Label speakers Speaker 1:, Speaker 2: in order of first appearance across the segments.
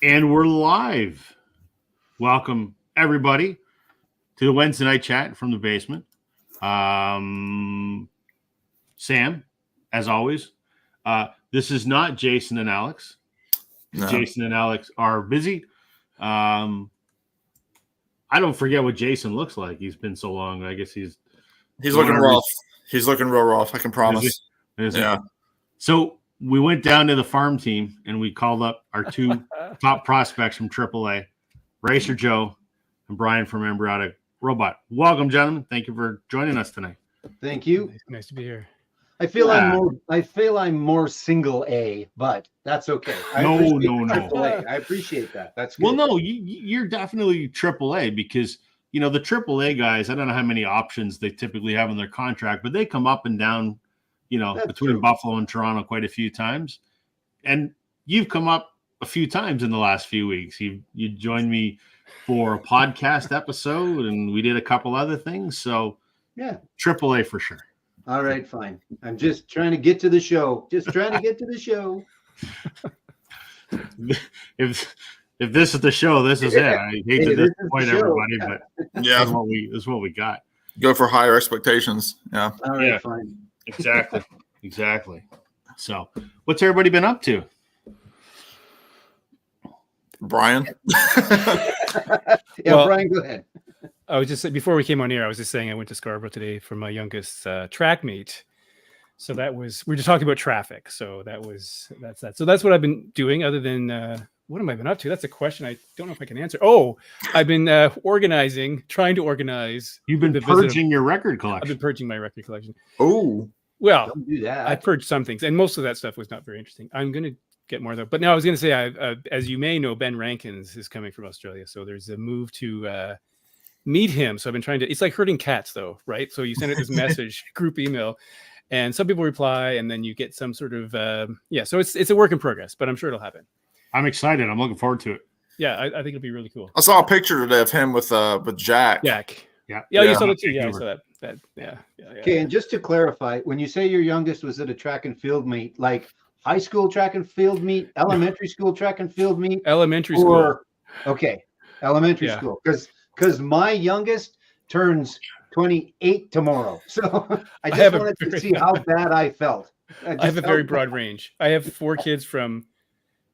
Speaker 1: And we're live. Welcome, everybody, to the Wednesday night chat from the basement. Sam, as always, this is not Jason and Alex.
Speaker 2: No.
Speaker 1: Jason and Alex are busy. I don't forget what Jason looks like. He's been so long. I guess he's
Speaker 2: looking rough. He's looking real rough. I can promise.
Speaker 1: Yeah. So we went down to the farm team and we called up our two top prospects from AAA, Racer Joe and Brian from Embryonic Robot. Welcome, gentlemen. Thank you for joining us tonight.
Speaker 3: Thank you.
Speaker 4: Nice to be here.
Speaker 3: I feel I'm more single A, but that's okay.
Speaker 1: No.
Speaker 3: AAA. I appreciate that. That's good.
Speaker 1: Well, no, you're definitely AAA because the AAA guys. I don't know how many options they typically have in their contract, but they come up and down.
Speaker 3: That's
Speaker 1: between
Speaker 3: true.
Speaker 1: Buffalo and Toronto quite a few times. And you've come up a few times in the last few weeks. You joined me for a podcast episode, and we did a couple other things. So,
Speaker 3: yeah,
Speaker 1: AAA for sure.
Speaker 3: All right, fine. I'm just trying to get to the show. If
Speaker 1: this is the show, this is it. I hate to disappoint everybody, but
Speaker 2: yeah,
Speaker 1: this is what we got.
Speaker 2: Go for higher expectations. Yeah.
Speaker 3: All right, fine.
Speaker 1: Exactly. So, what's everybody been up to?
Speaker 2: Brian?
Speaker 3: Brian, go ahead.
Speaker 4: I was just before we came on here, I was just saying I went to Scarborough today for my youngest track meet. So we're just talking about traffic. So that's that. So that's what I've been doing. Other than what have I been up to? That's a question I don't know if I can answer. Oh, I've been trying to organize.
Speaker 1: You've been purging your record collection.
Speaker 4: I've been purging my record collection.
Speaker 2: Oh,
Speaker 4: well,
Speaker 3: don't do that.
Speaker 4: I purged some things, and most of that stuff was not very interesting. I'm going to get more though. But now I was going to say, as you may know, Ben Rankins is coming from Australia, so there's a move to meet him. So I've been trying to. It's like herding cats, though, right? So you send it this message, group email, and some people reply, and then you get some sort of So it's a work in progress, but I'm sure it'll happen.
Speaker 1: I'm excited. I'm looking forward to it.
Speaker 4: Yeah, I think it'll be really cool.
Speaker 2: I saw a picture today of him with Jack.
Speaker 4: Yeah, you saw that too. Yeah, I saw that.
Speaker 3: Okay, and just to clarify, when you say your youngest was at a track and field meet, like high school track and field meet, elementary school track and field meet,
Speaker 4: elementary school.
Speaker 3: Elementary school, because my youngest turns 28 tomorrow, so I just wanted to see how bad I felt.
Speaker 4: I have a very broad range. I have 4 kids from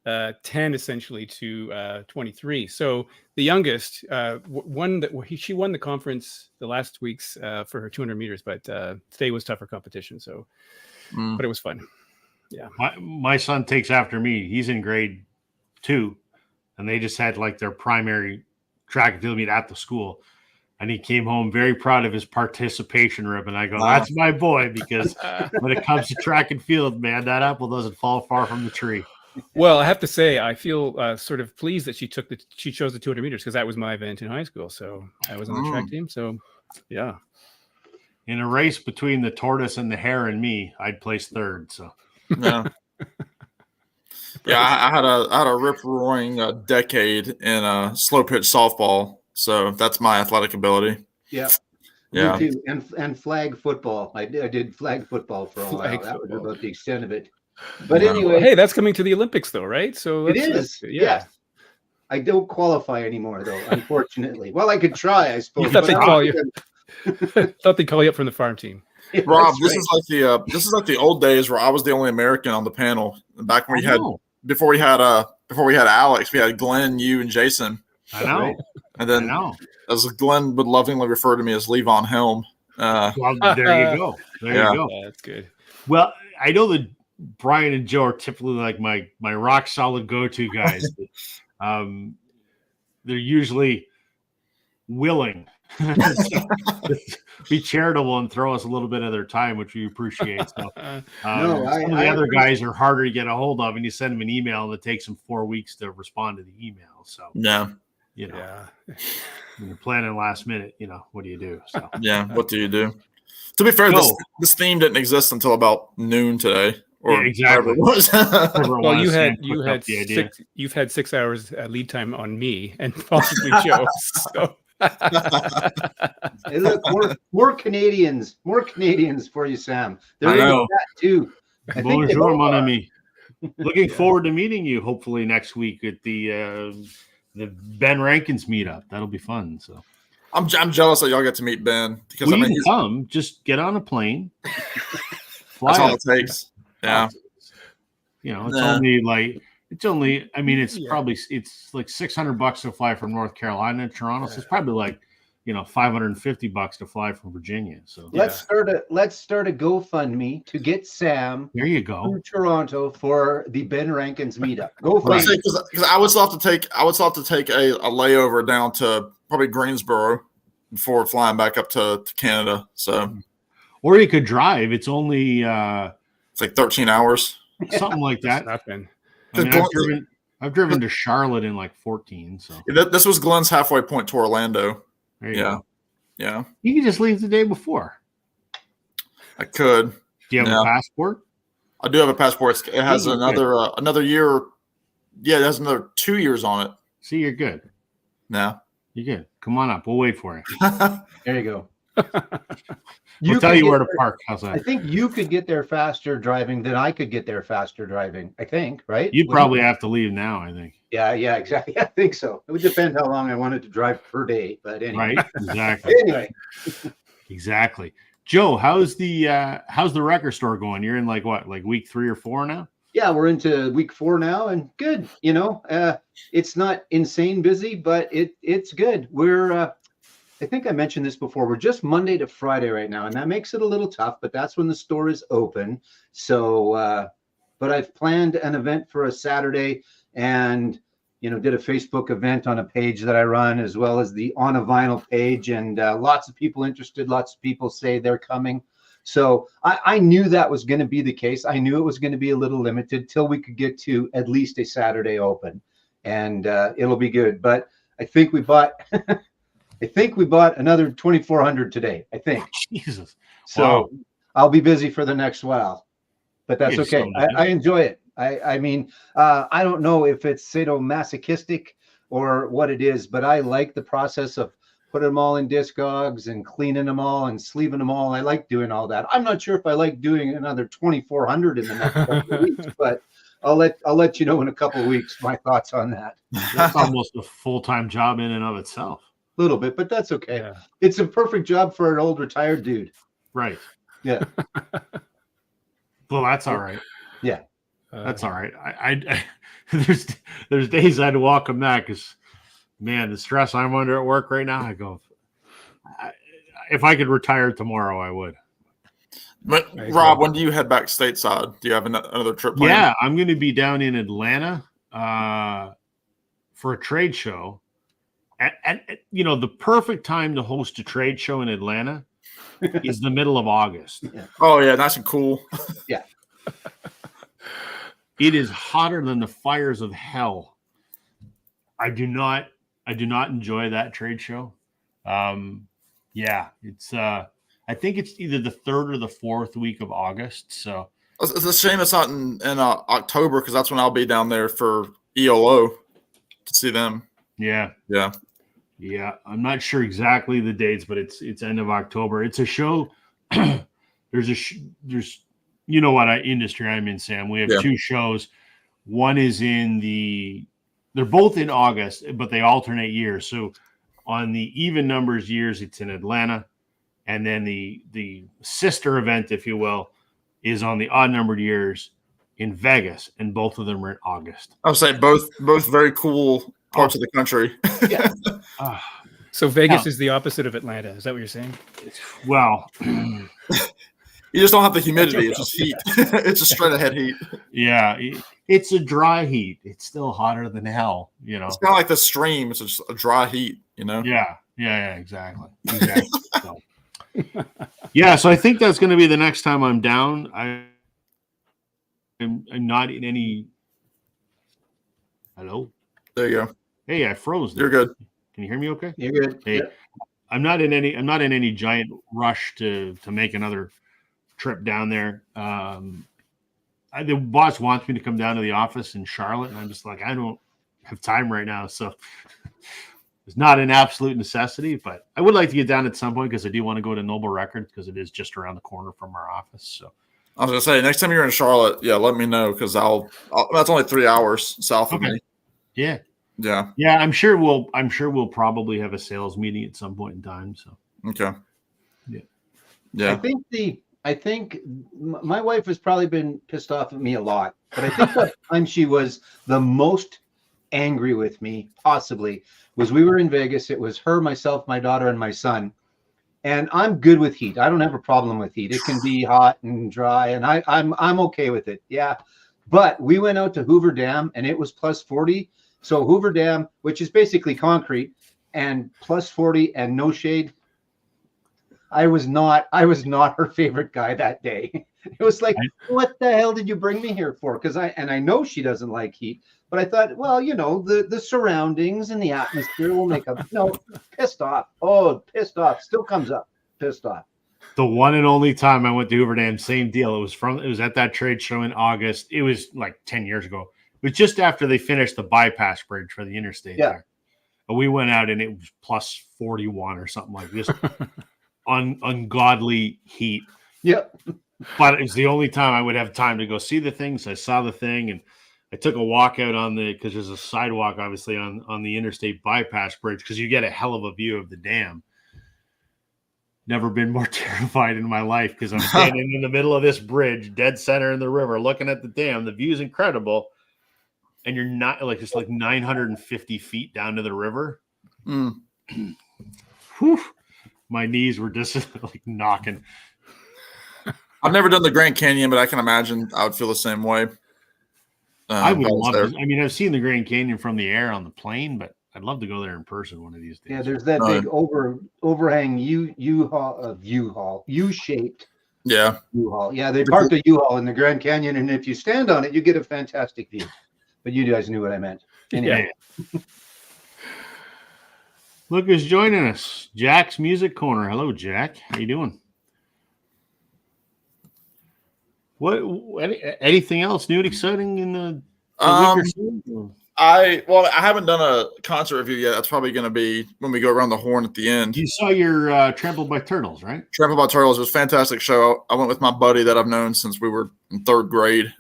Speaker 4: 10 essentially to 23. So the youngest she won the conference the last weeks for her 200 meters, but today was tougher competition. So, but it was fun. Yeah.
Speaker 1: My son takes after me. He's in grade 2, and they just had like their primary track and field meet at the school. And he came home very proud of his participation ribbon. I go, that's my boy, because when it comes to track and field, man, that apple doesn't fall far from the tree.
Speaker 4: Well, I have to say, I feel sort of pleased that she chose the 200 meters because that was my event in high school. So I was on the track team. So, yeah.
Speaker 1: In a race between the tortoise and the hare and me, I'd place 3rd. So,
Speaker 2: yeah, I had a rip roaring decade in slow pitch softball. So that's my athletic ability.
Speaker 3: Yeah.
Speaker 2: Yeah.
Speaker 3: Me too. And flag football. I did flag football for a while. That was about the extent of it. But anyway,
Speaker 4: hey, that's coming to the Olympics, though, right? So
Speaker 3: it is. Yeah. I don't qualify anymore, though. Unfortunately. Well, I could try, I suppose.
Speaker 4: Thought they'd call you up from the farm team.
Speaker 3: Yeah,
Speaker 2: Rob, this is like the old days where I was the only American on the panel. Back when before we had Alex, we had Glenn, you, and Jason.
Speaker 1: I know.
Speaker 2: And then as Glenn would lovingly refer to me as Levon Helm.
Speaker 1: Well, there you go. There you go.
Speaker 4: Yeah, that's good.
Speaker 1: Well, I know that Brian and Joe are typically like my rock solid go-to guys. They're usually willing to be charitable and throw us a little bit of their time, which we appreciate. So, some of the other guys are harder to get a hold of, and you send them an email, and it takes them 4 weeks to respond to the email. So, you're planning last minute. What do you do? So,
Speaker 2: what do you do? To be fair, this theme didn't exist until about noon today. Or
Speaker 1: exactly.
Speaker 2: It was.
Speaker 4: Well, you've had 6 hours lead time on me and possibly Joe. So.
Speaker 3: Hey, look, more Canadians for you, Sam. There is that too.
Speaker 1: Bonjour, mon ami. Looking forward to meeting you. Hopefully next week at the Ben Rankins meetup. That'll be fun. So
Speaker 2: I'm jealous that y'all get to meet Ben because
Speaker 1: well,
Speaker 2: I mean,
Speaker 1: you can come. Just get on a plane.
Speaker 2: That's all it takes. Yeah.
Speaker 1: You know, it's only. I mean, it's probably it's like $600 to fly from North Carolina to Toronto. So it's probably like, $550 to fly from Virginia. So
Speaker 3: let's start a GoFundMe to get Sam.
Speaker 1: There you go.
Speaker 3: To Toronto for the Ben Rankins meetup. Go for
Speaker 2: it. Because I would still have to take a layover down to probably Greensboro before flying back up to Canada. So,
Speaker 1: or you could drive. It's only
Speaker 2: it's like 13 hours,
Speaker 1: something like that. I've driven to Charlotte in like 14. So
Speaker 2: this was Glenn's halfway point to Orlando.
Speaker 1: There you go.
Speaker 2: Yeah.
Speaker 1: You can just leave the day before.
Speaker 2: I could.
Speaker 1: Do you have a passport?
Speaker 2: I do have a passport. It has another year. Yeah, it has another 2 years on it.
Speaker 1: See, you're good.
Speaker 2: Yeah.
Speaker 1: You're good. Come on up. We'll wait for you.
Speaker 3: There you go.
Speaker 1: We'll tell you where to park. How's that?
Speaker 3: I think you could get there faster driving than I could get there faster driving. I think, right?
Speaker 1: You'd probably have to leave now, I think.
Speaker 3: Yeah, exactly. I think so. It would depend how long I wanted to drive per day, but anyway.
Speaker 1: Right, exactly.
Speaker 3: Anyway.
Speaker 1: Exactly. Joe, how's the record store going? You're in like week 3 or 4 now?
Speaker 3: Yeah, we're into week 4 now, and good. It's not insane busy, but it's good. We're I think I mentioned this before. We're just Monday to Friday right now, and that makes it a little tough, but that's when the store is open. So, but I've planned an event for a Saturday and, did a Facebook event on a page that I run, as well as the On a Vinyl page, and lots of people interested. Lots of people say they're coming. So I knew that was going to be the case. I knew it was going to be a little limited till we could get to at least a Saturday open, and it'll be good. But I think we bought another 2,400 today. I think.
Speaker 1: Jesus.
Speaker 3: So wow. I'll be busy for the next while, but that's okay. I enjoy it. I mean, I don't know if it's sadomasochistic or what it is, but I like the process of putting them all in Discogs and cleaning them all and sleeving them all. I like doing all that. I'm not sure if I like doing another 2,400 in the next couple of weeks, but I'll let you know in a couple of weeks my thoughts on that.
Speaker 1: That's almost a full-time job in and of itself.
Speaker 3: A little bit, but that's okay. Yeah. It's a perfect job for an old retired dude.
Speaker 1: Right.
Speaker 3: Yeah.
Speaker 1: Well, that's all right.
Speaker 3: Yeah.
Speaker 1: That's all right. I there's days I'd welcome that because, man, the stress I'm under at work right now, I go, if I could retire tomorrow, I would.
Speaker 2: But Rob, when do you head back stateside? Do you have another trip planned?
Speaker 1: Yeah, I'm going to be down in Atlanta for a trade show. And the perfect time to host a trade show in Atlanta is the middle of August.
Speaker 2: Yeah. Oh yeah, nice and cool.
Speaker 3: Yeah.
Speaker 1: It is hotter than the fires of hell. I do not enjoy that trade show. It's I think it's either the 3rd or the 4th week of August. So
Speaker 2: it's a shame it's not in October, because that's when I'll be down there for ELO to see them.
Speaker 1: Yeah. I'm not sure exactly the dates, but it's end of October. It's a show. There's industry I'm in, Sam. We have 2 shows. One is they're both in August, but they alternate years. So on the even numbers years, it's in Atlanta. And then the sister event, if you will, is on the odd numbered years in Vegas. And both of them are in August.
Speaker 2: I would say both very cool parts of the country.
Speaker 3: Yeah.
Speaker 4: So Vegas is the opposite of Atlanta. Is that what you're saying?
Speaker 1: Well,
Speaker 2: you just don't have the humidity. It's just heat. It's just straight ahead heat.
Speaker 1: Yeah. It's a dry heat. It's still hotter than hell,
Speaker 2: It's kind of like the stream. It's just a dry heat,
Speaker 1: Yeah, exactly. So I think that's going to be the next time I'm down. I'm not in any. Hello?
Speaker 2: There you go.
Speaker 1: Hey, I froze there.
Speaker 2: You're good.
Speaker 1: Can you hear me okay?
Speaker 3: You're good.
Speaker 1: Hey, yeah. I'm not in any giant rush to make another trip down there. The boss wants me to come down to the office in Charlotte, and I'm just like, I don't have time right now. So it's not an absolute necessity, but I would like to get down at some point because I do want to go to Noble Records because it is just around the corner from our office. So
Speaker 2: I was gonna say next time you're in Charlotte, yeah, let me know because that's only 3 hours south of me.
Speaker 1: Yeah.
Speaker 2: Yeah.
Speaker 1: Yeah. I'm sure we'll probably have a sales meeting at some point in time. So
Speaker 2: Okay.
Speaker 1: Yeah.
Speaker 2: Yeah.
Speaker 3: I think my wife has probably been pissed off at me a lot, but I think the time she was the most angry with me possibly was we were in Vegas. It was her, myself, my daughter, and my son. And I'm good with heat. I don't have a problem with heat. It can be hot and dry, and I'm okay with it. Yeah. But we went out to Hoover Dam and it was plus 40. So Hoover Dam, which is basically concrete, and plus 40 and no shade. I was not her favorite guy that day. It was like, what the hell did you bring me here for? Because I know she doesn't like heat, but I thought, well, the surroundings and the atmosphere will make up. No, pissed off. Oh, pissed off. Still comes up. Pissed off.
Speaker 1: The one and only time I went to Hoover Dam, same deal. It was at that trade show in August. It was like 10 years ago. It was just after they finished the bypass bridge for the interstate there. But we went out and it was plus 41 or something like this. Ungodly heat.
Speaker 3: Yep.
Speaker 1: But it was the only time I would have time to go see the things. I saw the thing and I took a walk out because there's a sidewalk obviously on the interstate bypass bridge because you get a hell of a view of the dam. Never been more terrified in my life because I'm standing in the middle of this bridge, dead center in the river, looking at the dam. The view is incredible. And you're not it's like 950 feet down to the river.
Speaker 2: Mm.
Speaker 1: Whew. My knees were just like knocking.
Speaker 2: I've never done the Grand Canyon, but I can imagine I would feel the same way.
Speaker 1: I would love to. I mean, I've seen the Grand Canyon from the air on the plane, but I'd love to go there in person one of these days.
Speaker 3: Yeah, there's that big overhang U-shaped.
Speaker 2: Yeah.
Speaker 3: U-Haul. Yeah, they parked a U-Haul in the Grand Canyon, and if you stand on it, you get a fantastic view. But you guys knew what I meant. Anyway.
Speaker 1: Yeah. Look who's joining us. Jack's Music Corner. Hello, Jack. How you doing? Anything else new and exciting in the week or so?
Speaker 2: I haven't done a concert review yet. That's probably going to be when we go around the horn at the end.
Speaker 1: You saw your Trampled by Turtles, right?
Speaker 2: Trampled by Turtles was a fantastic show. I went with my buddy that I've known since we were in third grade.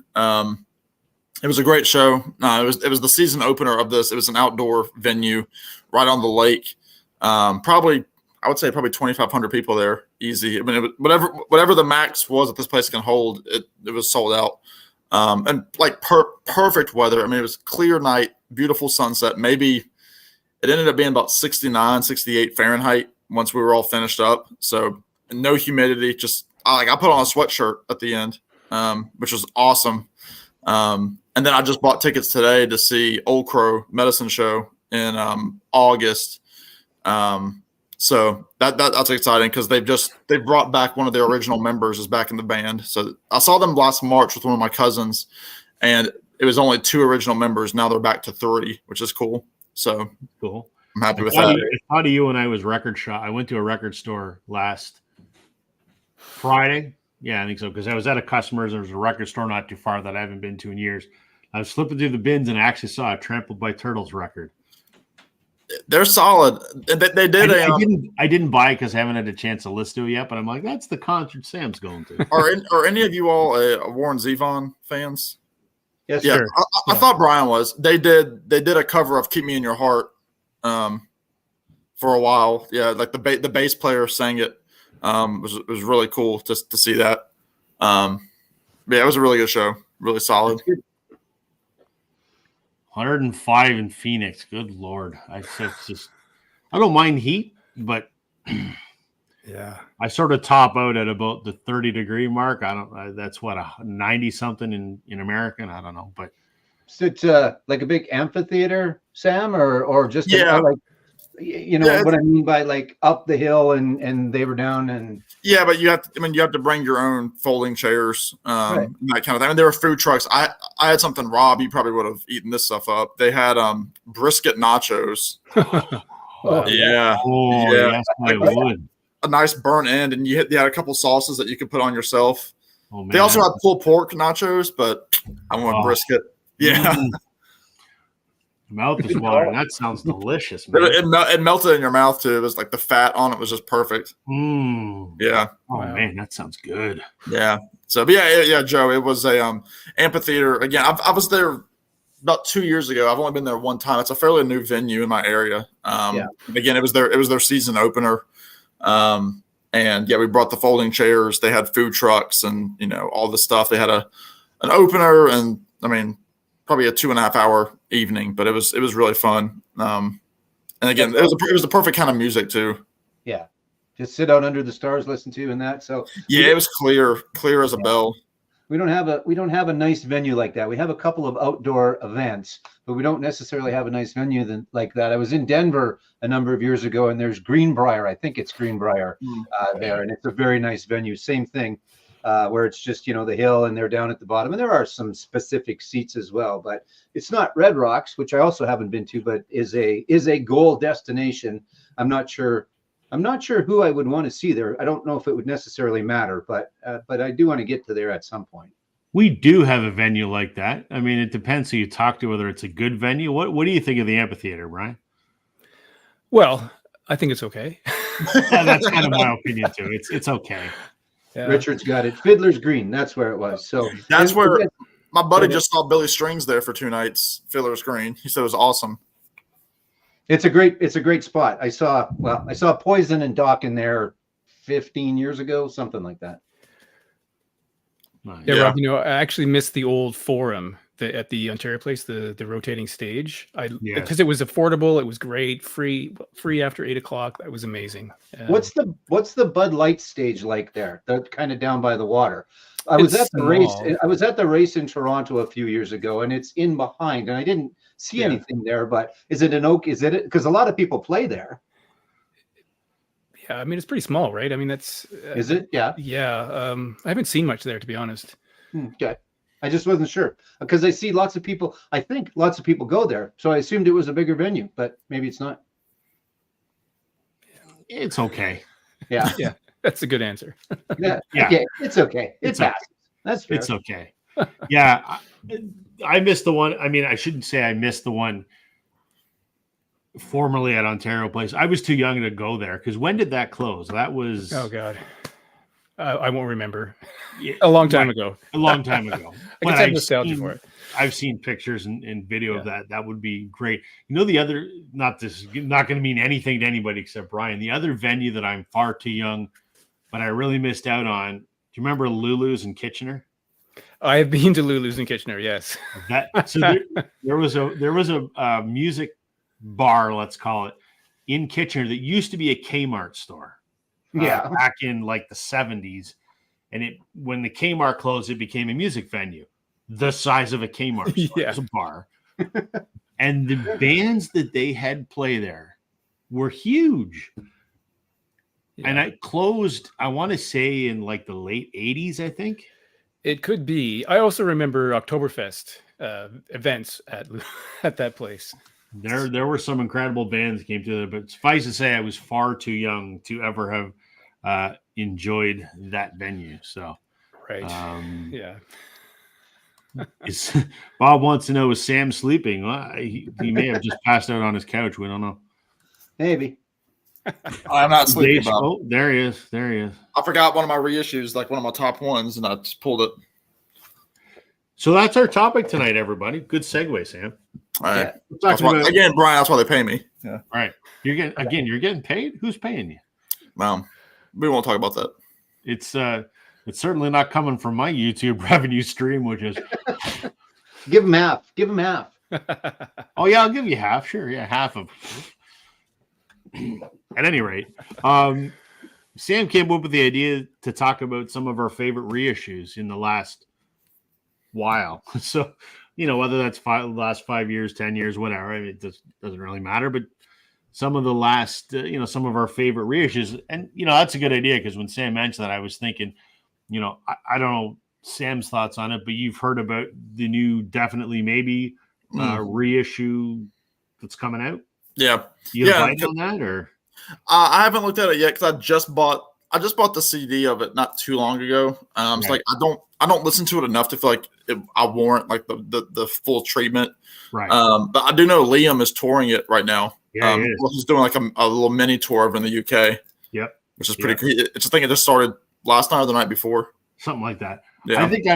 Speaker 2: It was a great show. It was the season opener of this. It was an outdoor venue right on the lake. I would say probably 2,500 people there, easy. I mean, whatever the max was that this place can hold, it was sold out. And like perfect weather. I mean, it was clear night, beautiful sunset. Maybe it ended up being about 69, 68 Fahrenheit once we were all finished up. So no humidity. Just I put on a sweatshirt at the end, which was awesome. And then I just bought tickets today to see Old Crow Medicine Show in August. So that's exciting because they've brought back one of their original members is back in the band. So I saw them last March with one of my cousins, and it was only 2 original members. Now they're back to 3, which is cool. So
Speaker 1: cool.
Speaker 2: I'm happy with that.
Speaker 1: How do you and I was record shop? I went to a record store last Friday. Yeah, I think so because I was at a customer's. There was a record store not too far that I haven't been to in years. I was flipping through the bins and I actually saw a Trampled by Turtles record.
Speaker 2: They're solid. They did.
Speaker 1: I didn't buy it because I haven't had a chance to listen to it yet. But I'm like, that's the concert Sam's going to.
Speaker 2: Are any of you all Warren Zevon fans?
Speaker 3: Yes,
Speaker 2: yeah,
Speaker 3: sir.
Speaker 2: I thought Brian was. They did a cover of "Keep Me in Your Heart" for a while. Yeah, like the bass player sang it. It was really cool just to see that. Yeah, it was a really good show. Really solid.
Speaker 1: 105 in Phoenix. Good Lord. I don't mind heat, but
Speaker 4: yeah,
Speaker 1: I sort of top out at about the 30-degree mark. That's what, a 90 something in American. I don't know, but
Speaker 3: is it like a big amphitheater, Sam, or just like, what I mean by like up the hill and they were down and
Speaker 2: yeah, but you have to bring your own folding chairs,
Speaker 3: right.
Speaker 2: That kind of thing. I mean, there were food trucks. I had something, Rob, you probably would have eaten this stuff up. They had brisket nachos.
Speaker 3: Oh,
Speaker 2: yeah.
Speaker 1: Oh,
Speaker 2: yeah.
Speaker 1: Yes, I would.
Speaker 2: A nice burnt end, and you had a couple sauces that you could put on yourself.
Speaker 1: Oh, man.
Speaker 2: They also had pulled pork nachos, but I want brisket. Yeah.
Speaker 1: Mouth is
Speaker 3: Good
Speaker 1: watering.
Speaker 3: call.
Speaker 1: That sounds delicious,
Speaker 2: But
Speaker 1: man.
Speaker 2: it melted in your mouth too. It was like the fat on it was just perfect.
Speaker 1: Mm.
Speaker 2: Yeah.
Speaker 1: Oh
Speaker 4: Wow.
Speaker 1: man, that sounds good.
Speaker 2: Yeah. So, but yeah, Joe. It was a amphitheater. Again, I was there about 2 years ago. I've only been there one time. It's a fairly new venue in my area.
Speaker 3: Yeah.
Speaker 2: Again, it was their season opener. And yeah, we brought the folding chairs. They had food trucks and all the stuff. They had an opener, and I mean, probably a 2.5 hour evening, but it was really fun. And again, it was the perfect kind of music too.
Speaker 3: Yeah. Just sit out under the stars, listen to, and that. So
Speaker 2: Yeah, it was clear as a bell.
Speaker 3: we don't have a nice venue like that. We have a couple of outdoor events, but we don't necessarily have a nice venue like that. I was in Denver a number of years ago, and there's Greenbrier. I think it's Greenbrier there, and it's a very nice venue. Same thing, where it's just the hill, and they're down at the bottom, and there are some specific seats as well. But it's not Red Rocks, which I also haven't been to, but is a goal destination. I'm not sure who I would want to see there. I don't know if it would necessarily matter, but I do want to get to there at some point.
Speaker 1: We do have a venue like that. I mean, it depends who you talk to, whether it's a good venue. What do you think of the amphitheater, Brian?
Speaker 4: Well, I think it's okay.
Speaker 1: Yeah, that's kind of my opinion too. It's okay.
Speaker 4: Yeah.
Speaker 3: Richard's got it. Fiddler's Green. That's where it was. So
Speaker 2: That's where my buddy
Speaker 3: Okay.
Speaker 2: just saw Billy Strings there for 2 nights. Fiddler's Green. He said it was awesome.
Speaker 3: it's a great spot. I saw Poison and Doc in there 15 years ago, something like that.
Speaker 1: Nice.
Speaker 4: Yeah,
Speaker 2: Yeah.
Speaker 4: Rob, I actually missed the old forum at the Ontario place, the rotating stage.
Speaker 1: Yes.
Speaker 4: Because it was affordable, it was great, free after 8 o'clock. That was amazing.
Speaker 3: What's the Bud Light stage like there? They're kind of down by the water. I was
Speaker 4: It's
Speaker 3: at the race.
Speaker 4: small.
Speaker 3: I was at the race in Toronto a few years ago, and it's in behind, and I didn't see
Speaker 4: Yeah.
Speaker 3: anything there. But is it an oak? Is it because a lot of people play there?
Speaker 4: Yeah, I mean it's pretty small, right? I mean that's
Speaker 3: Is it? Yeah.
Speaker 4: Yeah, I haven't seen much there to be honest.
Speaker 3: Okay. I just wasn't sure because I see lots of people. I think lots of people go there, so I assumed it was a bigger venue, but maybe it's not.
Speaker 1: It's okay.
Speaker 3: Yeah.
Speaker 4: Yeah, that's a good answer.
Speaker 3: Yeah.
Speaker 1: Yeah.
Speaker 3: Okay. It's okay. It
Speaker 1: It's okay.
Speaker 3: passes. That's fair.
Speaker 1: It's okay. Yeah, I missed the one. I mean, I shouldn't say I missed the one formerly at Ontario Place. I was too young to go there because when did that close? That was
Speaker 4: Oh God, I won't remember.
Speaker 1: yeah,
Speaker 4: A long time
Speaker 1: right,
Speaker 4: ago.
Speaker 1: a long time ago.
Speaker 4: I guess I have nostalgia for it.
Speaker 1: I've seen pictures and video of
Speaker 4: Yeah.
Speaker 1: that. That would be great. The other, not going to mean anything to anybody except Brian. The other venue that I'm far too young, but I really missed out on. Do you remember Lulu's in Kitchener?
Speaker 4: I have been to Lulu's in Kitchener. Yes.
Speaker 1: There was a music bar, let's call it, in Kitchener that used to be a Kmart store.
Speaker 3: Yeah.
Speaker 1: Back in like the 70s, and when the Kmart closed, it became a music venue, the size of a Kmart store.
Speaker 4: Yeah.
Speaker 1: It was a bar, and the bands that they had play there were huge.
Speaker 4: Yeah.
Speaker 1: And it closed, I want to say, in like the late 80s, I think.
Speaker 4: It could be. I also remember Oktoberfest events at that place.
Speaker 1: There were some incredible bands that came to it, but suffice to say, I was far too young to ever have enjoyed that venue. So,
Speaker 4: Right. Yeah.
Speaker 1: Bob wants to know, is Sam sleeping? Well, he may have just passed out on his couch. We don't know.
Speaker 3: Maybe.
Speaker 2: I'm not sleeping. Bob.
Speaker 1: Oh, there he is. There he is.
Speaker 2: I forgot one of my reissues, like one of my top ones, and I just pulled it.
Speaker 1: So that's our topic tonight, everybody. Good segue, Sam.
Speaker 2: All right.
Speaker 3: Yeah.
Speaker 1: We're talking about,
Speaker 2: Again, Brian, that's why they pay me. Yeah.
Speaker 1: all right. You're getting paid. Who's paying you?
Speaker 2: We won't talk about that.
Speaker 1: It's certainly not coming from my YouTube revenue stream, which is
Speaker 3: Give him half. Give him half.
Speaker 1: oh yeah, I'll give you half. Sure, yeah, half of. At any rate, Sam came up with the idea to talk about some of our favorite reissues in the last while. So, whether that's last 5 years, 10 years, whatever, it just doesn't really matter. But some of the last, some of our favorite reissues, and that's a good idea because when Sam mentioned that, I was thinking, I don't know Sam's thoughts on it, but you've heard about the new Definitely Maybe reissue that's coming out.
Speaker 2: Yeah.
Speaker 1: You invited on that, or
Speaker 2: I haven't looked at it yet because I just bought the CD of it not too long ago. It's
Speaker 1: Right.
Speaker 2: like I don't listen to it enough to feel like I warrant like the full treatment.
Speaker 1: Right.
Speaker 2: But I do know Liam is touring it right now.
Speaker 1: Yeah, he is.
Speaker 2: Well, he's doing like a little mini tour over in the UK.
Speaker 1: Yep.
Speaker 2: Which is pretty cool. It's a thing. It just started last night or the night before.
Speaker 1: Something like that.
Speaker 2: Yeah.
Speaker 1: I think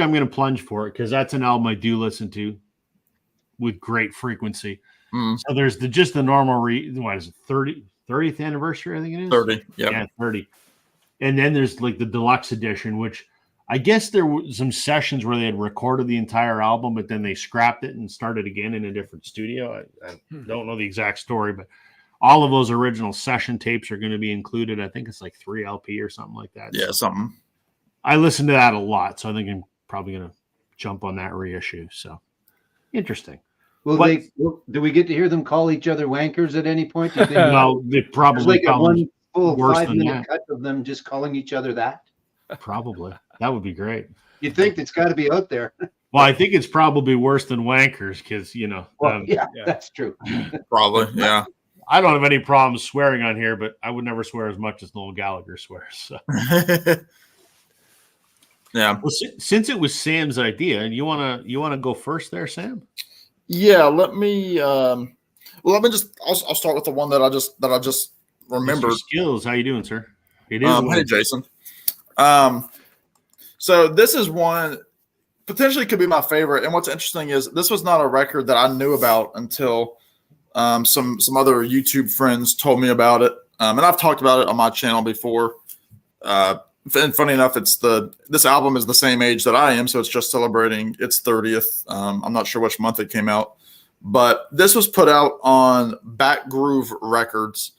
Speaker 1: I'm going to plunge for it because that's an album I do listen to with great frequency. So there's just the normal what is it, 30th anniversary, I think it is?
Speaker 2: 30.
Speaker 1: Yeah, 30. And then there's like the deluxe edition, which I guess there were some sessions where they had recorded the entire album, but then they scrapped it and started again in a different studio. I don't know the exact story, but all of those original session tapes are going to be included. I think it's like 3 LP or something like that.
Speaker 2: Yeah, something.
Speaker 1: I listen to that a lot, so I think I'm probably going to jump on that reissue. So interesting.
Speaker 3: Do we get to hear them call each other wankers at any point? Do you think
Speaker 1: Well, they probably
Speaker 3: like one full
Speaker 1: worse
Speaker 3: 5-minute cut of them just calling each other that?
Speaker 1: Probably. That would be great.
Speaker 3: You'd think it's got to be out there.
Speaker 1: Well, I think it's probably worse than wankers because,
Speaker 3: that's true.
Speaker 2: Probably, yeah.
Speaker 1: I don't have any problems swearing on here, but I would never swear as much as Noel Gallagher swears. So.
Speaker 2: Yeah.
Speaker 1: Well, since it was Sam's idea, you wanna go first there, Sam?
Speaker 2: Yeah. Let me just. I'll start with the one that I just remembered.
Speaker 1: Skills. How you doing, sir? It is.
Speaker 2: Hey, Jason. So this is one potentially could be my favorite. And what's interesting is this was not a record that I knew about until some other YouTube friends told me about it. And I've talked about it on my channel before. And funny enough, this album is the same age that I am, so it's just celebrating its 30th. I'm not sure which month it came out, but this was put out on Back Groove Records.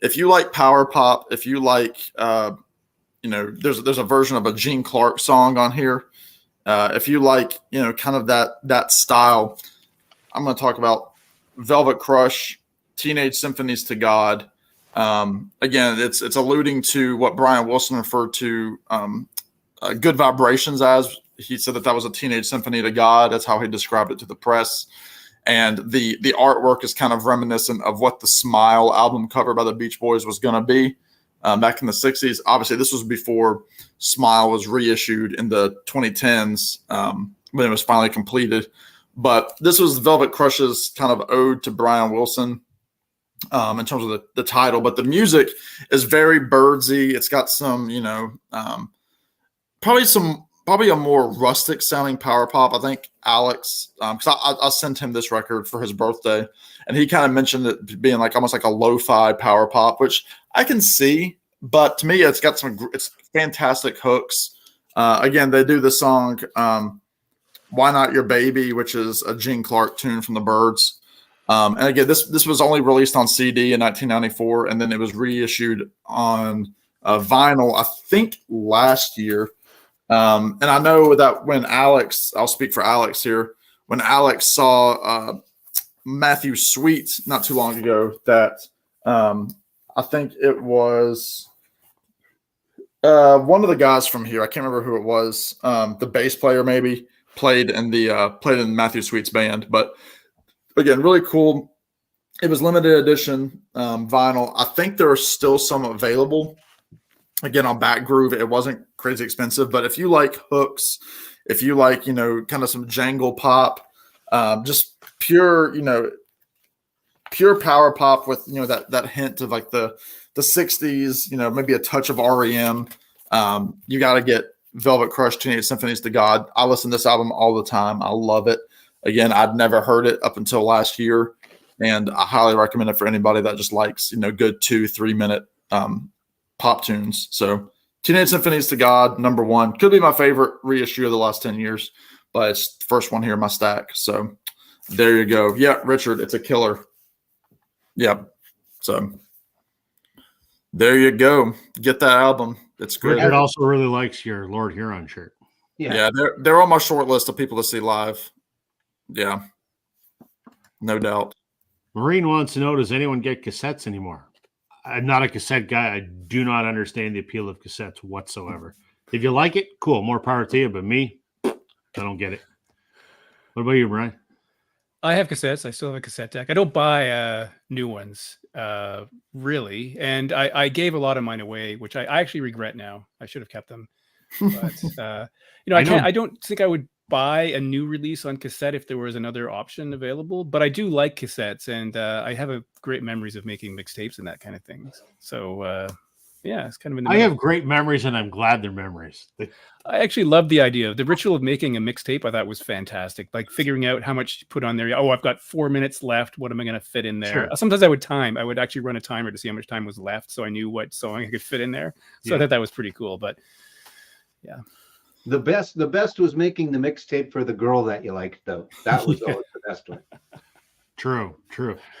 Speaker 2: If you like power pop, if you like, there's a version of a Gene Clark song on here. If you like, kind of that style, I'm going to talk about Velvet Crush, Teenage Symphonies to God. Again, it's alluding to what Brian Wilson referred to Good Vibrations as. He said that was a teenage symphony to God. That's how he described it to the press. And the artwork is kind of reminiscent of what the Smile album cover by the Beach Boys was going to be back in the 60s. Obviously, this was before Smile was reissued in the 2010s when it was finally completed. But this was Velvet Crush's kind of ode to Brian Wilson. In terms of the title, but the music is very birdsy. It's got some, probably a more rustic sounding power pop. I think Alex, because I sent him this record for his birthday, and he kind of mentioned it being like almost like a lo-fi power pop, which I can see, but to me, it's fantastic hooks. Again, they do the song "Why Not Your Baby," which is a Gene Clark tune from the Byrds. And again, this was only released on CD in 1994, and then it was reissued on vinyl, I think, last year. And I know that when Alex, I'll speak for Alex here, when Alex saw Matthew Sweet not too long ago, that I think it was one of the guys from here, I can't remember who it was, the bass player maybe, played in Matthew Sweet's band, but again, really cool. It was limited edition vinyl. I think there are still some available. Again, on Back Groove, it wasn't crazy expensive. But if you like hooks, if you like, kind of some jangle pop, just pure power pop with, that hint of like the 60s, maybe a touch of REM, you got to get Velvet Crush, Teenage Symphonies to God. I listen to this album all the time. I love it. Again, I'd never heard it up until last year, and I highly recommend it for anybody that just likes, good 2-3 minute pop tunes. So Teenage Symphonies to God, number one. Could be my favorite reissue of the last 10 years, but it's the first one here in my stack. So there you go. Yeah, Richard, it's a killer. Yeah. So there you go. Get that album. It's good.
Speaker 1: Richard also really likes your Lord Huron shirt.
Speaker 2: Yeah, they're on my short list of people to see live. Yeah, no doubt.
Speaker 1: Marine wants to know, does anyone get cassettes anymore? I'm not a cassette guy. I do not understand the appeal of cassettes whatsoever. If you like it, cool, more power to you. But me, I don't get it. What about you, Brian?
Speaker 4: I have cassettes. I still have a cassette deck. I don't buy new ones, really. And I gave a lot of mine away, which I actually regret now. I should have kept them. But I don't think I would buy a new release on cassette if there was another option available. But I do like cassettes, and I have great memories of making mixtapes and that kind of thing. So yeah, it's kind of in the
Speaker 1: I
Speaker 4: middle.
Speaker 1: have great memories, and I'm glad they're memories.
Speaker 4: I actually love the idea of the ritual of making a mixtape. I thought was fantastic. Like figuring out how much to put on there. Oh, I've got 4 minutes left. What am I going to fit in there?
Speaker 1: Sure.
Speaker 4: Sometimes I would actually run a timer to see how much time was left, so I knew what song I could fit in there. So I thought that was pretty cool. But yeah,
Speaker 3: the best was making the mixtape for the girl that you liked, though. That was always the best one.
Speaker 1: True.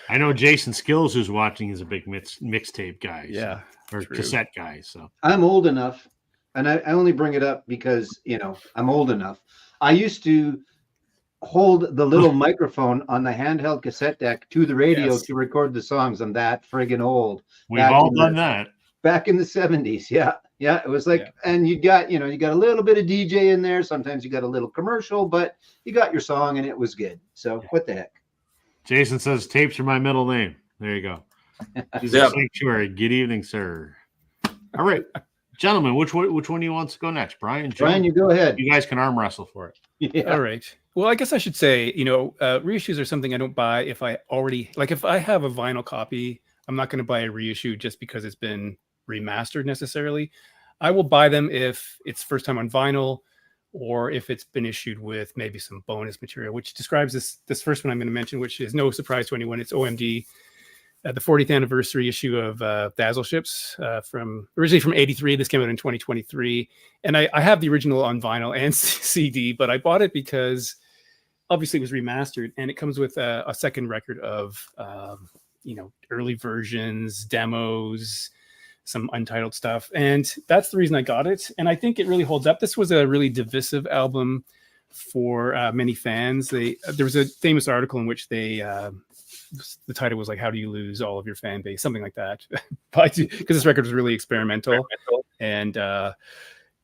Speaker 1: I know Jason Skills, who's watching, is a big mixtape guy.
Speaker 4: Yeah,
Speaker 1: or
Speaker 4: true.
Speaker 1: cassette guy. So
Speaker 3: I'm old enough, and I only bring it up because I'm old enough. I used to hold the little microphone on the handheld cassette deck to the radio to record the songs. I'm that friggin' old.
Speaker 1: We've all done that.
Speaker 3: Back in the 70s. Yeah. It was like, and you got a little bit of DJ in there. Sometimes you got a little commercial, but you got your song and it was good. So what the heck?
Speaker 1: Jason says tapes are my middle name. There you go. He's a sanctuary. Good evening, sir. All right, gentlemen, which one do you want to go next? Brian,
Speaker 3: Brian, you go ahead.
Speaker 1: You guys can arm wrestle for it.
Speaker 3: Yeah.
Speaker 4: All right. Well, I guess I should say, reissues are something I don't buy if I have a vinyl copy, I'm not going to buy a reissue just because it's been remastered necessarily. I will buy them if it's first time on vinyl, or if it's been issued with maybe some bonus material, which describes this first one I'm going to mention, which is no surprise to anyone. It's OMD, the 40th anniversary issue of Dazzle Ships, originally from '83. This came out in 2023, and I have the original on vinyl and CD, but I bought it because obviously it was remastered, and it comes with a second record of early versions, demos, some untitled stuff, and that's the reason I got it. And I think it really holds up. This was a really divisive album for many fans. There was a famous article in which the title was like, "How do you lose all of your fan base?" Something like that, because this record was really experimental, and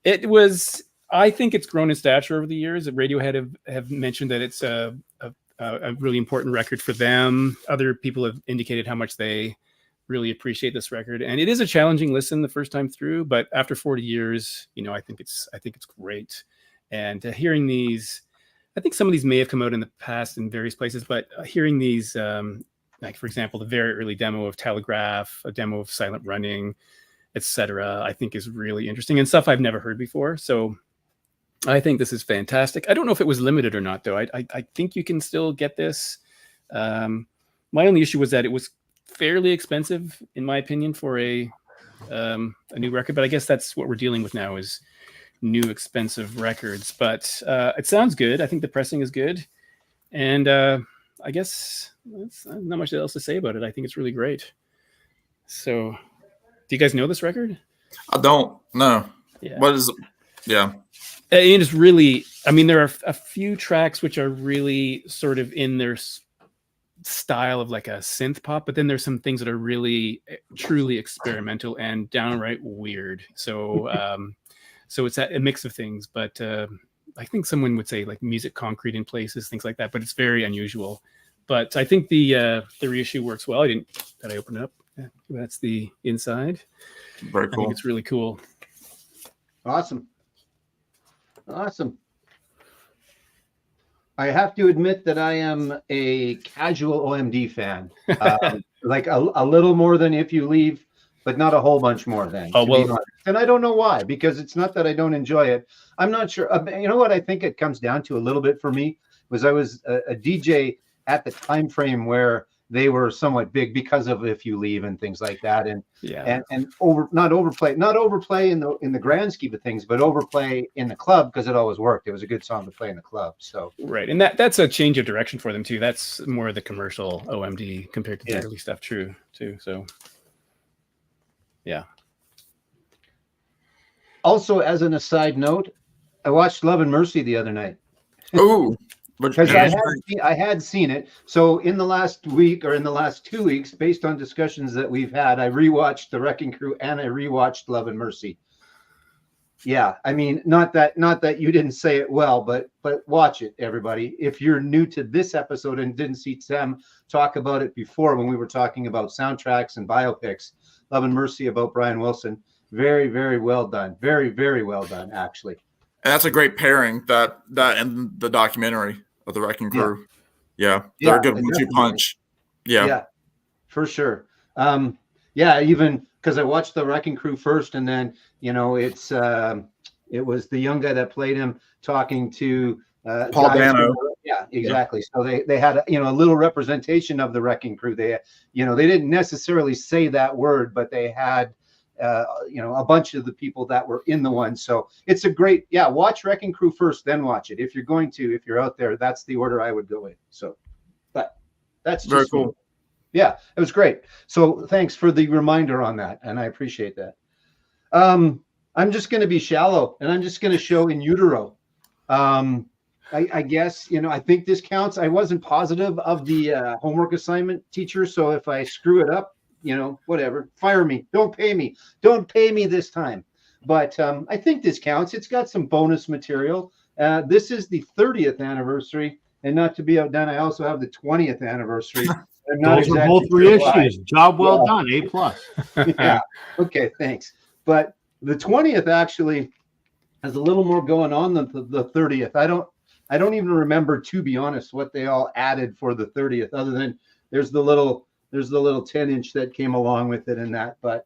Speaker 4: it was. I think it's grown in stature over the years. Radiohead have mentioned that it's a really important record for them. Other people have indicated how much they really appreciate this record, and it is a challenging listen the first time through, but after 40 years, I think it's great. And hearing these, I think some of these may have come out in the past in various places, but hearing these, like for example, the very early demo of Telegraph, a demo of Silent Running, etc., I think is really interesting and stuff I've never heard before. So I think this is fantastic. I don't know if it was limited or not, though. I think you can still get this. My only issue was that it was fairly expensive, in my opinion, for a new record. But I guess that's what we're dealing with now, is new expensive records. But it sounds good. I think the pressing is good, and I guess that's not much else to say about it. I think it's really great. So, do you guys know this record?
Speaker 2: I don't know.
Speaker 4: Yeah.
Speaker 2: What is it? Yeah.
Speaker 4: It is really. I mean, there are a few tracks which are really sort of in their style of like a synth pop, but then there's some things that are really truly experimental and downright weird. So so it's a mix of things, but I think someone would say like music concrete in places, things like that, but it's very unusual. But I think the reissue works well. Did I open it up? Yeah, that's the inside.
Speaker 2: Very cool.
Speaker 4: I think it's really cool.
Speaker 3: Awesome. I have to admit that I am a casual OMD fan, like a little more than If You Leave, but not a whole bunch more than.
Speaker 4: Oh, well,
Speaker 3: and I don't know why, because it's not that I don't enjoy it. I'm not sure. You know what I think it comes down to a little bit for me was I was a DJ at the time frame where they were somewhat big because of If You Leave and things like that, and not overplay in the grand scheme of things, but overplay in the club because it always worked. It was a good song to play in the club. So
Speaker 4: right, and that's a change of direction for them too. That's more of the commercial OMD compared to the early stuff. True too. So yeah.
Speaker 3: Also, as an aside note, I watched Love and Mercy the other night.
Speaker 2: Oh.
Speaker 3: Because I had seen it. So in the last week or in the last 2 weeks, based on discussions that we've had, I rewatched The Wrecking Crew and I rewatched Love and Mercy. Yeah, I mean, not that you didn't say it well, but watch it, everybody. If you're new to this episode and didn't see Sam talk about it before when we were talking about soundtracks and biopics, Love and Mercy about Brian Wilson, Very, very well done. Very, very well done, actually.
Speaker 2: And that's a great pairing, that and the documentary of the Wrecking Crew. Yeah, they're a good one-two
Speaker 3: definitely.
Speaker 2: punch. Yeah,
Speaker 3: for sure. Yeah, even because I watched the Wrecking Crew first, and then it was the young guy that played him talking to
Speaker 2: Paul
Speaker 3: guys
Speaker 2: Dano.
Speaker 3: Yeah, exactly. So they had a little representation of the Wrecking Crew. They they didn't necessarily say that word, but they had a bunch of the people that were in the one. So it's a great, watch Wrecking Crew first, then watch it. If you're out there, that's the order I would go in. So, but that's just
Speaker 2: very cool.
Speaker 3: Yeah, it was great. So thanks for the reminder on that, and I appreciate that. I'm just going to be shallow, and I'm just going to show in utero. I guess, I think this counts. I wasn't positive of the homework assignment teacher, so if I screw it up, whatever, fire me. Don't pay me this time. But I think this counts. It's got some bonus material. This is the 30th anniversary, and not to be outdone, I also have the 20th anniversary.
Speaker 1: Those are both reissues. Job well done. A+.
Speaker 3: Yeah. Okay, thanks. But the 20th actually has a little more going on than the 30th. I don't even remember, to be honest, what they all added for the 30th, other than there's the little 10-inch that came along with it and that. But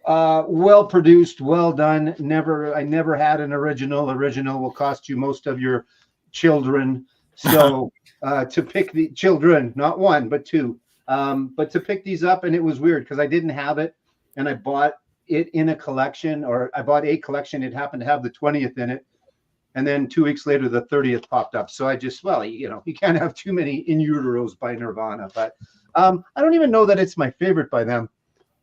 Speaker 3: well produced, well done. I never had an original. Original will cost you most of your children. So to pick the children, not one, but two, but to pick these up, and it was weird because I didn't have it, and I bought it in a collection, or I bought a collection. It happened to have the 20th in it. And then 2 weeks later, the 30th popped up. So I just, you can't have too many In Uteros by Nirvana. But I don't even know that it's my favorite by them,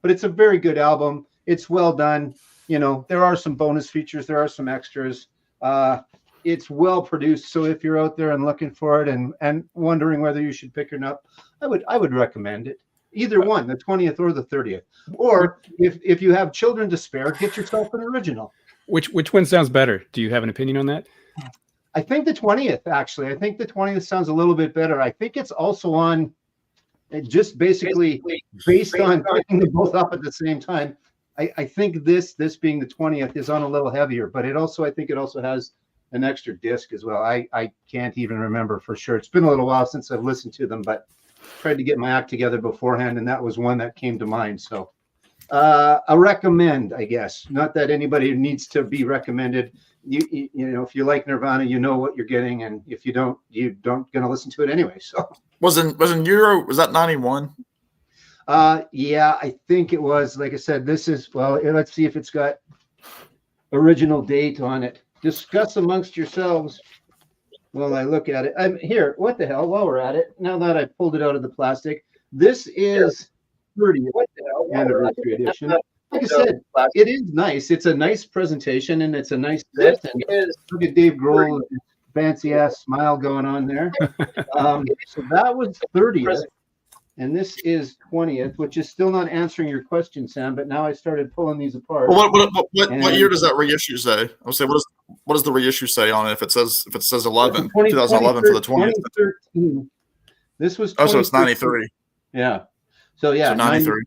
Speaker 3: but it's a very good album. It's well done. There are some bonus features. There are some extras. It's well produced. So if you're out there and looking for it and wondering whether you should pick it up, I would recommend it. Either one, the 20th or the 30th. Or if you have children to spare, get yourself an original.
Speaker 4: Which one sounds better? Do you have an opinion on that?
Speaker 3: I think the 20th, actually. I think the 20th sounds a little bit better. I think it's also on, just basically based on picking them both up at the same time. I think this being the 20th is on a little heavier, but I think it also has an extra disc as well. I can't even remember for sure. It's been a little while since I've listened to them, but tried to get my act together beforehand, and that was one that came to mind. So a recommend, I guess. Not that anybody needs to be recommended. You know, if you like Nirvana, you know what you're getting, and if you don't gonna listen to it anyway. So
Speaker 2: was in Euro, was that 91?
Speaker 3: Yeah, I think it was. Like I said, this is, well, let's see if it's got original date on it. Discuss amongst yourselves while I look at it. I'm here. What the hell? While we're at it, now that I pulled it out of the plastic, this is 30th anniversary edition. Like I said, it is nice. It's a nice presentation, and it's a nice set. And look at Dave Grohl, fancy ass smile going on there. So that was 30th. And this is 20th, which is still not answering your question, Sam. But now I started pulling these apart.
Speaker 2: Well, what year does that reissue say? I'll say what does the reissue say on it? If it says 11, 2011 for the 20th.
Speaker 3: 2013. This was.
Speaker 2: Oh, so it's 93.
Speaker 3: Yeah. So yeah,
Speaker 2: so 93.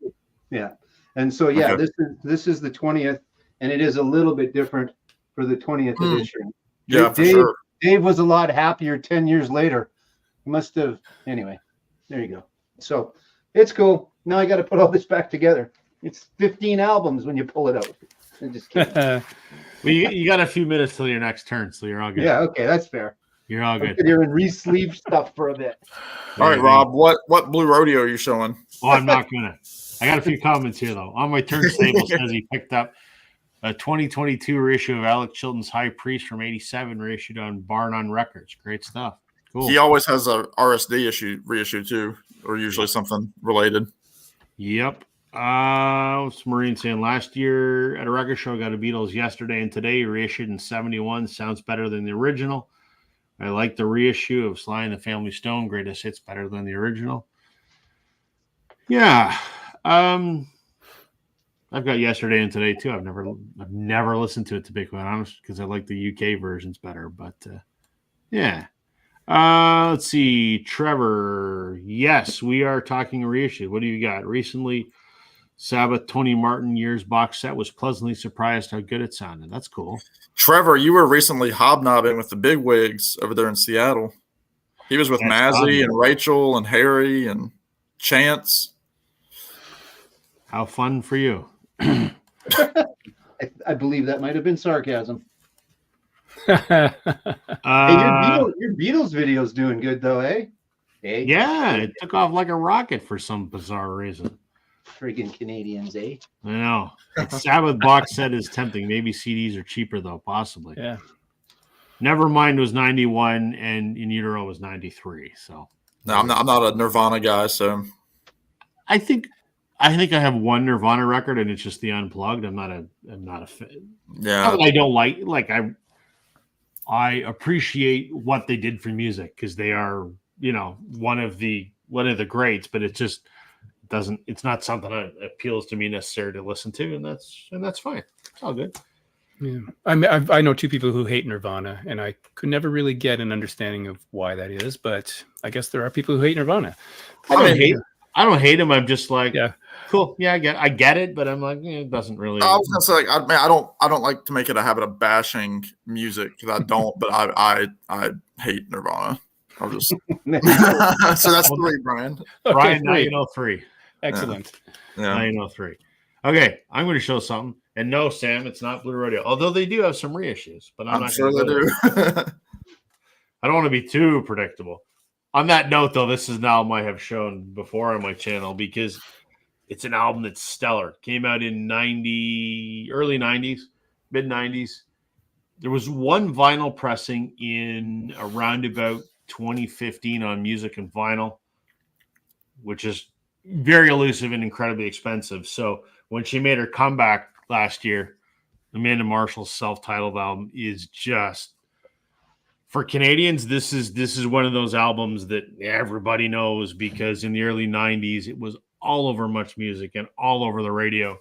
Speaker 3: Yeah, and so yeah,
Speaker 2: Okay.
Speaker 3: this is the 20th, and it is a little bit different for the 20th edition.
Speaker 2: Yeah, for sure.
Speaker 3: Dave was a lot happier 10 years later. He must have. Anyway, there you go. So it's cool. Now I got to put all this back together. It's 15 albums when you pull it out. I'm just kidding.
Speaker 1: Well, you got a few minutes till your next turn, so you're all good.
Speaker 3: Yeah, okay, that's fair.
Speaker 1: You're all good.
Speaker 3: You're in re-sleeve stuff for a bit.
Speaker 2: All right, Rob. What blue rodeo are you showing?
Speaker 1: Oh, I'm not gonna. I got a few comments here though. On my turntable says he picked up a 2022 reissue of Alex Chilton's High Priest from '87, reissued on Bar None Records. Great stuff. Cool.
Speaker 2: He always has a RSD reissue too, or usually something related.
Speaker 1: Yep. Maureen saying last year at a record show, got a Beatles Yesterday and Today, reissued in '71. Sounds better than the original. I like the reissue of Sly and the Family Stone. Greatest hits, better than the original. Yeah. I've got Yesterday and Today too. I've never listened to it, to be quite honest, because I like the UK versions better. But yeah. Let's see. Trevor. Yes, we are talking reissue. What do you got? Recently Sabbath Tony Martin Years box set. Was pleasantly surprised how good it sounded. That's cool.
Speaker 2: Trevor, you were recently hobnobbing with the big wigs over there in Seattle. He was with
Speaker 1: That's
Speaker 2: Mazzy
Speaker 1: fun.
Speaker 2: and Rachel and Harry and Chance.
Speaker 1: How fun for you.
Speaker 3: I believe that might have been sarcasm.
Speaker 4: Yeah.
Speaker 3: Hey, your Beatles video's doing good though, eh? Hey,
Speaker 1: Yeah, it took off like a rocket for some bizarre reason.
Speaker 3: friggin' Canadians, eh?
Speaker 1: I know. The Sabbath box set is tempting. Maybe CDs are cheaper though, possibly.
Speaker 4: Yeah.
Speaker 1: Nevermind was 91 and In Utero was 93. So
Speaker 2: No, I'm not a Nirvana guy, so
Speaker 1: I think I have one Nirvana record and it's just the Unplugged. I'm not a fan.
Speaker 2: yeah.
Speaker 1: I don't like I appreciate what they did for music because they are, one of the greats, but it's not something that appeals to me necessarily to listen to, and that's fine. It's all good.
Speaker 4: Yeah. I know two people who hate Nirvana, and I could never really get an understanding of why that is, but I guess there are people who hate Nirvana.
Speaker 1: I don't hate them. I'm just like,
Speaker 4: Yeah.
Speaker 1: Cool. Yeah, I get it, but I'm like, it doesn't really.
Speaker 2: I was gonna say, I don't like to make it a habit of bashing music because I don't, but I hate Nirvana. I'll just so that's 3, Brian.
Speaker 1: Brian, now
Speaker 4: three.
Speaker 1: you know 3.
Speaker 4: Excellent.
Speaker 1: Now
Speaker 2: Yeah.
Speaker 1: you know 3. Okay, I'm going to show something. And no, Sam, it's not Blue Radio. Although they do have some reissues, but I'm not
Speaker 2: sure they
Speaker 1: gonna
Speaker 2: do.
Speaker 1: I don't want to be too predictable. On that note, though, this is an album I have shown before on my channel because it's an album that's stellar. Came out in early 90s, mid 90s. There was one vinyl pressing in around about 2015 on Music and Vinyl, which is very elusive and incredibly expensive. So when she made her comeback last year, Amanda Marshall's self-titled album is just, for Canadians, this is one of those albums that everybody knows because in the early 90s, it was all over Much Music and all over the radio.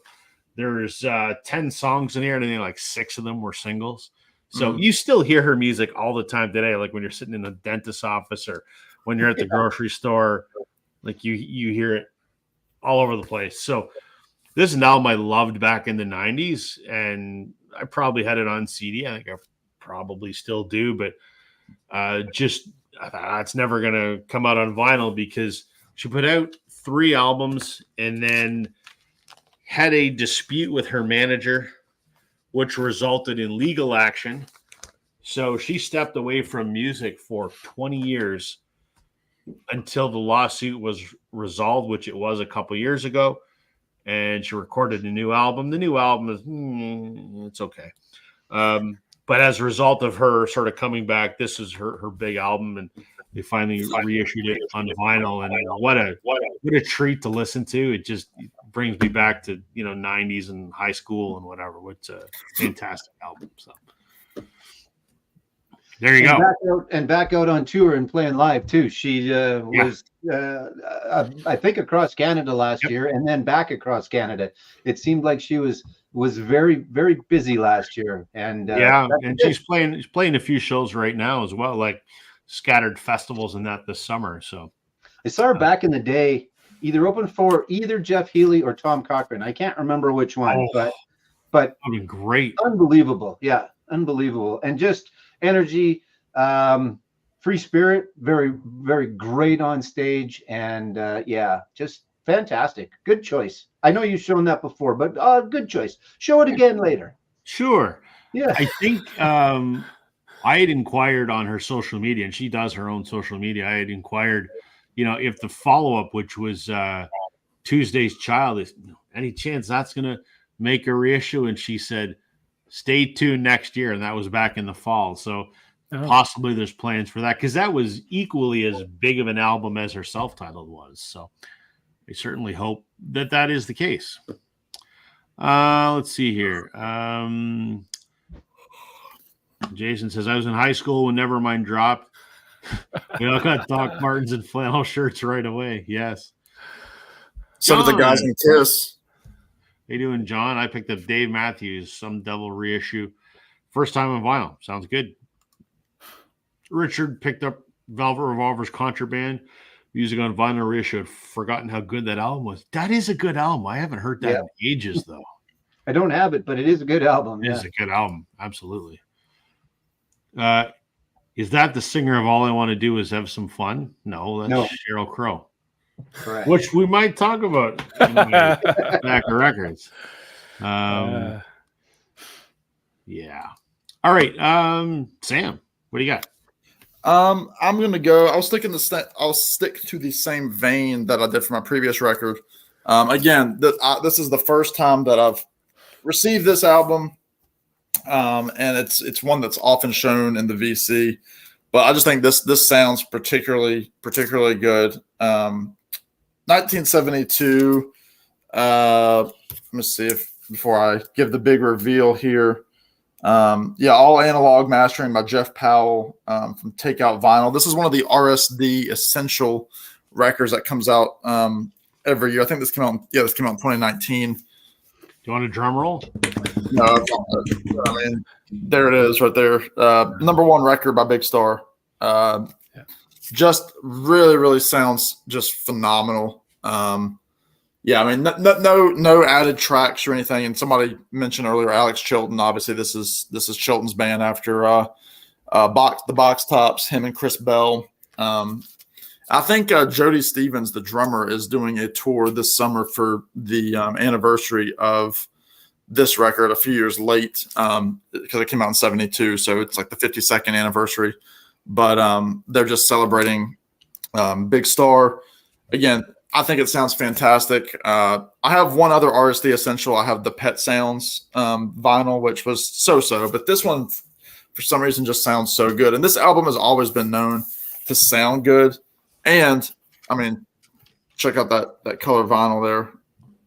Speaker 1: There's 10 songs in here, and I think like 6 of them were singles. So you still hear her music all the time today, like when you're sitting in the dentist's office or when you're at the grocery store, like you hear it all over the place. So this is an album I loved back in the 90s, and I probably had it on CD. I think I probably still do, but I thought it's never going to come out on vinyl because she put out 3 albums and then had a dispute with her manager, which resulted in legal action. So she stepped away from music for 20 years until the lawsuit was resolved, which it was a couple years ago. And she recorded a new album. The new album is, it's okay. But as a result of her sort of coming back, this is her big album, and they finally reissued it on vinyl. And what a treat to listen to! It just brings me back to 90s and high school and whatever. It's a fantastic album. So there you go.
Speaker 3: Back out on tour and playing live too. She was I think across Canada last year, and then back across Canada. It seemed like she was very, very busy last year, and
Speaker 1: and she's playing a few shows right now as well, like scattered festivals and that this summer. So
Speaker 3: I saw her back in the day, either open for either Jeff Healey or Tom Cochrane. I can't remember which one, but
Speaker 1: I mean, great,
Speaker 3: unbelievable, unbelievable, and just energy, free spirit, very, very great on stage, and just fantastic. Good choice. I know you've shown that before, but good choice. Show it again later.
Speaker 1: Sure.
Speaker 3: Yeah.
Speaker 1: I think I had inquired on her social media, and she does her own social media. I had inquired, if the follow-up, which was Tuesday's Child, is any chance that's going to make a reissue? And she said, stay tuned next year. And that was back in the fall. So possibly there's plans for that because that was equally as big of an album as her self-titled was. So I certainly hope that is the case. Let's see here. Jason says, I was in high school when Nevermind dropped. We all got Doc Martens and flannel shirts right away. Yes.
Speaker 2: So did the guys in Kiss.
Speaker 1: How you doing, John? I picked up Dave Matthews, Some Devil reissue. First time on vinyl. Sounds good. Richard picked up Velvet Revolver's Contraband. Music on Vinyl Reissue. I'd forgotten how good that album was. That is a good album. I haven't heard that
Speaker 3: Yeah.
Speaker 1: in ages, though.
Speaker 3: I don't have it, but it is a good album.
Speaker 1: It
Speaker 3: Yeah.
Speaker 1: is a good album. Absolutely. Is that the singer of All I Want to Do Is Have Some Fun? No, that's
Speaker 3: No.
Speaker 1: Sheryl Crow,
Speaker 3: Correct.
Speaker 1: which we might talk about in the back of records. Yeah. All right. Sam, what do you got?
Speaker 2: I'm gonna go. I'll stick to the same vein that I did for my previous record. Again, this is the first time that I've received this album, and it's one that's often shown in the VC. But I just think this sounds particularly good. 1972. Let me see if before I give the big reveal here. All analog mastering by Jeff Powell from Takeout Vinyl. This is one of the RSD Essential records that comes out every year. I think this came out in 2019.
Speaker 1: Do you want a drum roll?
Speaker 2: No, I mean, there it is right there. Number one record by Big Star. Just really, really sounds just phenomenal. I mean, no added tracks or anything. And somebody mentioned earlier, Alex Chilton. Obviously, this is Chilton's band after the Box Tops. Him and Chris Bell. I think Jody Stevens, the drummer, is doing a tour this summer for the anniversary of this record. A few years late because it came out in '72, so it's like the 52nd anniversary. But they're just celebrating Big Star again. I think it sounds fantastic. I have one other RSD Essential. I have the Pet Sounds vinyl, which was so-so, but this one, for some reason, just sounds so good. And this album has always been known to sound good. And, I mean, check out that color vinyl there.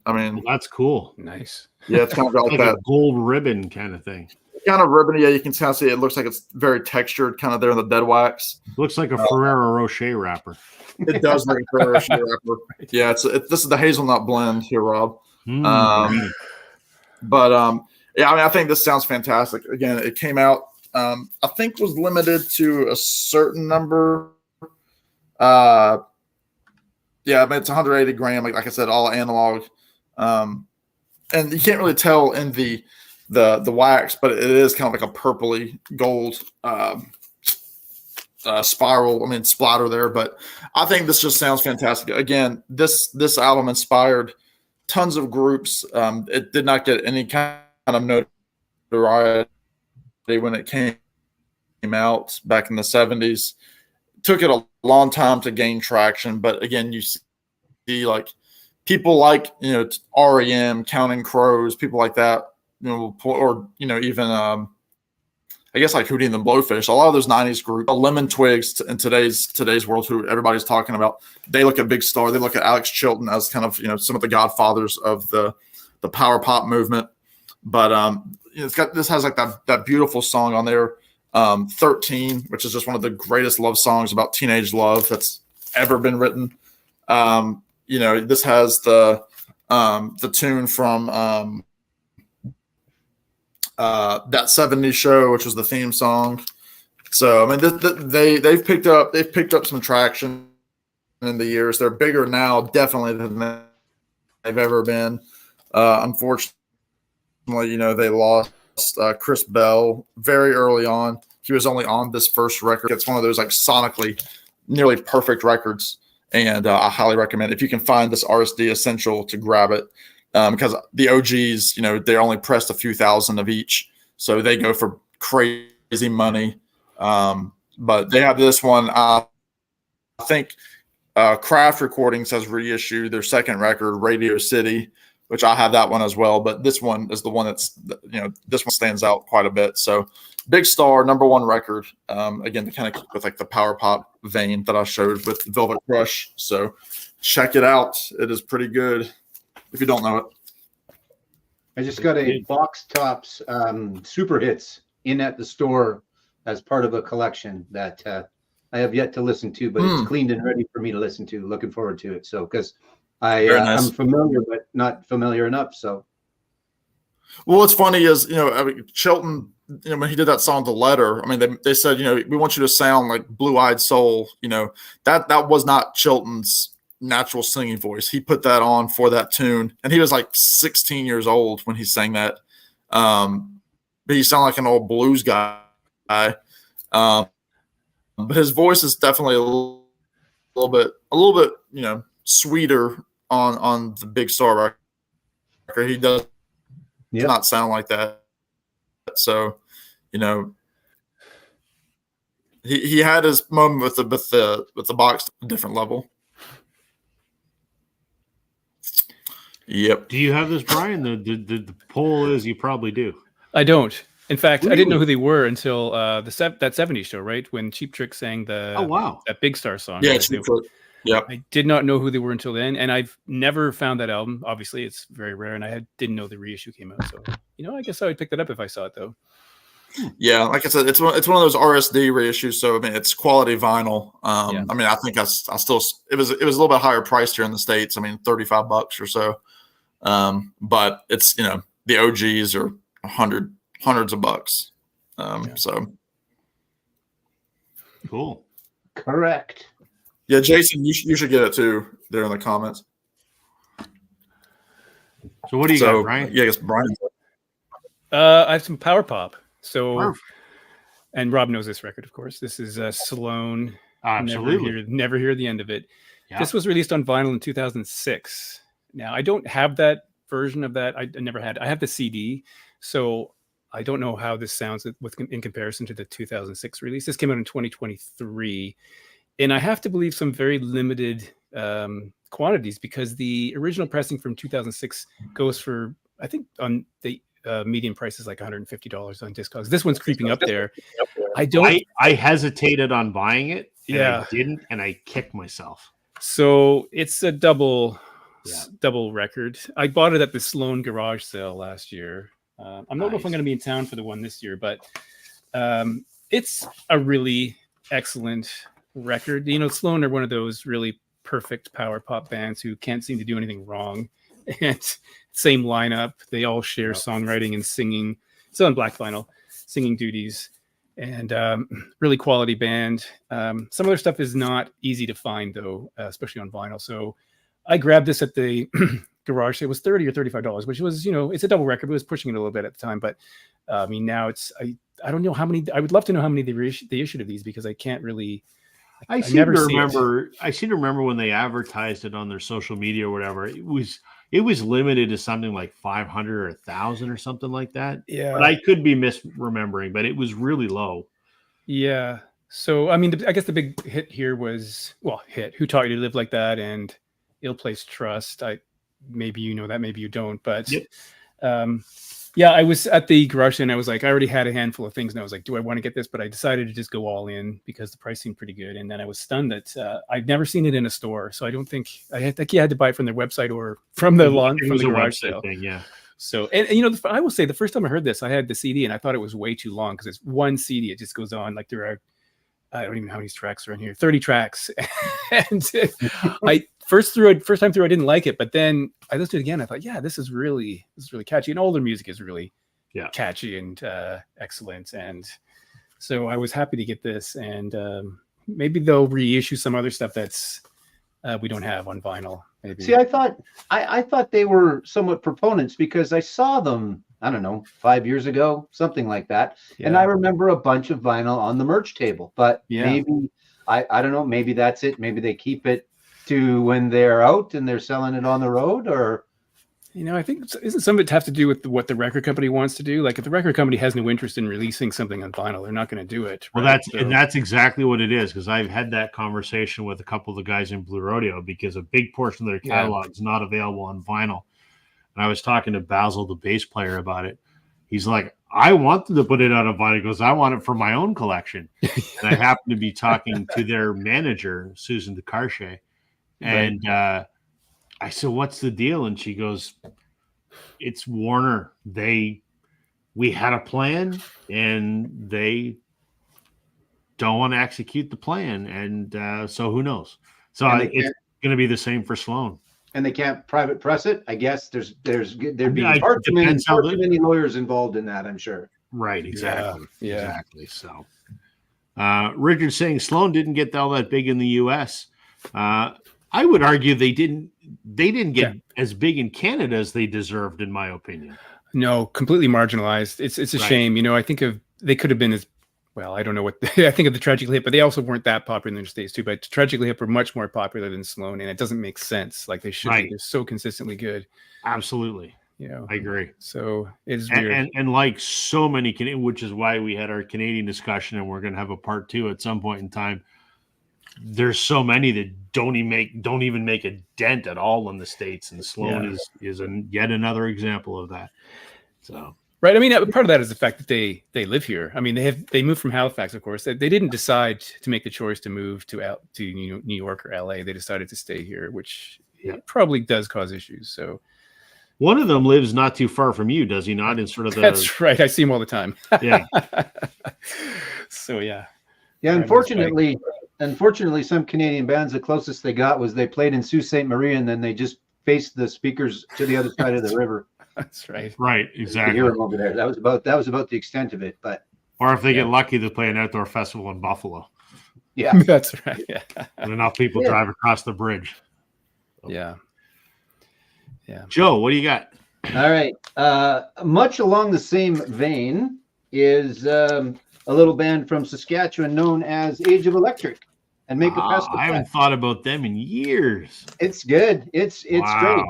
Speaker 2: I mean,
Speaker 1: Well, that's cool.
Speaker 4: Nice.
Speaker 2: yeah, it's kind of got
Speaker 1: Like
Speaker 2: that
Speaker 1: a gold ribbon kind of thing.
Speaker 2: kind of ribbon. Yeah, you can kind of see it looks like it's very textured, kind of there in the dead wax.
Speaker 1: Looks like a Ferrero Rocher wrapper.
Speaker 2: It does look a Ferrero Rocher wrapper. Yeah, this is the hazelnut blend here, Rob. But I mean, I think this sounds fantastic. Again, it came out, I think was limited to a certain number. I mean, it's 180 gram, like I said, all analog. And you can't really tell in the wax, but it is kind of like a purpley gold spiral. I mean, splatter there, but I think this just sounds fantastic. Again, this album inspired tons of groups. It did not get any kind of notoriety when it came out back in the 70s. It took it a long time to gain traction, but again, you see like people like, REM, Counting Crows, people like that, or even I guess like Hootie and the Blowfish, a lot of those 90s groups, Lemon Twigs in today's world, who everybody's talking about, they look at Big Star, they look at Alex Chilton as kind of, some of the godfathers of the power pop movement. But this has like that beautiful song on there, 13, which is just one of the greatest love songs about teenage love that's ever been written. This has the tune from that 70s show, which was the theme song. So I mean, they've picked up some traction in the years. They're bigger now, definitely, than they've ever been. Unfortunately, they lost Chris Bell very early on. He was only on this first record. It's one of those like sonically nearly perfect records, and I highly recommend, if you can find this RSD Essential, to grab it. Because the OGs, they only pressed a few thousand of each, so they go for crazy money. But they have this one. I think Kraft Recordings has reissued their second record, Radio City, which I have that one as well. But this one is the one that's, this one stands out quite a bit. So Big Star, number one record. Again, to kind of keep with like the power pop vein that I showed with Velvet Crush. So check it out. It is pretty good if you don't know it.
Speaker 3: I just got a Box Tops super hits in at the store as part of a collection that I have yet to listen to, but it's cleaned and ready for me to listen to. Looking forward to it. So, because I'm familiar, but not familiar enough. So,
Speaker 2: well, what's funny is, Chilton when he did that song, The Letter, I mean, they said, we want you to sound like Blue Eyed Soul. That was not Chilton's natural singing voice. He put that on for that tune, and he was like 16 years old when he sang that. But he sounded like an old blues guy. But his voice is definitely a little bit, sweeter on the Big Star record. He does not sound like that. So, he had his moment with the box, a different level. Yep.
Speaker 1: Do you have this, Brian? The poll is you probably do.
Speaker 4: I don't. In fact, I didn't know who they were until that 70s show, right? When Cheap Trick sang that Big Star song.
Speaker 2: Yeah,
Speaker 4: right?
Speaker 2: Cheap Trick. Yep.
Speaker 4: I did not know who they were until then, and I've never found that album. Obviously, it's very rare, and I didn't know the reissue came out. So, I guess I would pick that up if I saw it, though.
Speaker 2: Yeah, like I said, it's one of those RSD reissues. So I mean, it's quality vinyl. I mean, I think I still it was a little bit higher priced here in the States. I mean, $35 or so. But it's the OGs are hundreds of bucks. So
Speaker 1: cool.
Speaker 3: Correct.
Speaker 2: Yeah, Jason, you should get it too there in the comments.
Speaker 1: So what do you got, Brian?
Speaker 2: Yeah, I guess Brian.
Speaker 4: I have some power pop. So,
Speaker 1: Perfect.
Speaker 4: And Rob knows this record, of course. This is Sloan.
Speaker 1: Absolutely.
Speaker 4: Never hear the end of it.
Speaker 1: Yeah.
Speaker 4: This was released on vinyl in 2006. Now, I don't have that version of that. I never had. I have the CD, so I don't know how this sounds in comparison to the 2006 release. This came out in 2023, and I have to believe some very limited quantities because the original pressing from 2006 goes for, I think, on the median price is like $150 on Discogs. This one's creeping up there.
Speaker 1: I hesitated on buying it. And
Speaker 4: Yeah.
Speaker 1: I didn't, and I kicked myself.
Speaker 4: So it's a double record. I bought it at the Sloan garage sale last year. I don't know if I'm going to be in town for the one this year, but it's a really excellent record. Sloan are one of those really perfect power pop bands who can't seem to do anything wrong. And same lineup. They all share songwriting and singing. Still on black vinyl, singing duties. And really quality band. Some of their stuff is not easy to find, though, especially on vinyl. So I grabbed this at the garage. It was $30 or $35, which was, it's a double record. It was pushing it a little bit at the time. But I mean, now it's, I don't know how many. I would love to know how many they issued of these because I can't really.
Speaker 1: I seem to remember when they advertised it on their social media or whatever. It was limited to something like 500 or 1,000 or something like that.
Speaker 4: Yeah,
Speaker 1: but I could be misremembering. But it was really low.
Speaker 4: Yeah. So I mean, I guess the big hit here was Who Taught You to Live Like That and Ill Placed Trust. Maybe you know that, maybe you don't. But yeah, I was at the garage and I was like, I already had a handful of things, and I was like, do I want to get this? But I decided to just go all in because the price seemed pretty good. And then I was stunned that I'd never seen it in a store, so I don't think I think you had to buy it from their website or from the garage sale.
Speaker 1: Thing, yeah.
Speaker 4: So and I will say the first time I heard this, I had the CD and I thought it was way too long because it's one CD. It just goes on like there are. I don't even know how many tracks are in here. 30 tracks. And I first time through, I didn't like it, but then I listened to it again. I thought, yeah, this is really catchy. And all their music is really catchy and excellent. And so I was happy to get this. And maybe they'll reissue some other stuff that's we don't have on vinyl. Maybe.
Speaker 3: See, I thought they were somewhat proponents because I saw them, I don't know, 5 years ago, something like that. Yeah. And I remember a bunch of vinyl on the merch table, but maybe, I don't know, maybe that's it. Maybe they keep it to when they're out and they're selling it on the road, or.
Speaker 4: I think isn't some of it have to do with what the record company wants to do? Like if the record company has no interest in releasing something on vinyl, they're not going to do it.
Speaker 1: Well,
Speaker 4: right?
Speaker 1: that's exactly what it is. Because I've had that conversation with a couple of the guys in Blue Rodeo because a big portion of their catalog is not available on vinyl. And I was talking to Basil, the bass player, about it. He's like, I wanted to put it on a vinyl. He goes, I want it for my own collection. And I happened to be talking to their manager, Susan DeCarche, and I said, what's the deal? And she goes, it's Warner. We had a plan and they don't want to execute the plan. And so who knows? So it's going to be the same for Sloan.
Speaker 3: And they can't private press it. I guess there'd be far too many lawyers involved in that, I'm sure.
Speaker 1: Right, exactly.
Speaker 4: Yeah.
Speaker 1: Exactly. So Richard saying Sloan didn't get all that big in the US. I would argue they didn't get as big in Canada as they deserved, in my opinion.
Speaker 4: No, completely marginalized. It's a
Speaker 1: Right.
Speaker 4: shame. You know, I think they could have been as well. I don't know what I think of the Tragically Hip, but they also weren't that popular in the States too. But Tragically Hip were much more popular than Sloan, and it doesn't make sense. Like they should be. They're so consistently good.
Speaker 1: Absolutely.
Speaker 4: You know,
Speaker 1: I agree.
Speaker 4: So it's weird.
Speaker 1: And like so many Canadian, which is why we had our Canadian discussion, and we're going to have a part 2 at some point in time. There's so many that don't even make a dent at all in the States, and Sloan is yet another example of that. So
Speaker 4: right. I mean, part of that is the fact that they live here. I mean, they moved from Halifax, of course. They didn't decide to make the choice to move to New York or LA. They decided to stay here, which probably does cause issues. So
Speaker 1: one of them lives not too far from you, does he not? In sort of
Speaker 4: that's right. I see him all the time.
Speaker 1: Yeah.
Speaker 4: So yeah.
Speaker 3: Yeah. Unfortunately, some Canadian bands, the closest they got was they played in Sault Ste. Marie, and then they just faced the speakers to the other side of the river.
Speaker 4: That's right.
Speaker 1: Right, exactly.
Speaker 3: You hear them over there. That was about the extent of it. But
Speaker 1: or if they get lucky, they play an outdoor festival in Buffalo.
Speaker 3: Yeah,
Speaker 4: that's right. Yeah,
Speaker 1: and enough people drive across the bridge.
Speaker 4: Yeah.
Speaker 1: Joe, what do you got?
Speaker 3: All right. Much along the same vein is a little band from Saskatchewan known as Age of Electric. And Make a Pass.
Speaker 1: I haven't thought about them in years.
Speaker 3: It's good. It's great.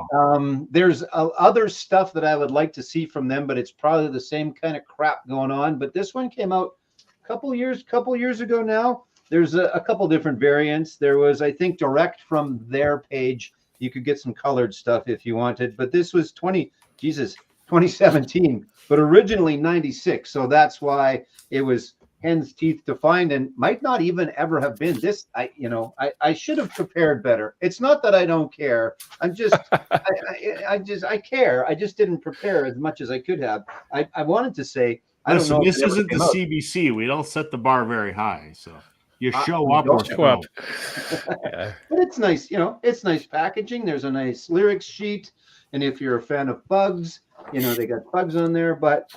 Speaker 3: There's other stuff that I would like to see from them, but it's probably the same kind of crap going on. But this one came out a couple years ago now. There's a couple different variants. There was, I think, direct from their page. You could get some colored stuff if you wanted, but this was 2017, but originally 96. So that's why it was hen's teeth to find, and might not even ever have been this. I should have prepared better. It's not that I don't care. I'm just, I care. I just didn't prepare as much as I could have. I wanted to say, I don't know.
Speaker 1: This isn't the CBC. We don't set the bar very high, so you show up or show up.
Speaker 3: But it's nice, it's nice packaging. There's a nice lyrics sheet, and if you're a fan of Bugs, they got Bugs on there. But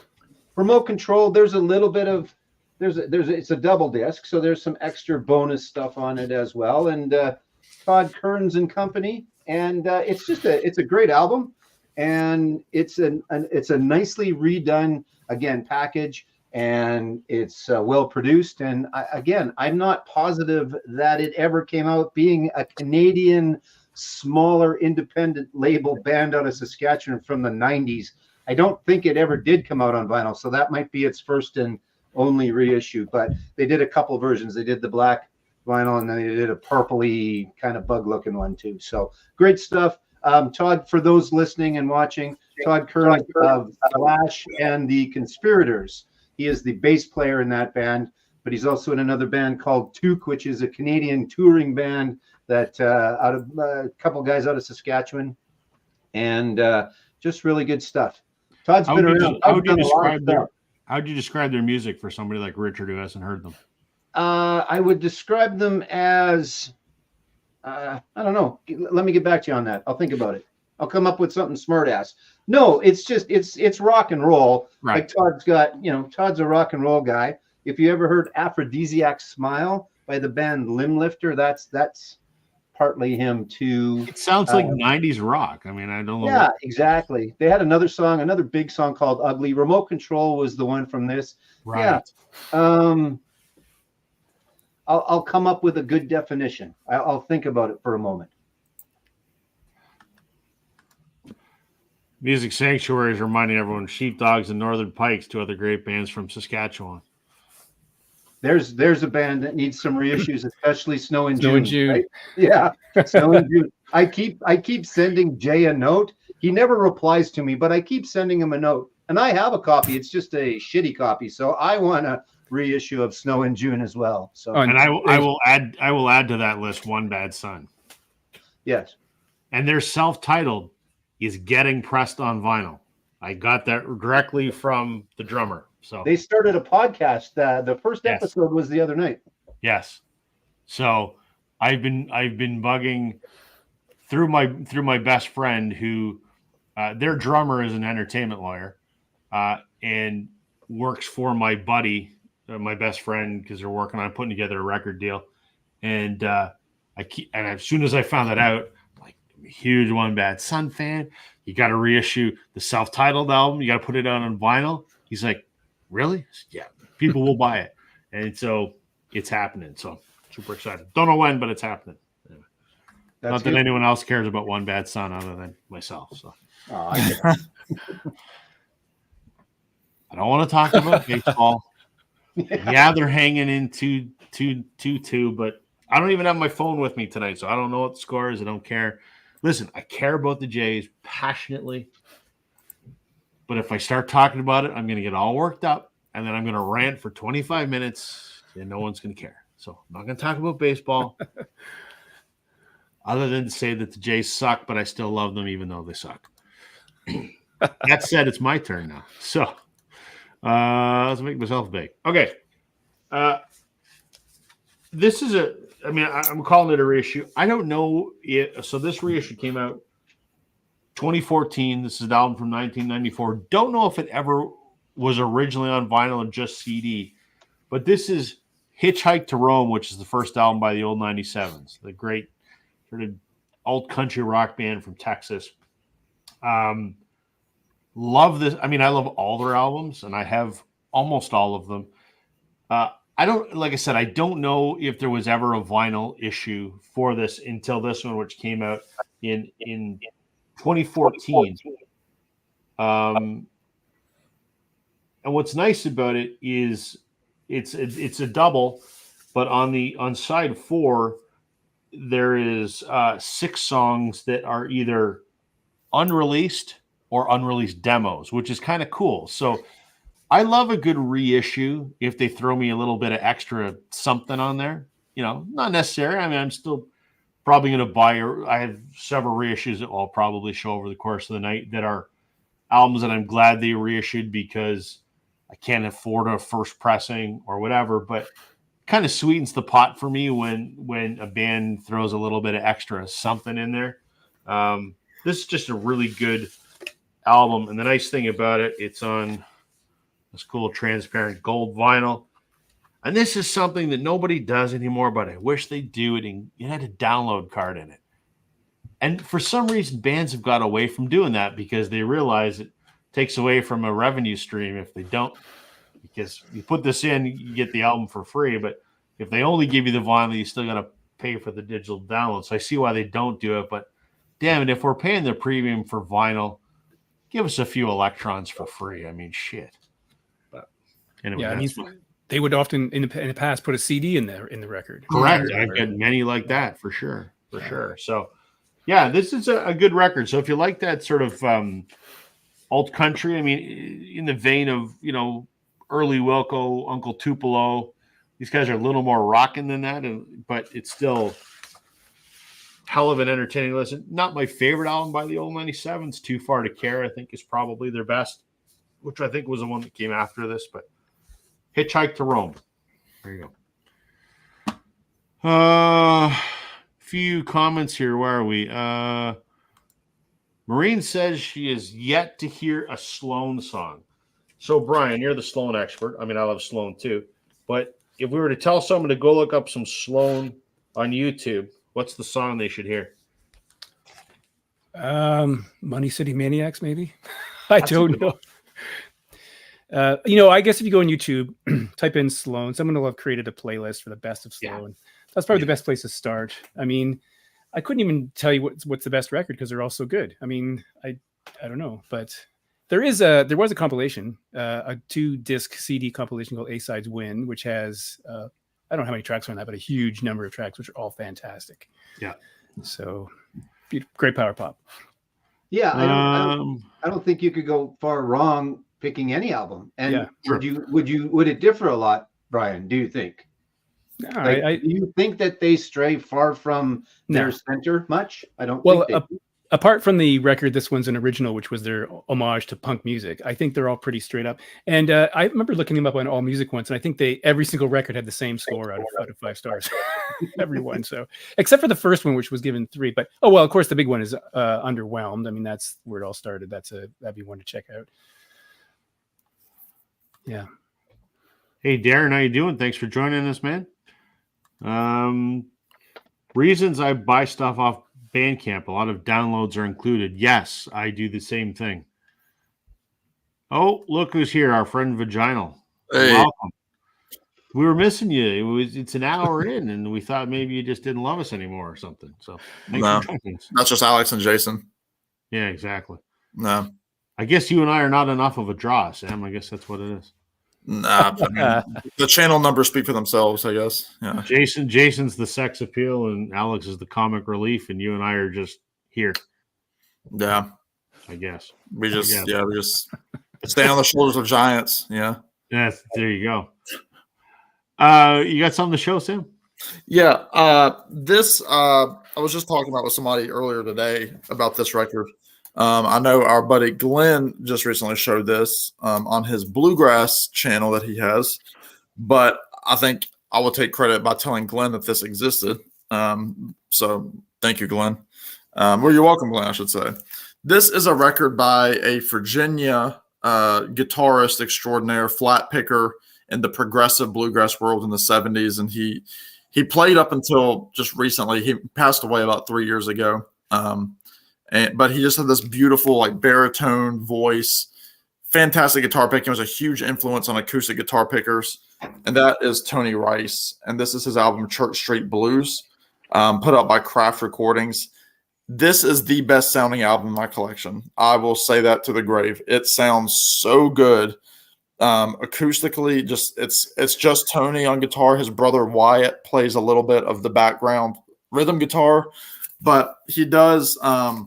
Speaker 3: remote control, there's a little bit of it's a double disc, so there's some extra bonus stuff on it as well. And Todd Kearns and Company, and it's a great album, and it's a nicely redone package, and it's well produced. And I'm not positive that it ever came out, being a Canadian smaller independent label band out of Saskatchewan from the 90s. I don't think it ever did come out on vinyl, so that might be its first and only reissue. But they did a couple versions. They did the black vinyl, and then they did a purpley kind of bug looking one too. So great stuff. Todd, for those listening and watching, Todd Kearns of Flash and the Conspirators. He is the bass player in that band, but he's also in another band called Took, which is a Canadian touring band that out of a couple guys out of Saskatchewan, and just really good stuff. Todd's been around. How
Speaker 1: would you describe their music for somebody like Richard who hasn't heard them?
Speaker 3: I would describe them as I don't know. Let me get back to you on that. I'll think about it. I'll come up with something smart ass. No, it's just it's rock and roll.
Speaker 1: Right.
Speaker 3: Like Todd's got, Todd's a rock and roll guy. If you ever heard Aphrodisiac Smile by the band Limblifter, that's partly him too.
Speaker 1: It sounds like 90s rock. I mean, I don't know.
Speaker 3: Yeah, exactly. They had another big song called Ugly. Remote Control was the one from this.
Speaker 1: Right.
Speaker 3: Yeah. I'll come up with a good definition. I'll think about it for a moment.
Speaker 1: Music Sanctuary is reminding everyone Sheepdogs and Northern Pikes, two other great bands from Saskatchewan.
Speaker 3: There's a band that needs some reissues, especially Snow in June. Right? Yeah, Snow in June. I keep sending Jay a note. He never replies to me, but I keep sending him a note. And I have a copy. It's just a shitty copy. So I want a reissue of Snow in June as well. So
Speaker 1: and I will add to that list One Bad Son.
Speaker 3: Yes.
Speaker 1: And their self-titled is getting pressed on vinyl. I got that directly from the drummer. So
Speaker 3: they started a podcast. The first episode was the other night.
Speaker 1: Yes. So I've been bugging through my best friend who their drummer is an entertainment lawyer, and works for my buddy, my best friend, because they're working on putting together a record deal. And and as soon as I found that out, like, I'm a huge One Bad Son fan. You got to reissue the self-titled album. You got to put it out on vinyl. He's like, really? Yeah, people will buy it. And so it's happening. So super excited. Don't know when, but it's happening. Anyway. Not that anyone else cares about One Bad Son other than myself. So
Speaker 3: I
Speaker 1: don't want to talk about baseball. Yeah, they're hanging in 2-2, but I don't even have my phone with me tonight, so I don't know what the score is. I don't care. Listen, I care about the Jays passionately, but if I start talking about it, I'm going to get all worked up, and then I'm going to rant for 25 minutes, and no one's going to care. So I'm not going to talk about baseball, other than to say that the Jays suck, but I still love them even though they suck. That said, it's my turn now. So let's make myself big. Okay. This is I'm calling it a reissue. I don't know so this reissue came out 2014. This is an album from 1994. Don't know if it ever was originally on vinyl or just CD, but this is Hitchhike to Rome, which is the first album by the Old 97s, the great sort of old country rock band from Texas. Love this. I mean, I love all their albums, and I have almost all of them. I don't know if there was ever a vinyl issue for this until this one, which came out in 2014. And what's nice about it is it's a double, but on side 4 there is 6 songs that are either unreleased or unreleased demos, which is kind of cool. So I love a good reissue if they throw me a little bit of extra something on there. You know, not necessary. I mean, I'm still probably going to buy, I have several reissues that I'll probably show over the course of the night that are albums that I'm glad they reissued because I can't afford a first pressing or whatever, but kind of sweetens the pot for me when a band throws a little bit of extra something in there. This is just a really good album. And the nice thing about it, it's on this cool transparent gold vinyl. And this is something that nobody does anymore, but I wish they do it. And it had a download card in it. And for some reason, bands have got away from doing that because they realize it takes away from a revenue stream if they don't. Because you put this in, you get the album for free. But if they only give you the vinyl, you still got to pay for the digital download. So I see why they don't do it. But damn it, if we're paying the premium for vinyl, give us a few electrons for free. I mean, shit. But anyway,
Speaker 4: yeah, I mean, they would often in the past put a CD in the record.
Speaker 1: Correct. I've got many like that for sure. So, yeah, this is a good record. So if you like that sort of old country, I mean, in the vein of, you know, early Wilco, Uncle Tupelo, these guys are a little more rocking than that, but it's still hell of an entertaining listen. Not my favorite album by the Old 97s. Too Far to Care, I think, is probably their best, which I think was the one that came after this. But Hitchhike to Rome. There you go. Few comments here. Where are we? Maureen says she is yet to hear a Sloan song. So, Brian, you're the Sloan expert. I mean, I love Sloan too. But if we were to tell someone to go look up some Sloan on YouTube, what's the song they should hear?
Speaker 4: Money City Maniacs, maybe. I don't know. You know, I guess if you go on YouTube, type in Sloan, someone will have created a playlist for the best of Sloan. Yeah. That's probably the best place to start. I mean, I couldn't even tell you what's the best record because they're all so good. I mean, I don't know, but there was a compilation, a 2-disc CD compilation called A-Sides Win, which has I don't know how many tracks on that, but a huge number of tracks, which are all fantastic. Yeah. So great power pop.
Speaker 3: Yeah, I don't think you could go far wrong picking any album. And yeah, sure. would it differ a lot, Brian? Do you think?
Speaker 4: No,
Speaker 3: do you think that they stray far from their center much? I don't.
Speaker 4: Well, apart from the record, this one's an original, which was their homage to punk music. I think they're all pretty straight up. And I remember looking them up on All Music once, and I think every single record had the same score out of 5 stars. Everyone. So except for the first one, which was given 3. But of course, the big one is Underwhelmed. I mean, that's where it all started. That'd be one to check out. Yeah.
Speaker 1: Hey, Darren, how you doing? Thanks for joining us, man. Reasons I buy stuff off Bandcamp. A lot of downloads are included. Yes, I do the same thing. Oh, look who's here, our friend Vaginal.
Speaker 2: Hey,
Speaker 1: Welcome. We were missing you. It's an hour in, and we thought maybe you just didn't love us anymore or something. So thanks
Speaker 2: no,
Speaker 1: for joining us.
Speaker 2: that's just Alex and Jason.
Speaker 1: Yeah, exactly.
Speaker 2: No,
Speaker 1: I guess you and I are not enough of a draw, Sam. I guess that's what it is.
Speaker 2: nah. I mean, the channel numbers speak for themselves, I guess. Yeah.
Speaker 1: Jason's the sex appeal, and Alex is the comic relief, and you and I are just here.
Speaker 2: Yeah.
Speaker 1: I guess.
Speaker 2: We just
Speaker 1: guess.
Speaker 2: we just stay on the shoulders of giants. Yeah.
Speaker 1: Yes, there you go. You got something to show, Sam?
Speaker 2: Yeah. This I was just talking about with somebody earlier today about this record. I know our buddy Glenn just recently showed this on his bluegrass channel that he has, but I think I will take credit by telling Glenn that this existed. So thank you, Glenn. Well, you're welcome, Glenn, I should say. This is a record by a Virginia guitarist extraordinaire, flat picker in the progressive bluegrass world in the 70s. And he played up until just recently. He passed away about 3 years ago. But he just had this beautiful, like, baritone voice, fantastic guitar picking. It was a huge influence on acoustic guitar pickers. And that is Tony Rice. And this is his album, Church Street Blues, put out by Craft Recordings. This is the best sounding album in my collection. I will say that to the grave. It sounds so good. Acoustically, it's just Tony on guitar. His brother Wyatt plays a little bit of the background rhythm guitar, but he does a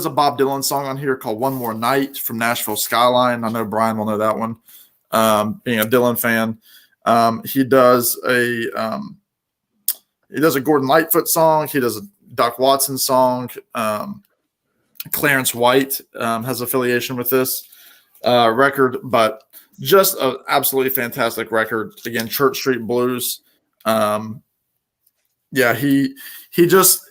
Speaker 2: Bob Dylan song on here called One More Night from Nashville Skyline. I know Brian will know that one, being a Dylan fan. He does a Gordon Lightfoot song. He does a Doc Watson song. Clarence White has affiliation with this record, but just an absolutely fantastic record. Again, Church Street Blues. Yeah, he was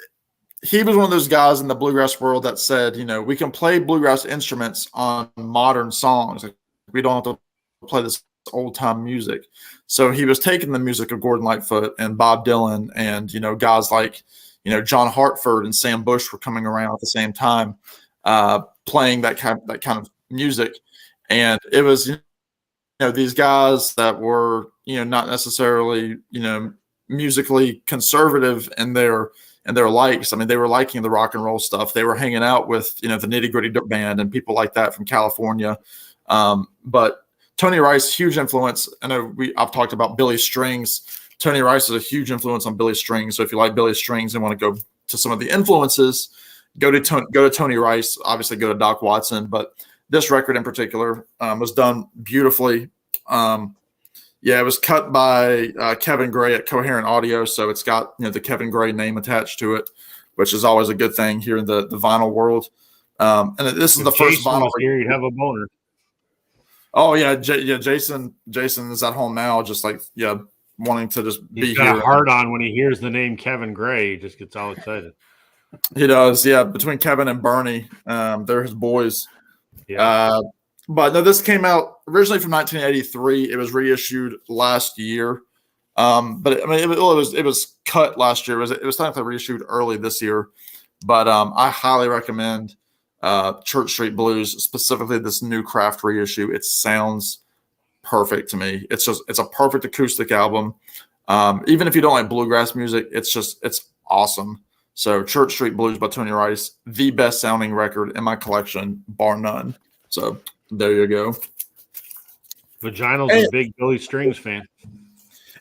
Speaker 2: one of those guys in the bluegrass world that said, we can play bluegrass instruments on modern songs. Like, we don't have to play this old time music. So he was taking the music of Gordon Lightfoot and Bob Dylan and, guys like, John Hartford and Sam Bush were coming around at the same time, playing that kind of music. And it was, these guys that were, not necessarily, musically conservative in their likes. I mean, they were liking the rock and roll stuff. They were hanging out with, the Nitty Gritty Band and people like that from California. But Tony Rice, huge influence. I know I've talked about Billy Strings. Tony Rice is a huge influence on Billy Strings. So if you like Billy Strings and want to go to some of the influences, go to Tony Rice. Obviously, go to Doc Watson. But this record in particular was done beautifully. It was cut by Kevin Gray at Coherent Audio, so it's got the Kevin Gray name attached to it, which is always a good thing here in the vinyl world. And this is the first vinyl.
Speaker 1: Here you have a boner.
Speaker 2: Oh yeah, Jason is at home now, just like wanting to just be
Speaker 1: He's got
Speaker 2: here.
Speaker 1: a heart on when he hears the name Kevin Gray. He just gets all excited.
Speaker 2: He does, yeah. Between Kevin and Bernie, they're his boys.
Speaker 1: Yeah.
Speaker 2: But no, this came out originally from 1983. It was reissued last year. But I mean, it was cut last year. It was technically reissued early this year. But I highly recommend Church Street Blues, specifically this new Craft reissue. It sounds perfect to me. It's a perfect acoustic album. Even if you don't like bluegrass music, it's awesome. So Church Street Blues by Tony Rice, the best sounding record in my collection, bar none. So there you go.
Speaker 1: Vaginal's a big Billy Strings fan.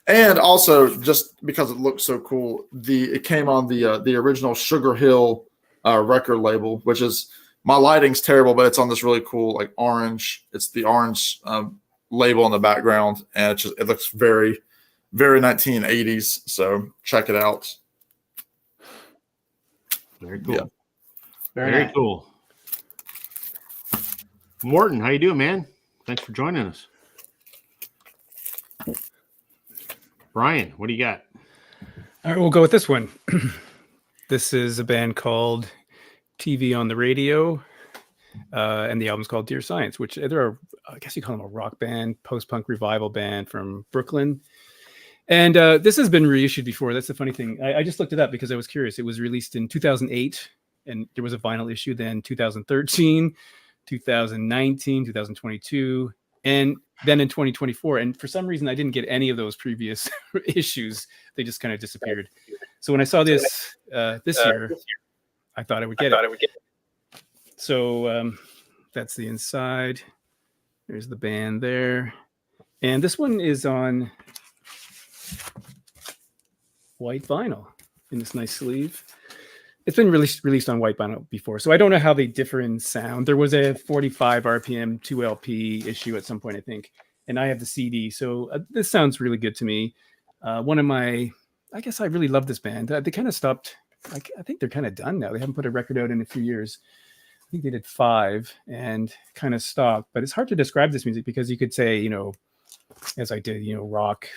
Speaker 2: And also, just because it looks so cool, it came on the original Sugar Hill record label, which is, my lighting's terrible, but it's on this really cool like orange. It's the orange label in the background, and it looks very, very 1980s. So check it out.
Speaker 1: Very cool.
Speaker 2: Yeah.
Speaker 1: Very cool. Morton, how you doing, man? Thanks for joining us. Brian, what do you got?
Speaker 4: All right, we'll go with this one. This is a band called TV on the Radio. and the album's called Dear Science, which they're, I guess you call them a rock band, post-punk revival band from Brooklyn. And this has been reissued before. That's the funny thing. I just looked it up because I was curious. It was released in 2008, and there was a vinyl issue then 2013, 2019, 2022, and then in 2024. And for some reason, I didn't get any of those previous issues. They just kind of disappeared. So when I saw this this year, I thought I would get it. So that's the inside. There's the band there. And this one is on white vinyl in this nice sleeve. It's been released on white vinyl before, so I don't know how they differ in sound. There was a 45 RPM 2LP issue at some point, I think, and I have the CD, so this sounds really good to me. I guess I really love this band. They kind of stopped. I think they're kind of done now. They haven't put a record out in a few years. I think they did 5 and kind of stopped. But it's hard to describe this music because you could say, as I did, rock,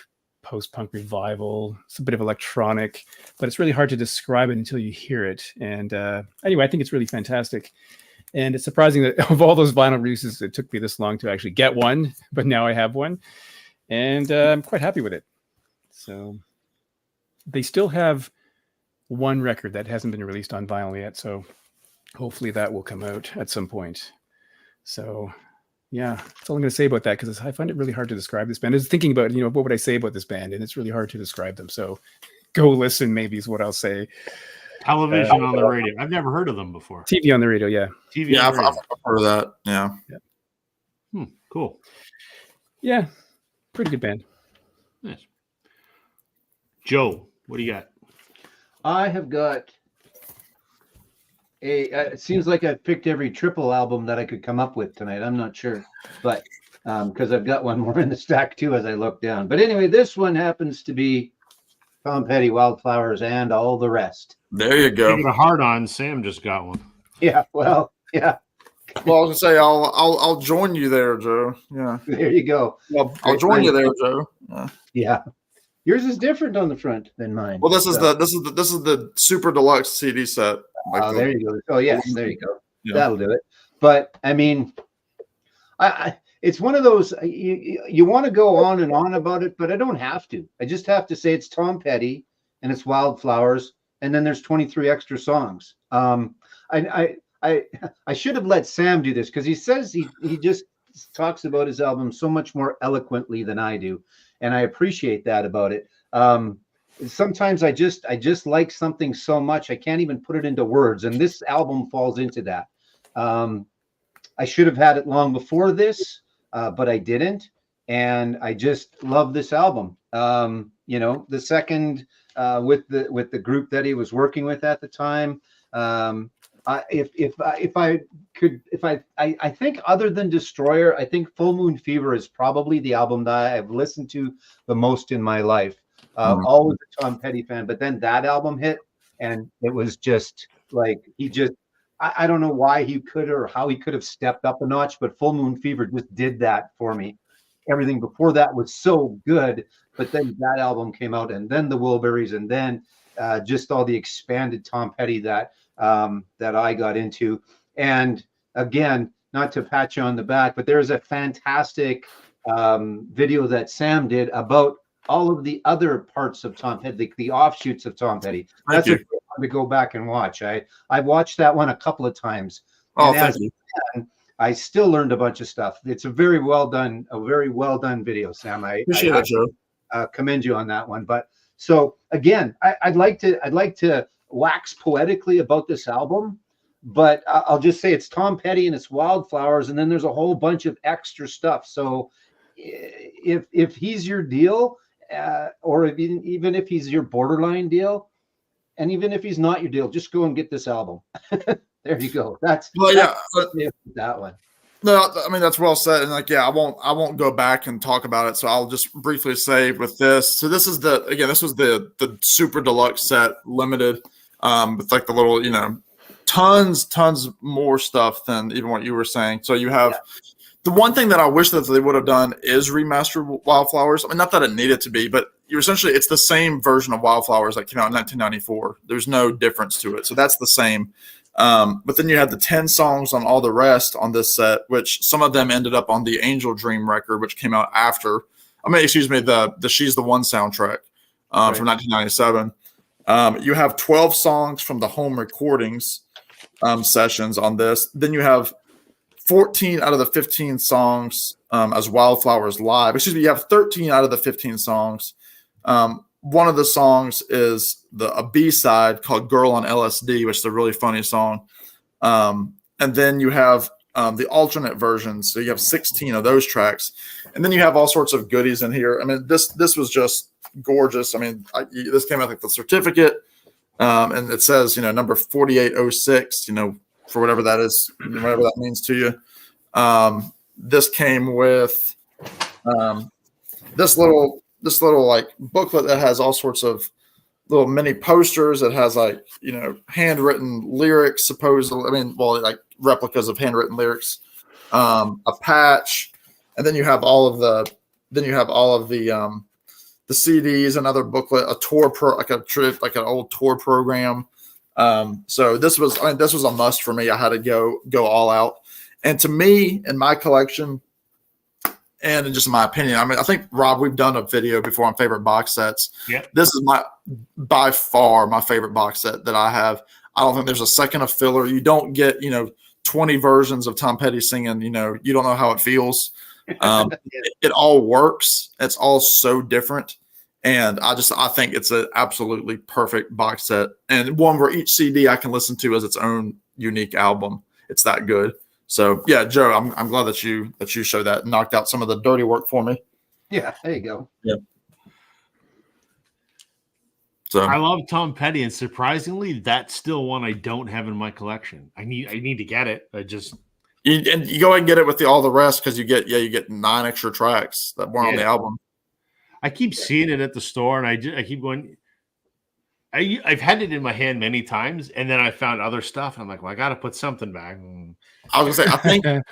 Speaker 4: post-punk revival. It's a bit of electronic, but it's really hard to describe it until you hear it. And anyway, I think it's really fantastic. And it's surprising that of all those vinyl releases, it took me this long to actually get one, but now I have one. And I'm quite happy with it. So they still have one record that hasn't been released on vinyl yet. So hopefully that will come out at some point. So yeah, that's all I'm going to say about that, because I find it really hard to describe this band. I was thinking about, what would I say about this band? And it's really hard to describe them. So go listen, maybe is what I'll say.
Speaker 1: Television on the radio. I've never heard of them before.
Speaker 4: TV on the radio, yeah.
Speaker 1: TV
Speaker 2: Yeah,
Speaker 1: on the radio.
Speaker 2: I've heard of that. Yeah.
Speaker 1: Cool.
Speaker 4: Yeah, pretty good band.
Speaker 1: Nice. Joe, what do you got?
Speaker 3: I have got it seems like I've picked every triple album that I could come up with tonight. I'm not sure, but because I've got one more in the stack too as I look down. But anyway, this one happens to be Tom Petty, Wildflowers, and All the Rest.
Speaker 2: There you go.
Speaker 1: Taking a hard on. Sam just got one.
Speaker 3: Yeah, well, yeah.
Speaker 2: Well, I was gonna say I'll join you there, Joe. Yeah.
Speaker 3: There you go.
Speaker 2: Well, I'll join you there, Joe. Yeah.
Speaker 3: Yeah. Yours is different on the front than mine.
Speaker 2: Well, this is the super deluxe CD set.
Speaker 3: There you go. Oh yes, there you go.
Speaker 2: Yeah.
Speaker 3: That'll do it. But I mean, I it's one of those you want to go on and on about it, but I don't have to. I just have to say it's Tom Petty and it's Wildflowers, and then there's 23 extra songs. I should have let Sam do this because he says he just talks about his album so much more eloquently than I do, and I appreciate that about it. Sometimes I just like something so much I can't even put it into words, and this album falls into that. I should have had it long before this, but I didn't, and I just love this album. The second with the group that he was working with at the time. I think other than Destroyer, I think Full Moon Fever is probably the album that I've listened to the most in my life. Always a Tom Petty fan, but then that album hit, and it was just like I don't know why he could or how he could have stepped up a notch, but Full Moon Fever just did that for me. Everything before that was so good, but then that album came out, and then the Wilburys, and then just all the expanded Tom Petty that I got into. And again, not to pat you on the back, but there's a fantastic video that Sam did about all of the other parts of Tom Petty, the offshoots of Tom Petty. That's a good one to go back and watch. I watched that one a couple of times.
Speaker 2: Oh, thank you.
Speaker 3: I still learned a bunch of stuff. It's a very well done video, Sam. I
Speaker 2: Appreciate it, Joe.
Speaker 3: Commend you on that one. But so again, I'd like to wax poetically about this album, but I'll just say it's Tom Petty and it's Wildflowers, and then there's a whole bunch of extra stuff. So if he's your deal, or even if he's your borderline deal, and even if he's not your deal, just go and get this album. There you go. That's that one.
Speaker 2: No, I mean that's well said, and I won't go back and talk about it. So I'll just briefly say with this. So this was the super deluxe set, limited, with like the little tons more stuff than even what you were saying. So you have the one thing that I wish that they would have done is remastered Wildflowers. I mean, not that it needed to be, but it's the same version of Wildflowers that came out in 1994. There's no difference to it, so that's the same. But then you had the 10 songs on all the rest on this set, which some of them ended up on the Angel Dream record, which came out after. I mean, excuse me, the She's the One soundtrack from 1997. You have 12 songs from the home recordings sessions on this. Then you have 14 out of the 15 songs as Wildflowers Live. Excuse me, you have 13 out of the 15 songs. One of the songs is a B-side called Girl on LSD, which is a really funny song. And then you have the alternate versions. So you have 16 of those tracks. And then you have all sorts of goodies in here. I mean, this was just gorgeous. I mean, this came out like the certificate. And it says, number 4806, for whatever that is, whatever that means to you. This came with this little like booklet that has all sorts of little mini posters. It has like, handwritten lyrics, supposedly. I mean, well, like replicas of handwritten lyrics, a patch, and then you have all of the CDs, another booklet, a tour like an old tour program. So this was a must for me. I had to go all out. And to me, in my collection, and in just my opinion, I mean, I think, Rob, we've done a video before on favorite box sets.
Speaker 1: Yeah.
Speaker 2: This is by far my favorite box set that I have. I don't think there's a second of filler. You don't get, 20 versions of Tom Petty singing, you don't know how it feels. It all works. It's all so different. And I think it's an absolutely perfect box set, and one where each CD I can listen to as its own unique album. It's that good. So yeah, Joe, I'm glad that you showed that and knocked out some of the dirty work for me.
Speaker 3: Yeah, there you go.
Speaker 2: Yeah. So
Speaker 1: I love Tom Petty, and surprisingly, that's still one I don't have in my collection. I need to get it.
Speaker 2: you go ahead and get it with all the rest, because you get 9 extra tracks that weren't on the album.
Speaker 1: I keep seeing it at the store, and I keep going. I've had it in my hand many times, and then I found other stuff, and I'm like, well, I got to put something back.
Speaker 2: I was gonna say,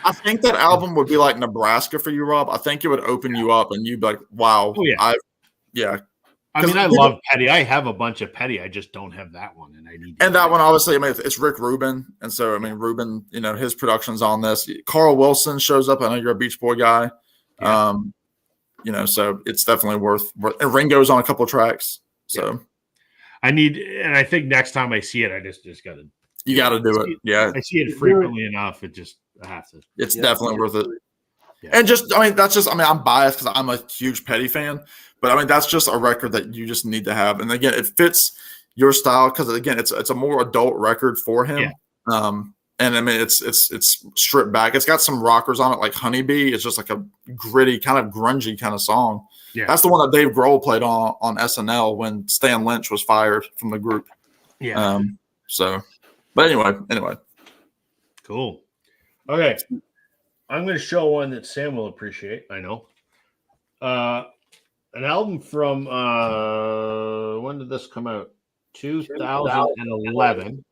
Speaker 2: I think that album would be like Nebraska for you, Rob. I think it would open you up, and you'd be like, wow.
Speaker 1: Oh, yeah. I mean, I love Petty. I have a bunch of Petty. I just don't have that one, and I need.
Speaker 2: And that one, obviously, I mean, it's Rick Rubin, and so I mean, Rubin, his production's on this. Carl Wilson shows up. I know you're a Beach Boy guy. Yeah. So it's definitely worth. And Ringo's on a couple of tracks. So
Speaker 1: and I think next time I see it, I just got to.
Speaker 2: You got to do it. Yeah.
Speaker 1: I see it frequently enough. I have to.
Speaker 2: It's definitely worth it. Yeah. And I'm biased because I'm a huge Petty fan, but I mean, that's just a record that you just need to have. And again, it fits your style because, again, it's a more adult record for him. Yeah. And I mean, it's stripped back. It's got some rockers on it, like Honeybee. It's just like a gritty, kind of grungy kind of song. Yeah. That's the one that Dave Grohl played on SNL when Stan Lynch was fired from the group.
Speaker 1: Yeah.
Speaker 2: But anyway.
Speaker 1: Cool. Okay. I'm going to show one that Sam will appreciate. I know. An album from when did this come out? 2011.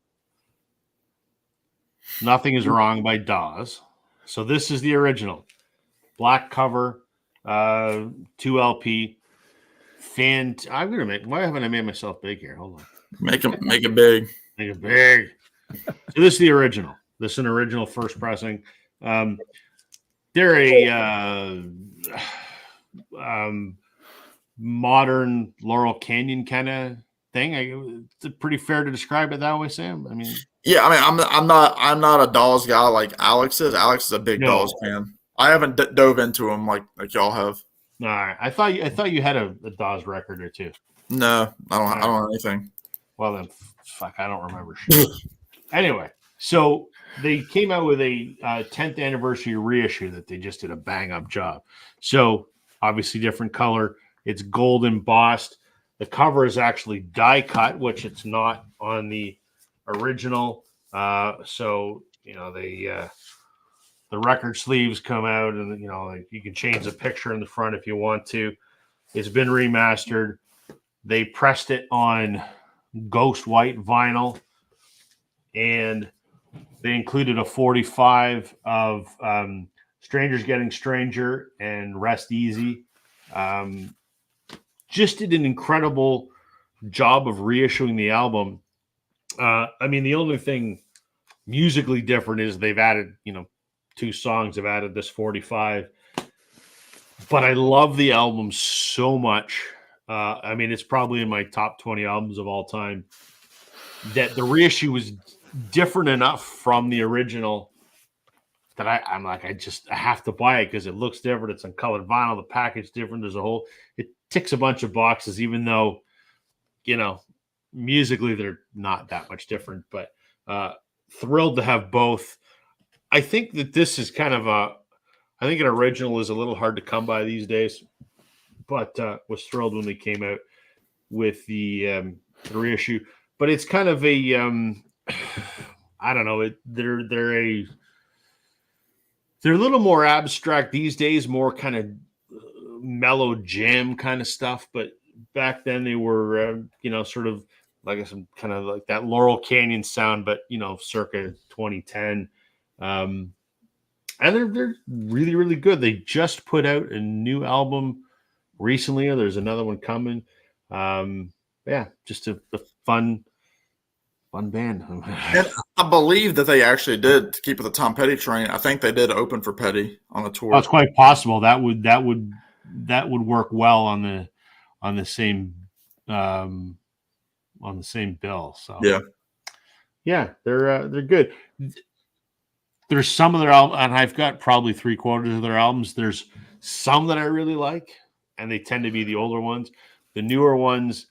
Speaker 1: Nothing Is Wrong by Dawes. So this is the original. Black cover, 2 LP. Why haven't I made myself big here? Hold on.
Speaker 2: Make it big.
Speaker 1: Make it big. So this is the original. This is an original first pressing. They're a modern Laurel Canyon kind of thing. It's pretty fair to describe it that way, Sam. I mean,
Speaker 2: yeah. I mean, I'm not a Dawes guy like Alex is. Alex is a big Dawes fan. I haven't dove into him like y'all have.
Speaker 1: All right. I thought you had a Dawes record or two.
Speaker 2: No, I don't have anything.
Speaker 1: Well then, fuck, I don't remember shit. Anyway, so they came out with a 10th anniversary reissue that they just did a bang up job. So obviously different color. It's gold embossed. The cover is actually die cut, which it's not on the original. So the record sleeves come out, and you can change the picture in the front if you want to. It's been remastered. They pressed it on ghost white vinyl, and they included a 45 of Strangers Getting Stranger and Rest Easy. Just did an incredible job of reissuing the album. I mean, the only thing musically different is they've added, 2 songs. They've added this 45. But I love the album so much. I mean, it's probably in my top 20 albums of all time. That the reissue was different enough from the original that I'm like, I have to buy it because it looks different. It's on colored vinyl. The package different. It ticks a bunch of boxes, even though, musically they're not that much different. But thrilled to have both. I think that this is kind of I think an original is a little hard to come by these days, but was thrilled when they came out with the reissue. But it's kind of a, I don't know. They're a little more abstract these days, more kind of mellow jam kind of stuff. But back then they were, sort of like some kind of like that Laurel Canyon sound, but circa 2010. And they're really, really good. They just put out a new album recently. There's another one coming. Just a fun band.
Speaker 2: And I believe that they actually did, to keep with the Tom Petty train. I think they did open for Petty on a tour.
Speaker 1: That's quite possible. That would work well on the same bill. So yeah, they're good. There's some of their albums, and I've got probably 3/4 of their albums. There's some that I really like, and they tend to be the older ones. The newer ones,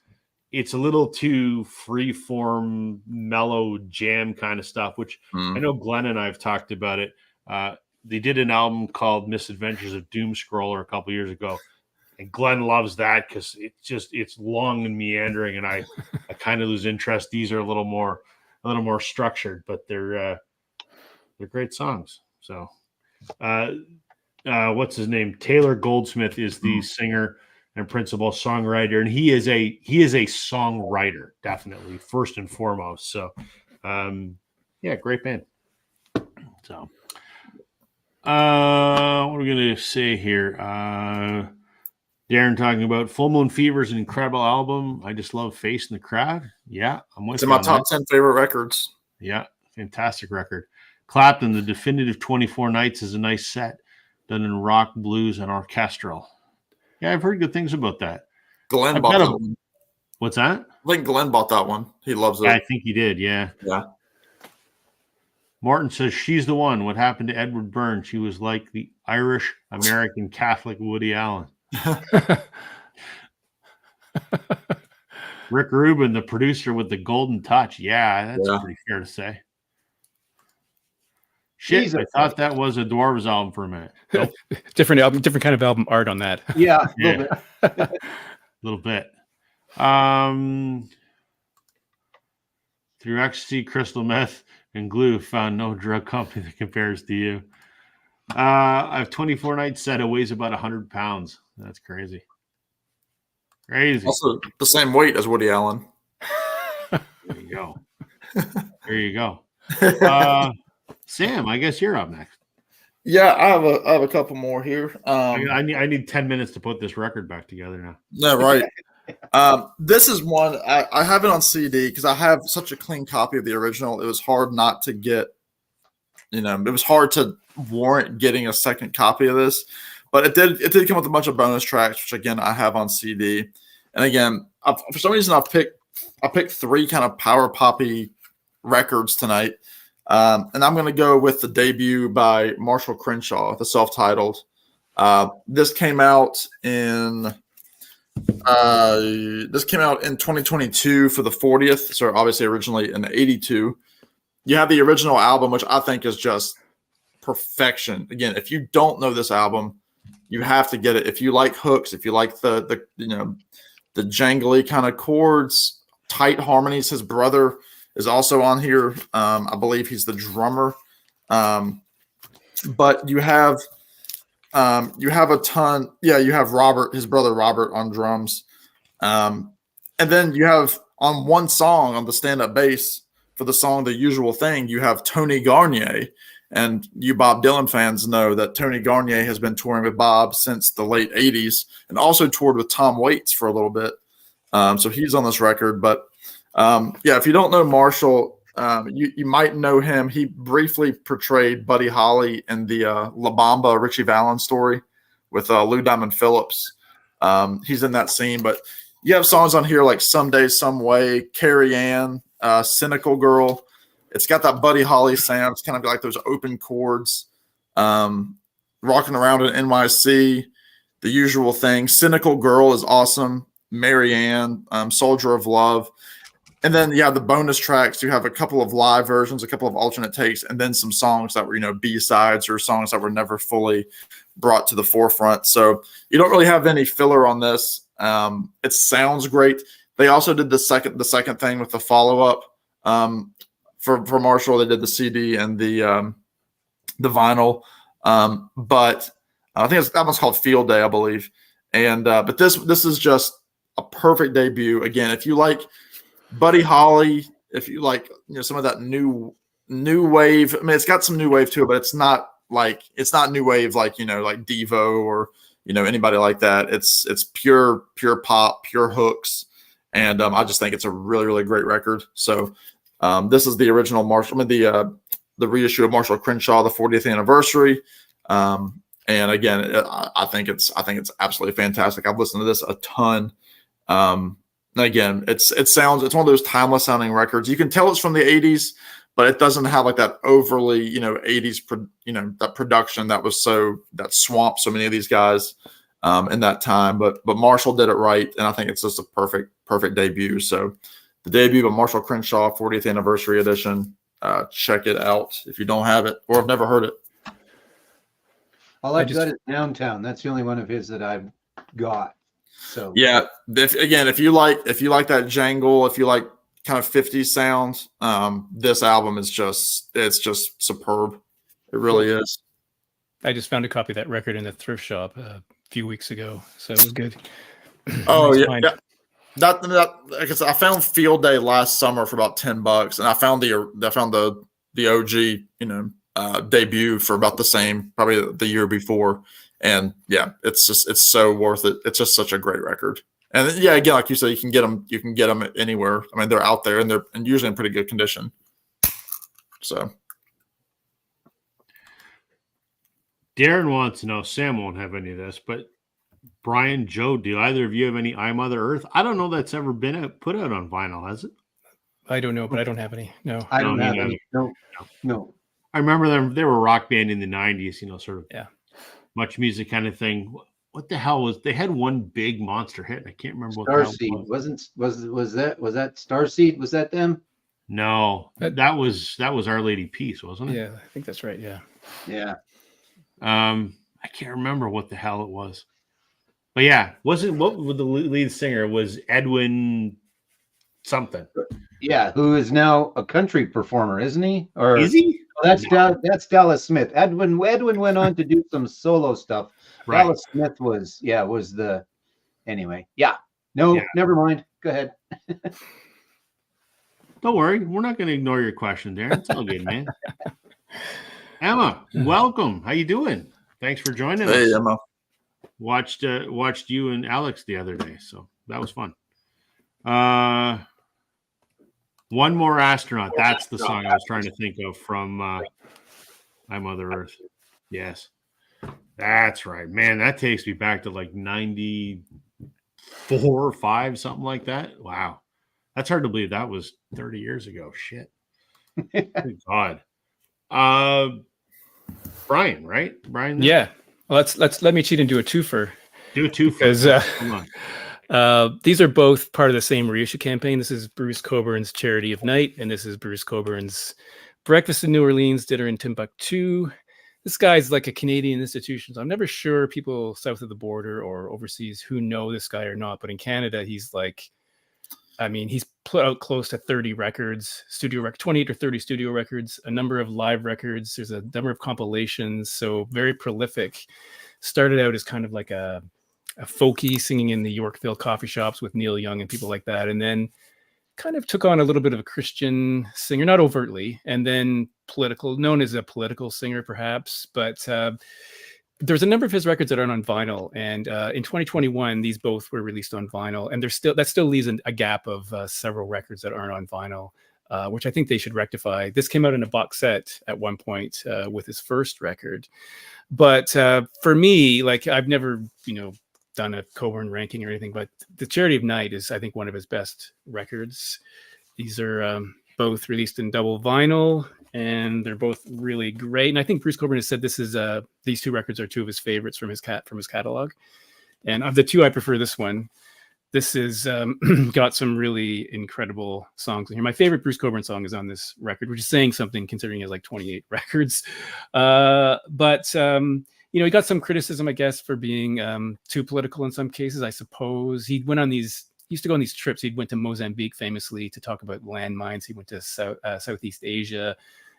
Speaker 1: it's a little too free-form, mellow jam kind of stuff, which I know Glenn and I have talked about it. They did an album called Misadventures of Doom Scroller a couple years ago, and Glenn loves that because it's long and meandering, and I kind of lose interest. These are a little more structured, but they're great songs. So, what's his name? Taylor Goldsmith is the singer and principal songwriter, and he is a songwriter, definitely first and foremost. So, great band. So, what are we gonna say here? Darren talking about Full Moon Fever is an incredible album. I just love Face in the Crowd. Yeah, I'm with
Speaker 2: it's
Speaker 1: you
Speaker 2: in my
Speaker 1: on
Speaker 2: top
Speaker 1: that.
Speaker 2: 10 favorite records.
Speaker 1: Yeah, fantastic record. Clapton, The Definitive 24 Nights is a nice set, done in rock, blues, and orchestral. Yeah, I've heard good things about that.
Speaker 2: Glenn bought that one.
Speaker 1: What's that?
Speaker 2: I think Glenn bought that one. He loves it.
Speaker 1: Yeah, I think he did, yeah.
Speaker 2: Yeah.
Speaker 1: Morton says, she's the one. What happened to Edward Byrne? She was like the Irish-American Catholic Woody Allen. Rick Rubin, the producer with the golden touch. Yeah, that's pretty fair to say. Shit, I thought that was a Dwarves album for a minute. Nope.
Speaker 4: Different album, different kind of album art on that.
Speaker 3: Yeah,
Speaker 1: a little bit. Through ecstasy, crystal meth, and glue, found no drug company that compares to you. I have 24 Nights set. It weighs about 100 pounds. That's crazy. Crazy.
Speaker 2: Also the same weight as Woody Allen.
Speaker 1: There you go. There you go. Sam, I guess you're up next.
Speaker 2: Yeah, I have a couple more here.
Speaker 1: I need 10 minutes to put this record back together now.
Speaker 2: No, right. This is one I have it on CD because I have such a clean copy of the original. It was hard not to get, it was hard to warrant getting a second copy of this, but it did come with a bunch of bonus tracks, which again I have on CD. And again, for some reason I picked 3 kind of power poppy records tonight. And I'm going to go with the debut by Marshall Crenshaw, the self-titled. This came out in 2022 for the 40th. So obviously originally in 82. You have the original album, which I think is just perfection. Again, if you don't know this album, you have to get it. If you like hooks, if you like the jangly kind of chords, tight harmonies, his brother is also on here. I believe he's the drummer. But you have a ton. Yeah, you have Robert, his brother Robert, on drums. And then you have on one song on the stand-up bass for the song The Usual Thing, you have Tony Garnier. And you Bob Dylan fans know that Tony Garnier has been touring with Bob since the late 80s and also toured with Tom Waits for a little bit. So he's on this record. But if you don't know Marshall, You might know him. He briefly portrayed Buddy Holly in the La Bamba Richie Valens story with Lou Diamond Phillips. He's in that scene, but you have songs on here like Someday, Some Way, Carrie Ann, Cynical Girl. It's got that Buddy Holly sound. It's kind of like those open chords. Rocking Around in NYC, The Usual Thing. Cynical Girl is awesome. Mary Ann, Soldier of Love. And then, the bonus tracks, you have a couple of live versions, a couple of alternate takes, and then some songs that were, B-sides or songs that were never fully brought to the forefront. So you don't really have any filler on this. It sounds great. They also did the second thing with the follow-up. For Marshall, they did the CD and the vinyl. But I think that one's called Field Day, I believe. And but this is just a perfect debut. Again, if you like Buddy Holly, if you like some of that new wave, I mean, it's got some new wave to it, but it's not new wave like like Devo or anybody like that. It's pure pop, pure hooks, and I just think it's a really, really great record. So this is the original Marshall, the reissue of Marshall Crenshaw, the 40th anniversary. And again, I think it's absolutely fantastic. I've listened to this a ton. Again, it's one of those timeless sounding records. You can tell it's from the 80s, but it doesn't have like that overly 80s that production that swamped so many of these guys in that time. But Marshall did it right, and I think it's just a perfect debut. So the debut of Marshall Crenshaw 40th anniversary edition. Check it out if you don't have it or have never heard it.
Speaker 3: All I've got is Downtown. That's the only one of his that I've got. So if you like that jangle, if you like kind of 50s sounds, this album is just superb. It really is.
Speaker 4: I just found a copy of that record in the thrift shop a few weeks ago, so it was good.
Speaker 2: Oh yeah. That I found Field Day last summer for about $10, and I found the OG debut for about the same, probably the year before. And it's so worth it. It's just such a great record. And again, like you said, you can get them anywhere. I mean, they're out there and they're usually in pretty good condition. So
Speaker 1: Darren wants to know, Sam won't have any of this, but Brian, Joe, do either of you have any I Mother Earth? I don't know that's ever been put out on vinyl, has it?
Speaker 4: I don't know, but I don't have any. No,
Speaker 3: I don't have any. No.
Speaker 1: I remember them. They were a rock band in the 90s, sort of much music kind of thing. What the hell they had one big monster hit. I can't remember what
Speaker 3: Starseed was that Starseed? Was that them?
Speaker 1: No, that was Our Lady Peace, wasn't it?
Speaker 4: Yeah, I think that's right. Yeah.
Speaker 1: I can't remember what the hell it was. But what with the lead singer was Edwin something.
Speaker 3: Yeah, who is now a country performer, isn't he? Or
Speaker 1: is he?
Speaker 3: That's Dallas Smith. Edwin went on to do some solo stuff. Right. Dallas Smith was the anyway. Yeah. No, never mind. Go ahead.
Speaker 1: Don't worry, we're not going to ignore your question, Darren. It's all good, man. Emma, welcome. How you doing? Thanks for joining us.
Speaker 2: Hey, Emma.
Speaker 1: Watched you and Alex the other day, so that was fun. One More Astronaut. That's the song I was trying to think of from My Mother Earth. Yes, that's right, man. That takes me back to like 94 or 5, something like that. Wow, that's hard to believe. That was 30 years ago. Shit. Good God. Brian, right? Brian.
Speaker 4: Yeah. Well, let me cheat and do a twofer.
Speaker 1: Do a twofer.
Speaker 4: Because come on. These are both part of the same reissue campaign. This is Bruce Coburn's Charity of Night, and this is Bruce Coburn's Breakfast in New Orleans, Dinner in Timbuktu. This guy's like a Canadian institution, so I'm never sure people south of the border or overseas who know this guy or not. But in Canada, he's put out close to 30 records, 28 or 30 studio records, a number of live records. There's a number of compilations, so very prolific. Started out as kind of like a folky, singing in the Yorkville coffee shops with Neil Young and people like that, and then kind of took on a little bit of a Christian singer, not overtly, and then known as a political singer perhaps, but there's a number of his records that aren't on vinyl, and in 2021 these both were released on vinyl, and that still leaves a gap of several records that aren't on vinyl. which I think they should rectify. This came out in a box set at one point with his first record. But for me, like I've never, done a Coburn ranking or anything, but The Charity of Night is, I think, one of his best records. These are both released in double vinyl, and they're both really great. And I think Bruce Coburn has said this is these two records are two of his favorites from his catalog. And of the two, I prefer this one. This is got some really incredible songs in here. My favorite Bruce Coburn song is on this record, which is saying something considering he has like 28 records. He got some criticism, I guess, for being too political in some cases, I suppose. He used to go on these trips. He went to Mozambique famously to talk about landmines. He went to Southeast Asia,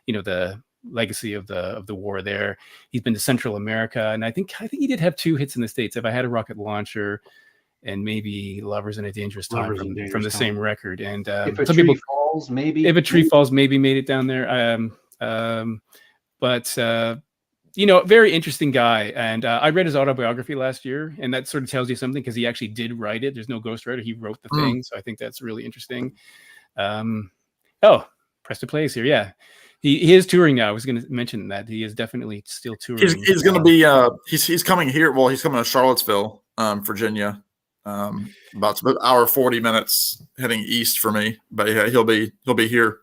Speaker 4: the legacy of the war there. He's been to Central America. And I think he did have 2 hits in the States. If I Had a Rocket Launcher and maybe Lovers in a Dangerous Time from the same record. And
Speaker 3: If a Tree Falls, maybe.
Speaker 4: If a Tree Falls, maybe made it down there. Very interesting guy. And I read his autobiography last year, and that sort of tells you something because he actually did write it. There's no ghostwriter. He wrote the thing. So I think that's really interesting. Press to play is here. Yeah. He is touring now. I was going to mention that he is definitely still touring.
Speaker 2: He's going to be, he's coming here. Well, he's coming to Charlottesville, Virginia. About an hour, 40 minutes heading east for me, but yeah, he'll be here.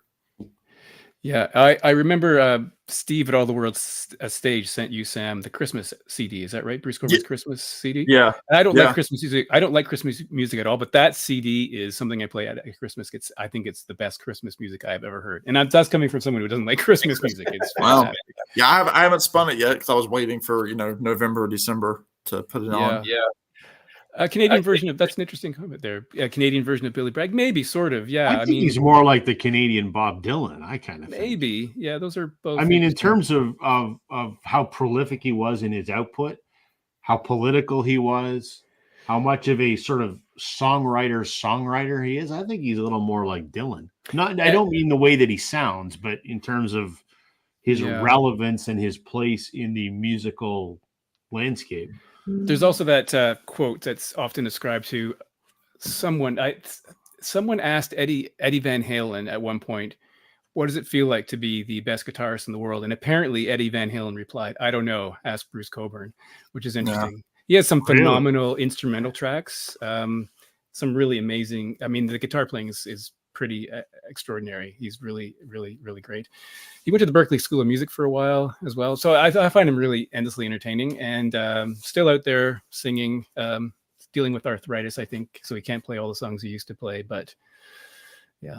Speaker 4: Yeah, I remember Steve at All the World's Stage sent you, Sam, the Christmas CD. Is that right? Bruce Corbin's Christmas CD?
Speaker 2: Yeah.
Speaker 4: And I don't like Christmas music. I don't like Christmas music at all, but that CD is something I play at Christmas. I think it's the best Christmas music I've ever heard. And that's coming from someone who doesn't like Christmas music. It's fantastic.
Speaker 2: Yeah, I haven't spun it yet because I was waiting for, November or December to put it on.
Speaker 3: Yeah.
Speaker 4: A Canadian version that's an interesting comment there. A Canadian version of Billy Bragg, maybe, sort of. Yeah,
Speaker 1: I mean, he's more like the Canadian Bob Dylan. I kind of
Speaker 4: maybe. Yeah, those are both.
Speaker 1: I mean, in terms of how prolific he was in his output, how political he was, how much of a sort of songwriter he is. I think he's a little more like Dylan. I don't mean the way that he sounds, but in terms of his relevance and his place in the musical landscape.
Speaker 4: There's also that quote that's often ascribed to someone. Someone asked Eddie Van Halen at one point, "What does it feel like to be the best guitarist in the world?" And apparently Eddie Van Halen replied, "I don't know. Ask Bruce Coburn," which is interesting. Yeah. He has some phenomenal instrumental tracks, some really amazing. I mean, the guitar playing is pretty extraordinary. He's really, really, really great. He went to the Berklee School of Music for a while as well. So I find him really endlessly entertaining and still out there singing, dealing with arthritis, I think. So he can't play all the songs he used to play, but yeah.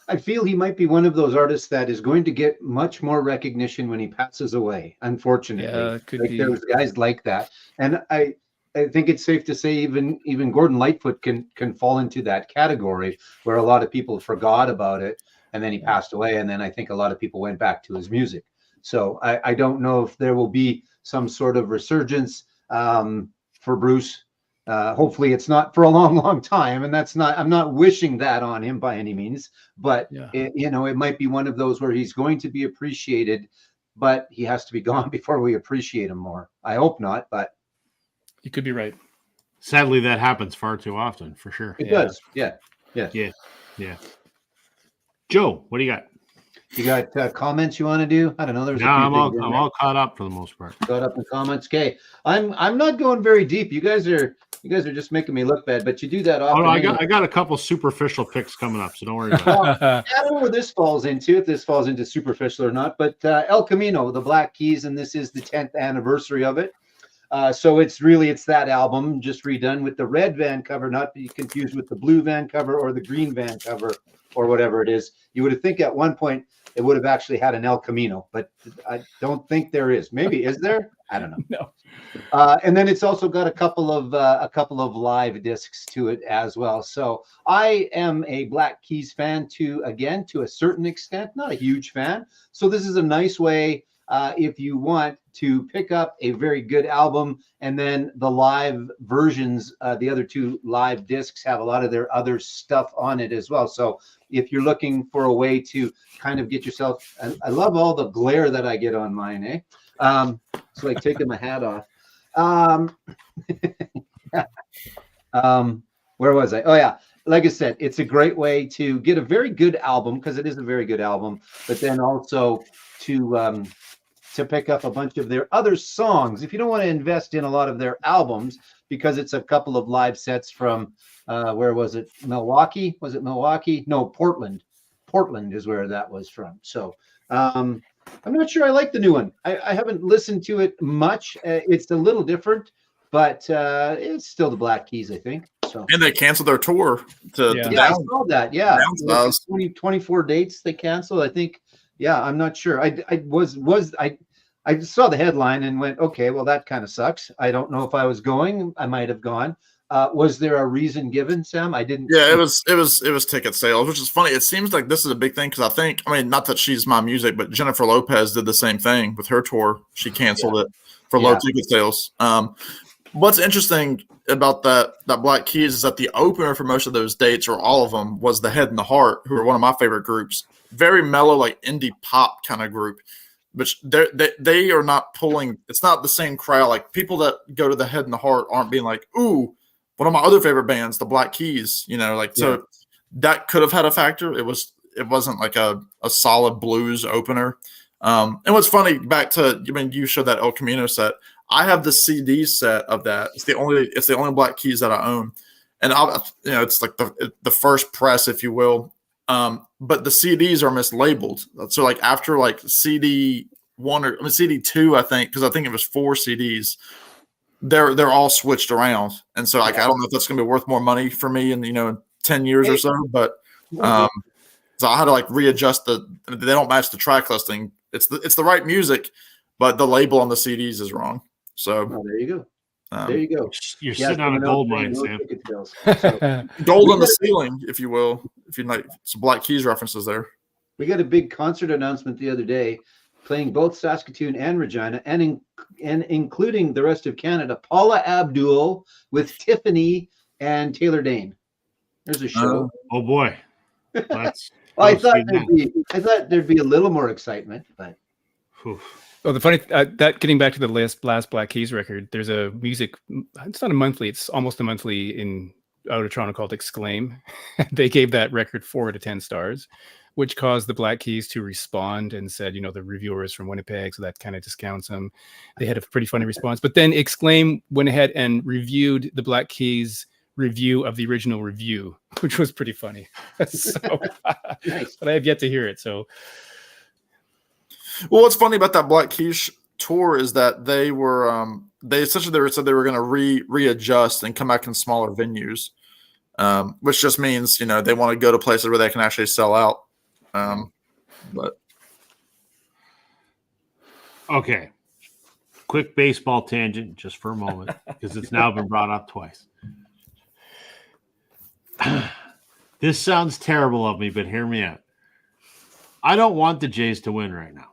Speaker 3: I feel he might be one of those artists that is going to get much more recognition when he passes away, unfortunately.
Speaker 4: Yeah, could be.
Speaker 3: There's guys like that. And I think it's safe to say even Gordon Lightfoot can fall into that category where a lot of people forgot about it and then he passed away. And then I think a lot of people went back to his music. So I don't know if there will be some sort of resurgence for Bruce. Hopefully it's not for a long, long time. And I'm not wishing that on him by any means, but it might be one of those where he's going to be appreciated, but he has to be gone before we appreciate him more. I hope not, but
Speaker 4: you could be right.
Speaker 1: Sadly, that happens far too often, for sure.
Speaker 3: It does. Yeah.
Speaker 1: Joe, what do you got?
Speaker 3: You got comments you want to do? I don't know.
Speaker 1: I'm all caught up for the most part.
Speaker 3: Caught up in comments. Okay, I'm not going very deep. You guys are just making me look bad, but you do that often.
Speaker 1: I got a couple superficial picks coming up, so don't worry about it.
Speaker 3: I don't know where this falls into, if this falls into superficial or not, but El Camino, the Black Keys, and this is the 10th anniversary of it. So it's that album just redone with the red van cover, not be confused with the blue van cover or the green van cover or whatever it is. You would think at one point it would have actually had an El Camino, but I don't think there is. Maybe is there? I don't know.
Speaker 4: No.
Speaker 3: And then it's also got a couple of live discs to it as well. So I am a Black Keys fan to a certain extent, not a huge fan. So this is a nice way. If you want to pick up a very good album, and then the live versions, the other two live discs have a lot of their other stuff on it as well. So if you're looking for a way to kind of get yourself, I love all the glare that I get on mine, It's like taking my hat off. Where was I? Oh yeah. like I said, it's a great way to get a very good album, because it is a very good album, but then also to pick up a bunch of their other songs. If you don't want to invest in a lot of their albums, because it's a couple of live sets from where was it? Milwaukee? Was it Milwaukee? No, Portland. Portland is where that was from. So I'm not sure I like the new one. I haven't listened to it much. It's a little different, but it's still the Black Keys, I think. So.
Speaker 2: And they canceled their tour to
Speaker 3: Yeah, I saw that. Yeah,
Speaker 2: downsize.
Speaker 3: 24 dates they canceled. I think. Yeah, I'm not sure. I saw the headline and went, okay, well that kind of sucks. I don't know if I was going. I might have gone. Was there a reason given, Sam? I didn't.
Speaker 2: Yeah, it was ticket sales, which is funny. It seems like this is a big thing because I mean, not that she's my music, but Jennifer Lopez did the same thing with her tour. She canceled it for low ticket sales. What's interesting about that Black Keys is that the opener for most of those dates, or all of them, was the Head and the Heart, who are one of my favorite groups. Very mellow, like indie pop kind of group. But they are not pulling. It's not the same crowd. Like people that go to the Head and the Heart aren't being like, ooh, one of my other favorite bands, the Black Keys. So that could have had a factor. It wasn't like a solid blues opener. And what's funny, back to, you showed that El Camino set. I have the CD set of that. It's the only Black Keys that I own, and it's like the first press, if you will. But the CDs are mislabeled. So like after like CD 1 or CD 2, I think, because I think it was 4 CDs. They're all switched around, and so like I don't know if that's going to be worth more money for me in 10 years or so. But so I had to like readjust they don't match the track listing. It's the right music, but the label on the CDs is wrong. So
Speaker 3: there you go. There you go.
Speaker 1: You're sitting on a gold mine, Sam.
Speaker 3: So,
Speaker 2: gold on the ceiling, if you will. If you like some Black Keys references there.
Speaker 3: We got a big concert announcement the other day, playing both Saskatoon and Regina, and including the rest of Canada. Paula Abdul with Tiffany and Taylor Dane. There's a show.
Speaker 1: Oh boy.
Speaker 3: I thought there'd be a little more excitement, but.
Speaker 4: Oh, the funny that getting back to the last Black Keys record, there's a music. It's not a monthly. It's almost a monthly in out of Toronto called Exclaim. They gave that record 4 out of 10 stars, which caused the Black Keys to respond and said, the reviewer is from Winnipeg, so that kind of discounts them. They had a pretty funny response, but then Exclaim went ahead and reviewed the Black Keys review of the original review, which was pretty funny. So,
Speaker 3: Nice.
Speaker 4: But I have yet to hear it. So.
Speaker 2: Well, what's funny about that Black Keys tour is that they said they were going to readjust and come back in smaller venues, which just means they want to go to places where they can actually sell out. But
Speaker 1: okay, quick baseball tangent just for a moment because it's now been brought up twice. This sounds terrible of me, but hear me out. I don't want the Jays to win right now.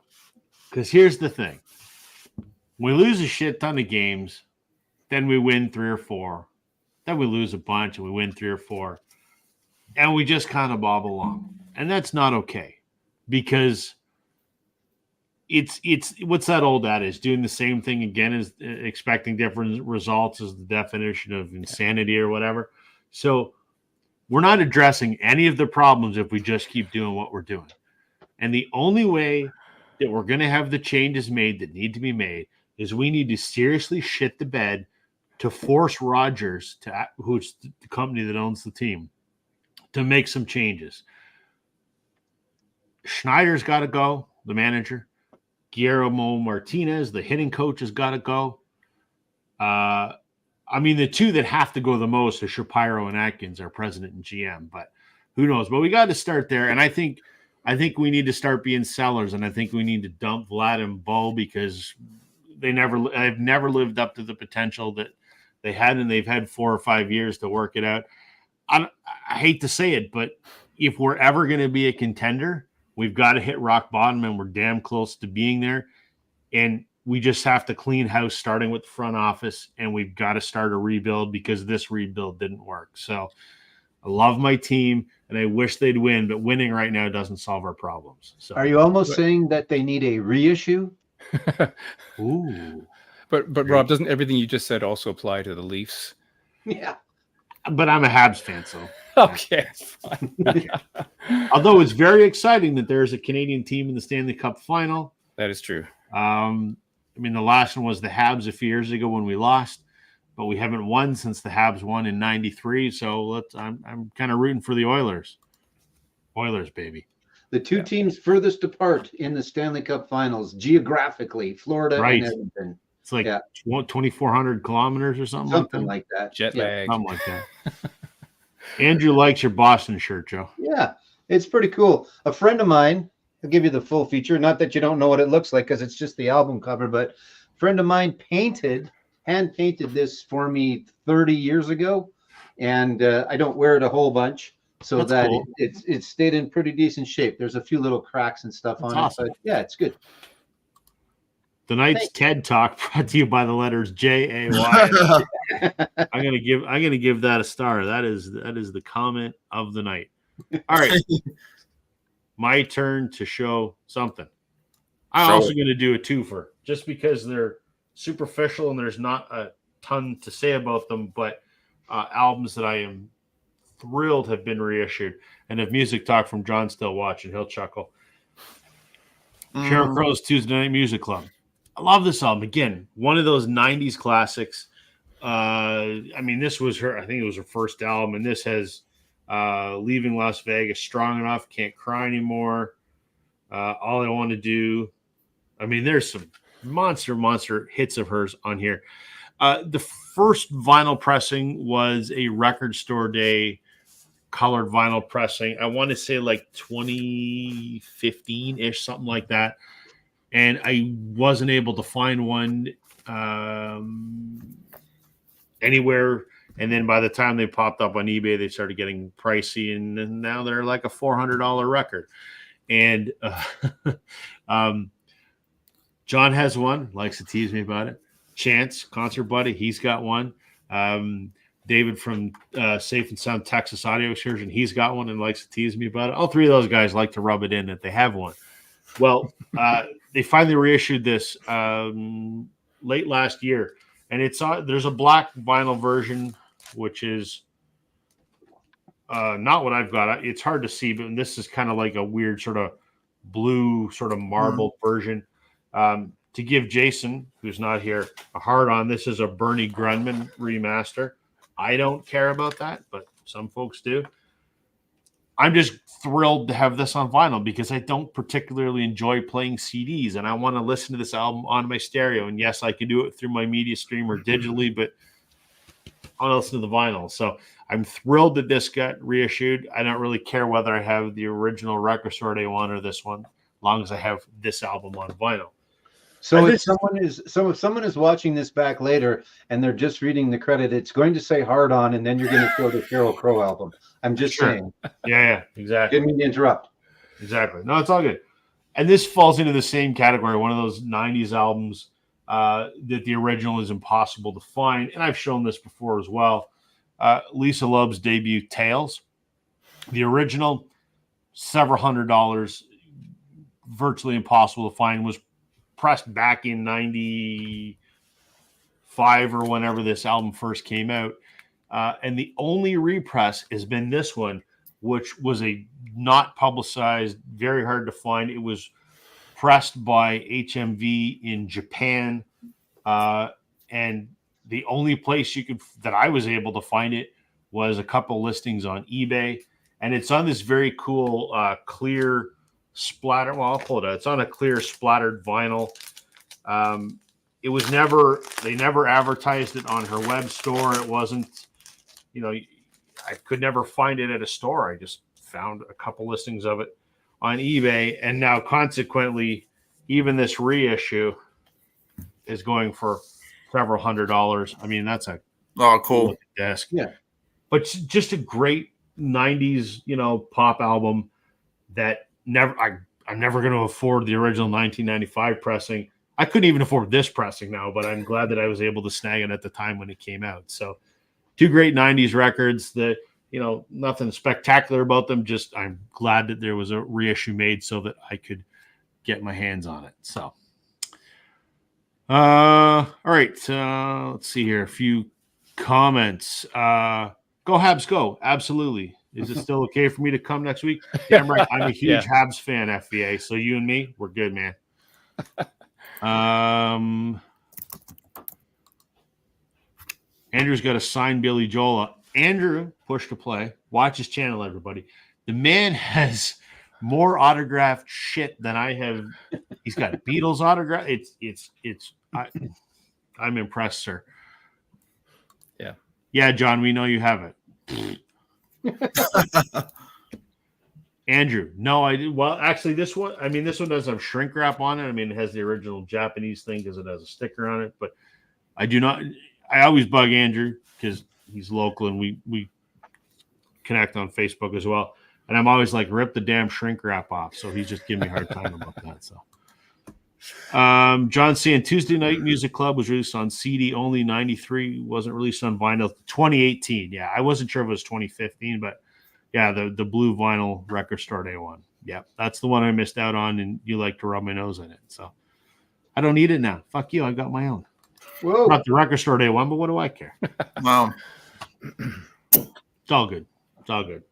Speaker 1: Because here's the thing. We lose a shit ton of games, then we win 3 or 4. Then we lose a bunch and we win 3 or 4. And we just kind of bob along. And that's not okay. Because it's what's that old adage? Doing the same thing again is expecting different results is the definition of insanity or whatever. So we're not addressing any of the problems if we just keep doing what we're doing. And the only way that we're going to have the changes made that need to be made is we need to seriously shit the bed to force Rogers, who's the company that owns the team, to make some changes. Schneider's got to go, the manager. Guillermo Martinez, the hitting coach, has got to go. The two that have to go the most are Shapiro and Atkins, our president and GM, but who knows? But we got to start there, and I think we need to start being sellers, and I think we need to dump Vlad and Bo because they've never lived up to the potential that they had, and they've had 4 or 5 years to work it out. I hate to say it, but if we're ever going to be a contender, we've got to hit rock bottom, and we're damn close to being there. And we just have to clean house, starting with the front office, and we've got to start a rebuild because this rebuild didn't work. So I love my team, and I wish they'd win, but winning right now doesn't solve our problems. So,
Speaker 3: are you almost saying that they need a reissue?
Speaker 4: Ooh. But Rob, doesn't everything you just said also apply to the Leafs?
Speaker 3: Yeah.
Speaker 1: but I'm a Habs fan, so.
Speaker 4: Okay, it's fine.
Speaker 1: Although it's very exciting that there's a Canadian team in the Stanley Cup final.
Speaker 4: That is true.
Speaker 1: I mean, the last one was the Habs a few years ago when we lost, but we haven't won since the Habs won in '93. So I'm kind of rooting for the Oilers. Oilers, baby.
Speaker 3: The two teams furthest apart in the Stanley Cup Finals geographically, Florida
Speaker 1: Right.
Speaker 3: and Edmonton.
Speaker 1: It's like 2,400 kilometers or something
Speaker 3: Like that.
Speaker 4: Jet lag.
Speaker 1: Something like that. Andrew likes your Boston shirt, Joe.
Speaker 3: Yeah, it's pretty cool. A friend of mine, I'll give you the full feature. Not that you don't know what it looks like because it's just the album cover, but a friend of mine hand painted this for me 30 years ago, and I don't wear it a whole bunch, so
Speaker 1: That's
Speaker 3: that
Speaker 1: cool.
Speaker 3: it stayed in pretty decent shape. There's a few little cracks and stuff
Speaker 1: That's
Speaker 3: on
Speaker 1: awesome.
Speaker 3: it, but yeah, it's good.
Speaker 1: Tonight's TED Talk brought to you by the letters JAY. I'm gonna give that a star. That is the comment of the night. All right, my turn to show something. I'm also going to do a twofer, just because they're superficial and there's not a ton to say about them, but albums that I am thrilled have been reissued. And if music talk from John's still watching, he'll chuckle. Sheryl Crow's Tuesday Night Music Club. I love this album. Again, one of those 90s classics. I mean, this was I think it was her first album, and this has Leaving Las Vegas, Strong Enough, Can't Cry Anymore, All I Want to Do. I mean, there's some monster hits of hers on here. The first vinyl pressing was a Record Store Day colored vinyl pressing. I want to say like 2015-ish, something like that. And I wasn't able to find one anywhere. And then by the time they popped up on eBay, they started getting pricey, and now they're like a $400 record. And John has one, likes to tease me about it. Chance, concert buddy, he's got one. David from Safe and Sound Texas Audio Excursion, he's got one and likes to tease me about it. All three of those guys like to rub it in that they have one. Well, they finally reissued this late last year, and there's a black vinyl version, which is not what I've got. It's hard to see, but this is kind of like a weird sort of blue, sort of marble version. To give Jason, who's not here, a hard on, this is a Bernie Grundman remaster. I don't care about that, but some folks do. I'm just thrilled to have this on vinyl because I don't particularly enjoy playing CDs, and I want to listen to this album on my stereo. And yes, I can do it through my media stream or digitally, but I want to listen to the vinyl. So I'm thrilled that this got reissued. I don't really care whether I have the original Record Store Day one or this one, as long as I have this album on vinyl.
Speaker 3: So if someone is watching this back later and they're just reading the credit, it's going to say hard on, and then you're going to show the Sheryl Crow album. I'm just saying.
Speaker 1: Yeah, exactly.
Speaker 3: Didn't mean to interrupt.
Speaker 1: Exactly. No, it's all good. And this falls into the same category, one of those 90s albums that the original is impossible to find. And I've shown this before as well. Lisa Loeb's debut, Tales. The original, several $100s, virtually impossible to find, was pressed back in 95 or whenever this album first came out. And the only repress has been this one, which was a not publicized, very hard to find. It was pressed by HMV in Japan. And the only place that I was able to find it was a couple listings on eBay. And it's on this very cool clear splatter. Well, I'll pull it out. It's on a clear splattered vinyl. They never advertised it on her web store. It wasn't, I could never find it at a store. I just found a couple listings of it on eBay. And now consequently, even this reissue is going for several $100s. I mean, that's
Speaker 2: cool
Speaker 1: desk.
Speaker 3: Yeah.
Speaker 1: But just a great 90s, pop album that I'm never going to afford the original 1995 pressing. I couldn't even afford this pressing now, but I'm glad that I was able to snag it at the time when it came out. So two great 90s records that, nothing spectacular about them. Just I'm glad that there was a reissue made so that I could get my hands on it. So, all right. Let's see here. A few comments. Go Habs, go! Absolutely. Is it still okay for me to come next week? Damn right. I'm a huge Habs fan, FVA. So you and me, we're good, man. Andrew's got to sign Billy Joel. Andrew, push to play. Watch his channel, everybody. The man has more autographed shit than I have. He's got Beatles autograph. I'm impressed, sir.
Speaker 4: Yeah.
Speaker 1: Yeah, John, we know you have it. Andrew, no, I did. Well, actually, this one does have shrink wrap on it. I mean, it has the original Japanese thing because it has a sticker on it. But I do not. I always bug Andrew because he's local and we connect on Facebook as well. And I'm always like, rip the damn shrink wrap off. So he's just giving me a hard time about that. So, John saying Tuesday Night Music Club was released on CD only. 93 wasn't released on vinyl. 2018. Yeah, I wasn't sure if it was 2015, but yeah, the blue vinyl record store day one. Yeah, that's the one I missed out on, and you like to rub my nose in it. So I don't need it now. Fuck you. I got my own.
Speaker 3: Whoa.
Speaker 1: Not the record store day one, but what do I care?
Speaker 2: Wow.
Speaker 1: It's all good. It's all good.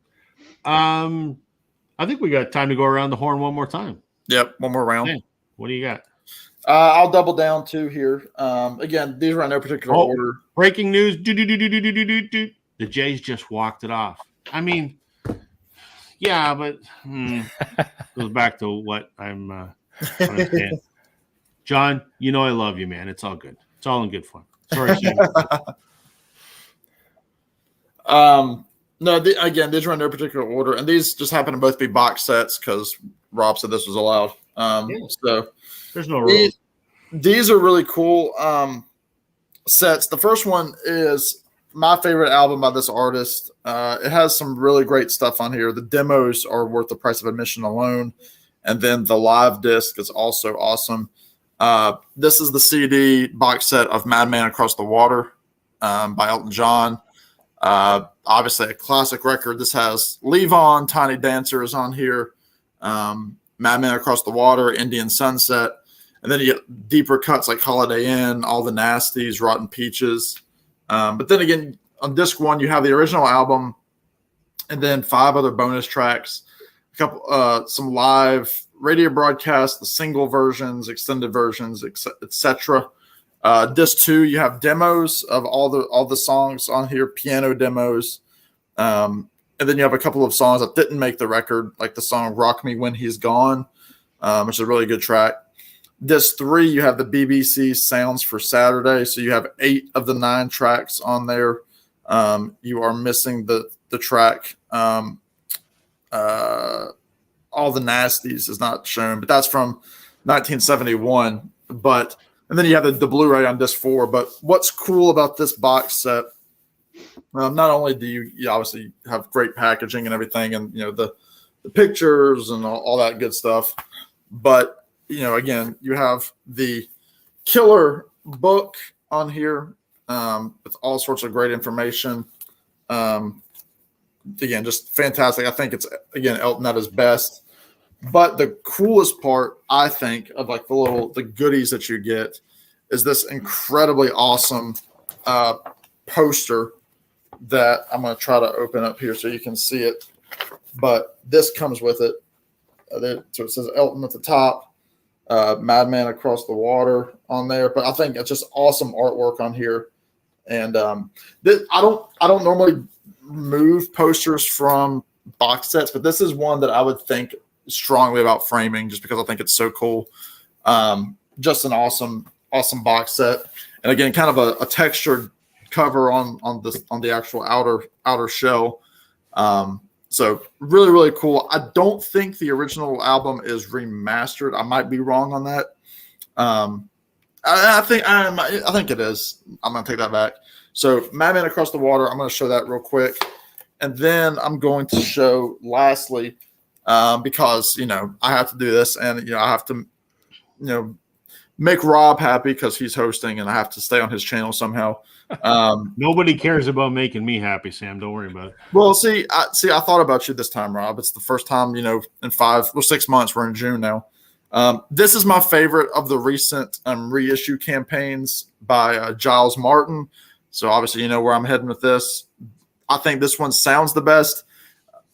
Speaker 1: I think we got time to go around the horn one more time.
Speaker 2: Yep, one more round.
Speaker 1: Man, what do you got?
Speaker 2: I'll double down too here. Again, these are in no particular order.
Speaker 1: Breaking news. The Jays just walked it off. I mean, yeah, but goes back to what I'm saying. John, you know I love you, man. It's all good. It's all in good fun. Sorry, Sam.
Speaker 2: No, again, these are in no particular order, and these just happen to both be box sets because Rob said this was allowed. So
Speaker 1: there's no rules.
Speaker 2: These are really cool sets. The first one is my favorite album by this artist. It has some really great stuff on here. The demos are worth the price of admission alone, and then the live disc is also awesome. This is the CD box set of Madman Across the Water by Elton John. Obviously a classic record. This has Leave On, Tiny Dancer is on here, Madman Across the Water, Indian Sunset, and then you get deeper cuts like Holiday Inn, All the Nasties, Rotten Peaches. But then again, on disc one, you have the original album and then 5 other bonus tracks, a couple, some live radio broadcasts, the single versions, extended versions, etc. Disc 2, you have demos of all the songs on here, piano demos, and then you have a couple of songs that didn't make the record, like the song "Rock Me When He's Gone," which is a really good track. Disc 3, you have the BBC Sounds for Saturday, so you have 8 of the 9 tracks on there. You are missing the track "All the Nasties" is not shown, but that's from 1971. And then you have the Blu-ray on disc 4. But what's cool about this box set, not only do you obviously have great packaging and everything, and the pictures and all that good stuff, but again, you have the killer book on here with all sorts of great information. Again, just fantastic. I think it's Elton at his best. But the coolest part, I think, of like the goodies that you get is this incredibly awesome poster that I'm going to try to open up here so you can see it. But this comes with it. So it says Elton at the top, Madman Across the Water on there. But I think it's just awesome artwork on here. And I don't normally move posters from box sets, but this is one that I would think strongly about framing just because I think it's so cool. Just an awesome box set, and again, kind of a textured cover on the actual outer shell. So really, really cool. I don't think the original album is remastered. I might be wrong on that. I think it is. I'm gonna take that back. So Madman Across the Water, I'm gonna show that real quick, and then I'm going to show lastly. Because I have to do this, and I have to make Rob happy because he's hosting, and I have to stay on his channel somehow.
Speaker 1: Nobody cares about making me happy, Sam. Don't worry about it.
Speaker 2: Well, I thought about you this time, Rob. It's the first time in 6 months. We're in June now. This is my favorite of the recent reissue campaigns by Giles Martin. So obviously, where I'm heading with this. I think this one sounds the best.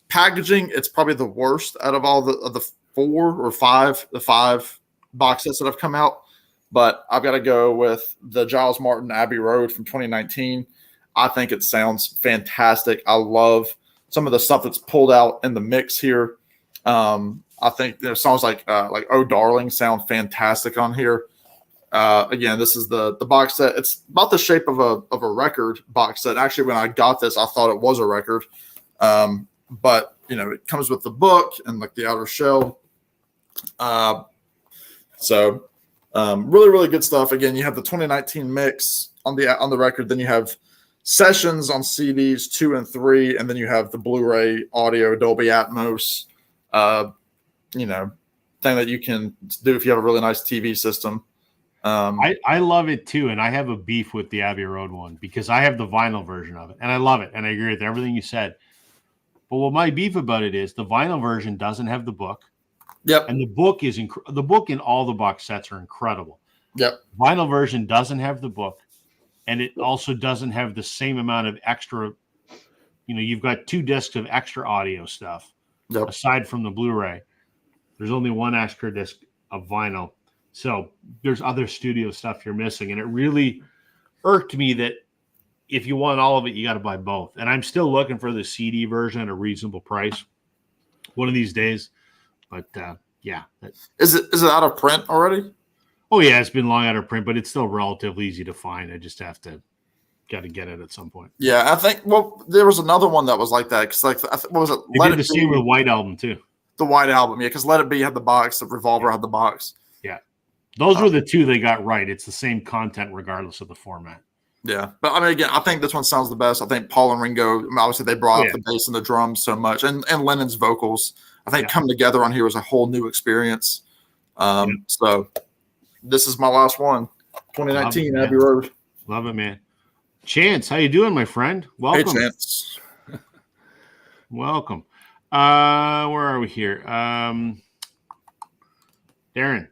Speaker 2: Packaging, it's probably the worst out of all the 4 or 5, the 5 box sets that have come out. But I've got to go with the Giles Martin Abbey Road from 2019. I think it sounds fantastic. I love some of the stuff that's pulled out in the mix here. I think there's songs like "Oh Darling" sound fantastic on here. Again, this is the box set. It's about the shape of a record box set. Actually, when I got this, I thought it was a record. But it comes with the book and like the outer shell. So really, really good stuff. Again, you have the 2019 mix on the record. Then you have sessions on CDs 2 and 3, and then you have the Blu-ray audio Dolby Atmos. Thing that you can do if you have a really nice TV system.
Speaker 1: I love it too, and I have a beef with the Abbey Road one because I have the vinyl version of it, and I love it, and I agree with everything you said. But what my beef about it is the vinyl version doesn't have the book.
Speaker 2: Yep.
Speaker 1: And the book is the book in all the box sets are incredible.
Speaker 2: Yep.
Speaker 1: Vinyl version doesn't have the book, and it also doesn't have the same amount of extra. You've got 2 discs of extra audio stuff.
Speaker 2: Yep.
Speaker 1: Aside from the Blu-ray, there's only 1 extra disc of vinyl. So there's other studio stuff you're missing. And it really irked me that if you want all of it, you got to buy both. And I'm still looking for the CD version at a reasonable price one of these days. But yeah.
Speaker 2: Is it out of print already?
Speaker 1: Oh, yeah, it's been long out of print, but it's still relatively easy to find. I just got to get it at some point.
Speaker 2: Yeah, I think, there was another one that was like that. Because, what was it?
Speaker 1: They did the same with White Album, too.
Speaker 2: The White Album, yeah, because Let It Be had the box, the Revolver had the box.
Speaker 1: Yeah. Those were the 2 they got right. It's the same content regardless of the format.
Speaker 2: Yeah. But, I mean, again, I think this one sounds the best. I think Paul and Ringo, obviously, they brought up the bass and the drums so much. And Lennon's vocals, I think, come together on here was a whole new experience. So, this is my last one. 2019, Abbey Road.
Speaker 1: Love it, man. Chance, how you doing, my friend? Welcome.
Speaker 2: Hey, Chance.
Speaker 1: Welcome. Where are we here? Darren.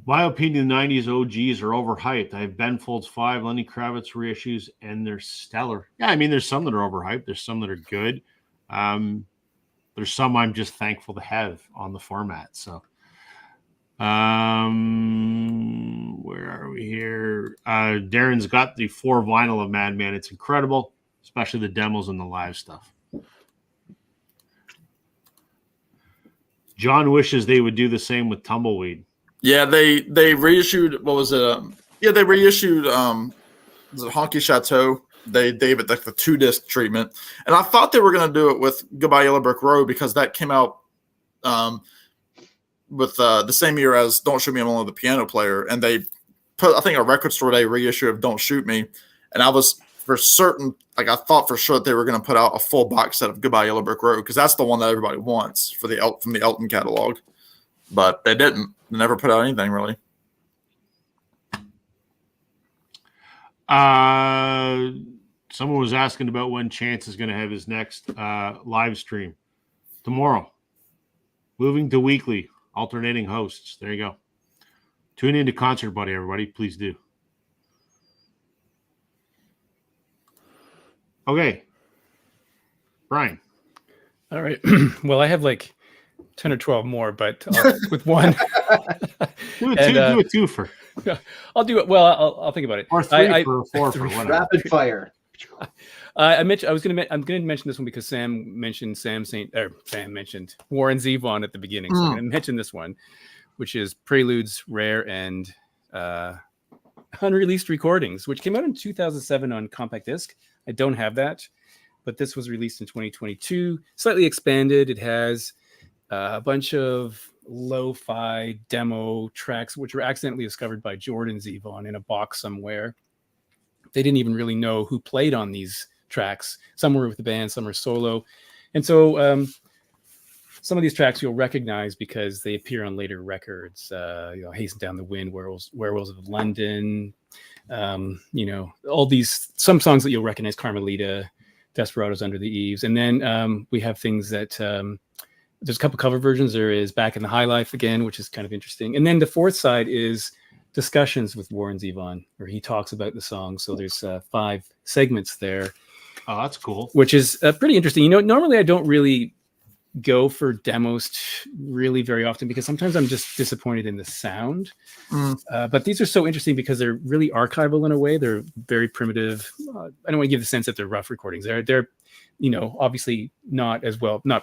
Speaker 1: My opinion, the 90s OGs are overhyped. I have Ben Folds 5, Lenny Kravitz reissues, and they're stellar. Yeah, I mean, there's some that are overhyped. There's some that are good. There's some I'm just thankful to have on the format. So, where are we here? Darren's got the 4 vinyl of Madman. It's incredible, especially the demos and the live stuff. John wishes they would do the same with Tumbleweed.
Speaker 2: Yeah, they reissued. What was it? They reissued. Was it Honky Chateau? They gave it like the 2-disc treatment, and I thought they were going to do it with Goodbye Yellow Brick Road because that came out with the same year as Don't Shoot Me, I'm Only the Piano Player, and they put, I think, a Record Store Day reissue of Don't Shoot Me, and I was for certain, I thought for sure that they were going to put out a full box set of Goodbye Yellow Brick Road because that's the one that everybody wants from the Elton catalog, but they didn't. They never put out anything really.
Speaker 1: Someone was asking about when Chance is going to have his next live stream. Tomorrow. Moving to weekly, alternating hosts. There you go. Tune into Concert Buddy, everybody. Please do. Okay. Brian.
Speaker 4: All right. Well, I have like 10 or 12 more, but with one.
Speaker 1: do a twofer.
Speaker 4: I'll do it. Well, I'll think about it.
Speaker 1: Or 3 for 4 for whatever.
Speaker 3: Rapid fire.
Speaker 4: I'm going to mention this one because Sam mentioned Warren Zevon at the beginning. So I'm going to mention this one, which is Preludes, Rare, and Unreleased Recordings, which came out in 2007 on compact disc. I don't have that, but this was released in 2022, slightly expanded. It has a bunch of lo-fi demo tracks, which were accidentally discovered by Jordan Zevon in a box somewhere. They didn't even really know who played on these tracks. Some were with the band, some are solo. And so some of these tracks you'll recognize because they appear on later records. Hasten Down the Wind, Werewolves of London, all these, some songs that you'll recognize, Carmelita, Desperados Under the Eaves. And then we have things that, there's a couple cover versions. There is Back in the High Life again, which is kind of interesting. And then the fourth side is discussions with Warren Zevon, where he talks about the song. So there's 5 segments there.
Speaker 1: Oh, that's cool.
Speaker 4: which is pretty interesting. Normally I don't really go for demos really very often because sometimes I'm just disappointed in the sound. But these are so interesting because they're really archival in a way. They're very primitive. I don't want to give the sense that they're rough recordings. They're obviously not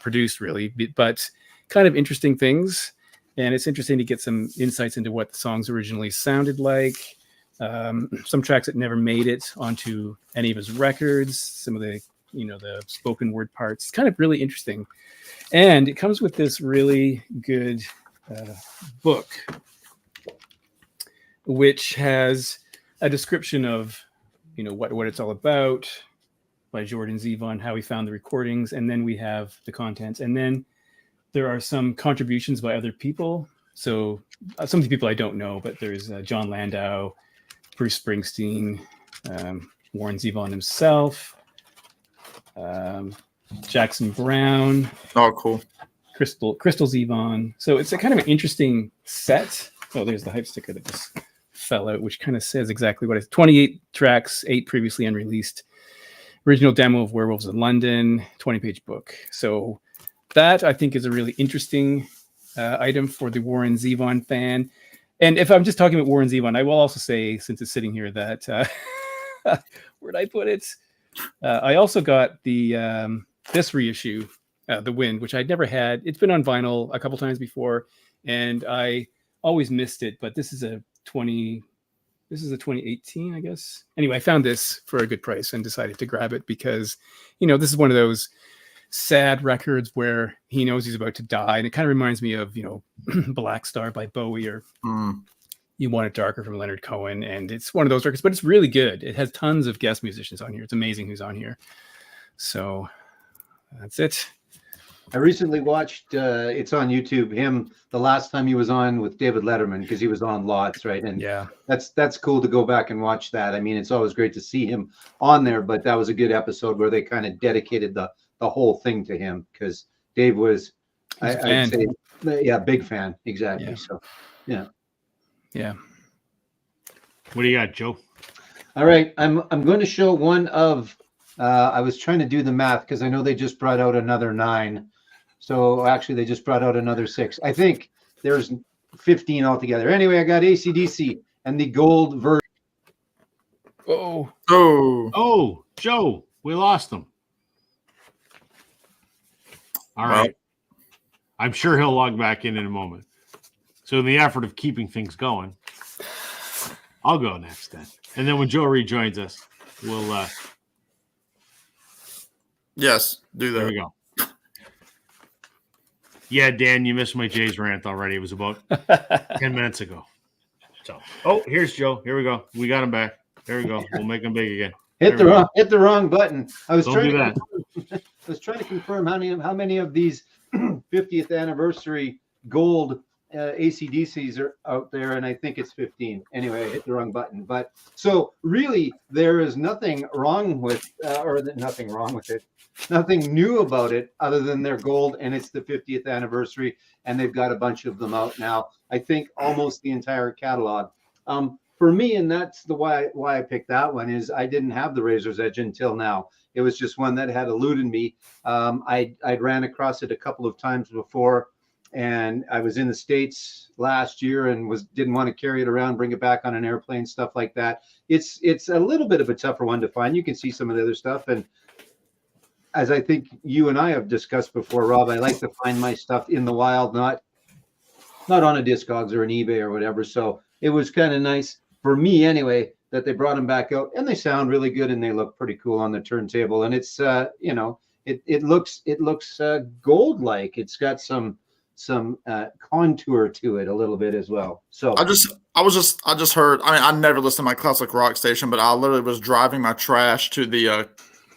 Speaker 4: produced really, but kind of interesting things. And it's interesting to get some insights into what the songs originally sounded like. Some tracks that never made it onto any of his records. Some of the the spoken word parts. It's kind of really interesting. And it comes with this really good book, which has a description of, what it's all about by Jordan Zevon, how he found the recordings. And then we have the contents. And then there are some contributions by other people. So some of the people I don't know, but there's John Landau, Bruce Springsteen, Warren Zevon himself, Jackson Brown.
Speaker 2: Oh, cool.
Speaker 4: Crystal Zevon. So it's a kind of an interesting set. Oh, there's the hype sticker that just fell out, which kind of says exactly what it's 28 tracks, 8 previously unreleased. Original demo of Werewolves in London, 20-page book. So that I think is a really interesting item for the Warren Zevon fan. And if I'm just talking about Warren Zevon, I will also say, since it's sitting here, that where'd I put it? I also got the this reissue, The Wind, which I'd never had. It's been on vinyl a couple times before, and I always missed it. But this is a 2018, I guess. Anyway, I found this for a good price and decided to grab it because, this is one of those sad records where he knows he's about to die, and it kind of reminds me of Black Star by Bowie or You Want It Darker from Leonard Cohen, and it's one of those records, but it's really good. It has tons of guest musicians on here. It's amazing who's on here. So that's it.
Speaker 3: I recently watched, it's on YouTube, him the last time he was on with David Letterman, because he was on lots, right? And
Speaker 4: Yeah,
Speaker 3: that's cool to go back and watch that. I mean, it's always great to see him on there, but that was a good episode where they kind of dedicated the whole thing to him, because Dave was, I'd say, big fan. Exactly.
Speaker 4: Yeah.
Speaker 3: So, yeah.
Speaker 1: What do you got, Joe?
Speaker 3: All right. I'm going to show one of, I was trying to do the math because I know they just brought out another 9. So actually they just brought out another 6. I think there's 15 altogether. Anyway, I got AC/DC and the gold version.
Speaker 2: Oh,
Speaker 1: Joe, we lost him. All right. I'm sure he'll log back in a moment. So in the effort of keeping things going, I'll go next then. And then when Joe rejoins us, we'll
Speaker 2: yes, do that.
Speaker 1: there we go. Yeah, Dan, you missed my Jay's rant already. It was about 10 minutes ago. So, here's Joe. Here we go. We got him back. There we go. We'll make him big again.
Speaker 3: Hit the wrong button. I was
Speaker 1: Don't
Speaker 3: trying
Speaker 1: do that.
Speaker 3: I was trying to confirm how many of these 50th anniversary gold AC/DCs are out there, and I think it's 15. Anyway, I hit the wrong button. But so really, there is nothing wrong with, nothing new about it other than they're gold, and it's the 50th anniversary, and they've got a bunch of them out now. I think almost the entire catalog. For me, and that's the why I picked that one, is I didn't have the Razor's Edge until now. It was just one that had eluded me. I'd ran across it a couple of times before, and I was in the States last year and didn't want to carry it around, bring it back on an airplane, stuff like that. It's a little bit of a tougher one to find. You can see some of the other stuff, and as I think you and I have discussed before, Rob, I like to find my stuff in the wild, not on a Discogs or an eBay or whatever. So it was kind of nice for me anyway that they brought them back out, and they sound really good and they look pretty cool on the turntable. And it's it looks gold like. It's got some contour to it a little bit as well. So
Speaker 2: I just heard. I mean, I never listened to my classic rock station, but I literally was driving my trash to the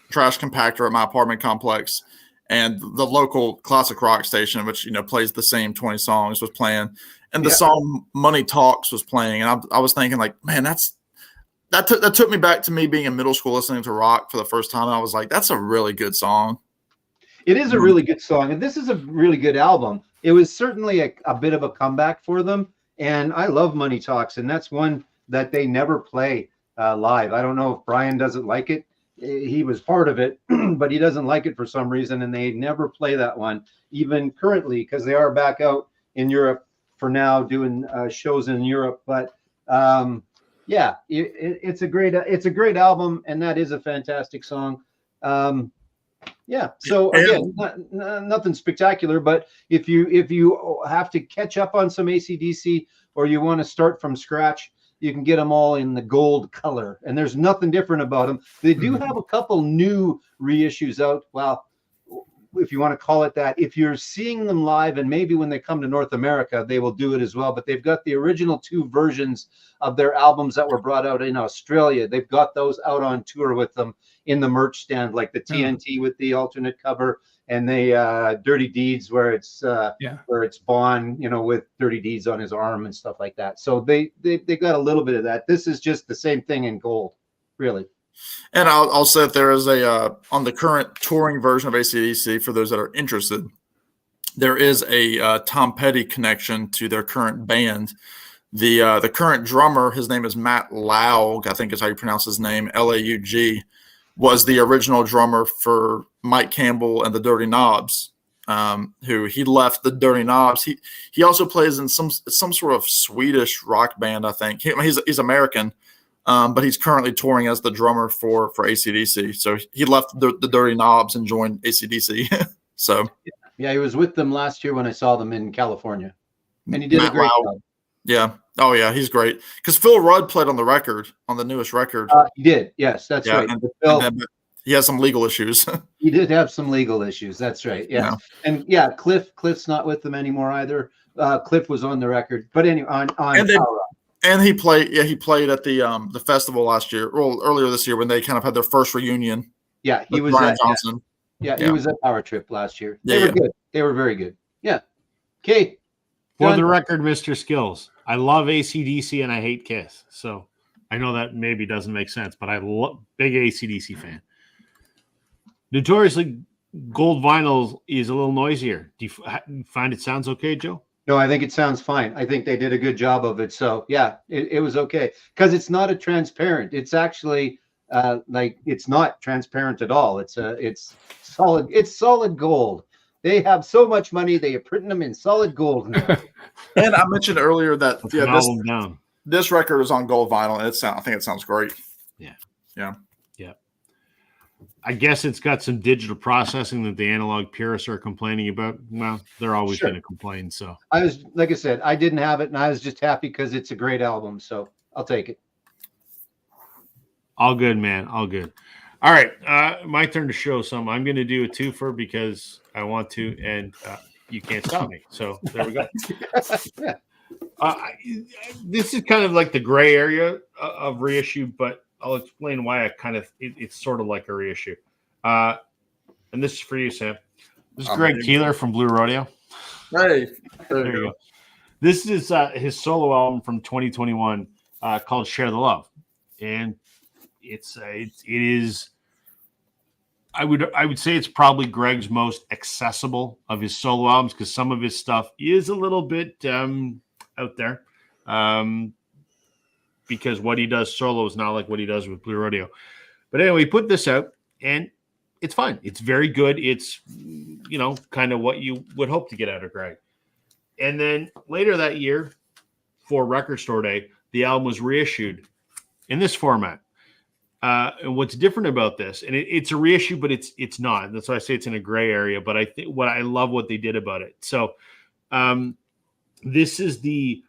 Speaker 2: trash compactor at my apartment complex, and the local classic rock station, which plays the same 20 songs, was playing, and the song "Money Talks" was playing, and I was thinking, like, man, that took me back to me being in middle school listening to rock for the first time, and I was like, that's a really good song.
Speaker 3: It is a really good song, and this is a really good album. It was certainly a bit of a comeback for them, and I love Money Talks, and that's one that they never play live. I don't know if Brian doesn't like it. he was part of it, but he doesn't like it for some reason, and they never play that one, even currently, because they are back out in Europe for now doing shows in Europe. But yeah, it's a great album, and that is a fantastic song. Yeah. So again, nothing spectacular, but if you have to catch up on some AC/DC, or you want to start from scratch, you can get them all in the gold color, and there's nothing different about them. They do have a couple new reissues out. Well, if you want to call it that, if you're seeing them live, and maybe when they come to North America, they will do it as well. But they've got the original 2 versions of their albums that were brought out in Australia. They've got those out on tour with them in the merch stand, like the TNT with the alternate cover, and the Dirty Deeds where it's Bond, with Dirty Deeds on his arm and stuff like that. So they got a little bit of that. This is just the same thing in gold, really.
Speaker 2: And I'll say that there is a on the current touring version of AC/DC, for those that are interested, there is a Tom Petty connection to their current band. The current drummer, his name is Matt Laug, I think is how you pronounce his name, Laug, was the original drummer for Mike Campbell and the Dirty Knobs. Who he left the Dirty Knobs. He also plays in some sort of Swedish rock band, I think. He's American. But he's currently touring as the drummer for AC/DC. So he left the Dirty Knobs and joined AC/DC. So
Speaker 3: yeah, he was with them last year when I saw them in California, and he did a great job.
Speaker 2: Yeah. Oh yeah, he's great. Because Phil Rudd played on the record, on the newest record.
Speaker 3: He did. Yes, that's right.
Speaker 2: And he has some legal issues.
Speaker 3: He did have some legal issues. That's right. Yeah.
Speaker 2: Yeah.
Speaker 3: And yeah, Cliff's not with them anymore either. Cliff was on the record, but anyway, on
Speaker 2: and he played at the festival last year, or earlier this year, when they kind of had their first reunion.
Speaker 3: Yeah, he was
Speaker 2: Brian Johnson.
Speaker 3: Yeah, he was at Power Trip last year. They were good. They were very good. Yeah. Okay.
Speaker 1: For the record, Mr. Skills, I love AC/DC and I hate Kiss. So I know that maybe doesn't make sense, but I love big AC/DC fan. Notoriously, gold vinyl is a little noisier. Do you find it sounds okay, Joe?
Speaker 3: No, I think it sounds fine. I think they did a good job of it. So yeah, it was okay, because it's not a transparent. It's actually it's not transparent at all. It's solid. It's solid gold. They have so much money, they are printing them in solid gold now.
Speaker 2: And I mentioned earlier that this record is on gold vinyl, and I think it sounds great.
Speaker 1: Yeah.
Speaker 2: Yeah.
Speaker 1: Yeah. I guess it's got some digital processing that the analog purists are complaining about. Well, they're always going to complain. So
Speaker 3: like I said, I didn't have it, and I was just happy because it's a great album. So I'll take it.
Speaker 1: All good, man. All good. All right. My turn to show some. I'm going to do a twofer because I want to, and you can't stop me. So there we go. This is kind of like the gray area of reissue, but I'll explain why it's sort of like a reissue. And this is for you, Sam. This is Greg Keeler from Blue Rodeo.
Speaker 2: Hey,
Speaker 1: there you go. This is his solo album from 2021 called Share the Love. And it is, I would say it's probably Greg's most accessible of his solo albums, because some of his stuff is a little bit out there. Because what he does solo is not like what he does with Blue Rodeo. But anyway, he put this out, and it's fine. It's very good. It's, kind of what you would hope to get out of Greg. And then later that year, for Record Store Day, the album was reissued in this format. And what's different about this, and it's a reissue, but it's not. That's why I say it's in a gray area. But I think I love what they did about it. So this is the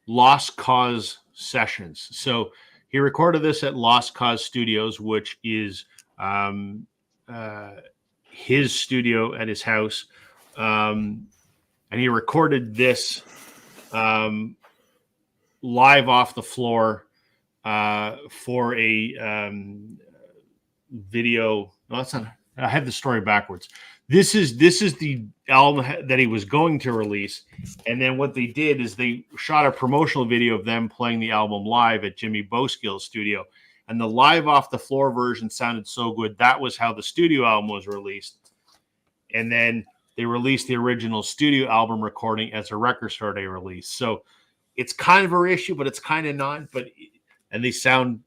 Speaker 1: Lost Cause sessions. So he recorded this at Lost Cause Studios, which is his studio at his house. And he recorded this live off the floor for a video. No, that's not. I have the story backwards. This is the album that he was going to release, and then what they did is they shot a promotional video of them playing the album live at Jimmy Boskill's studio, and the live off the floor version sounded so good. That was how the studio album was released, and then they released the original studio album recording as a Record Store Day release. So it's kind of a reissue, but it's kind of not. And they sound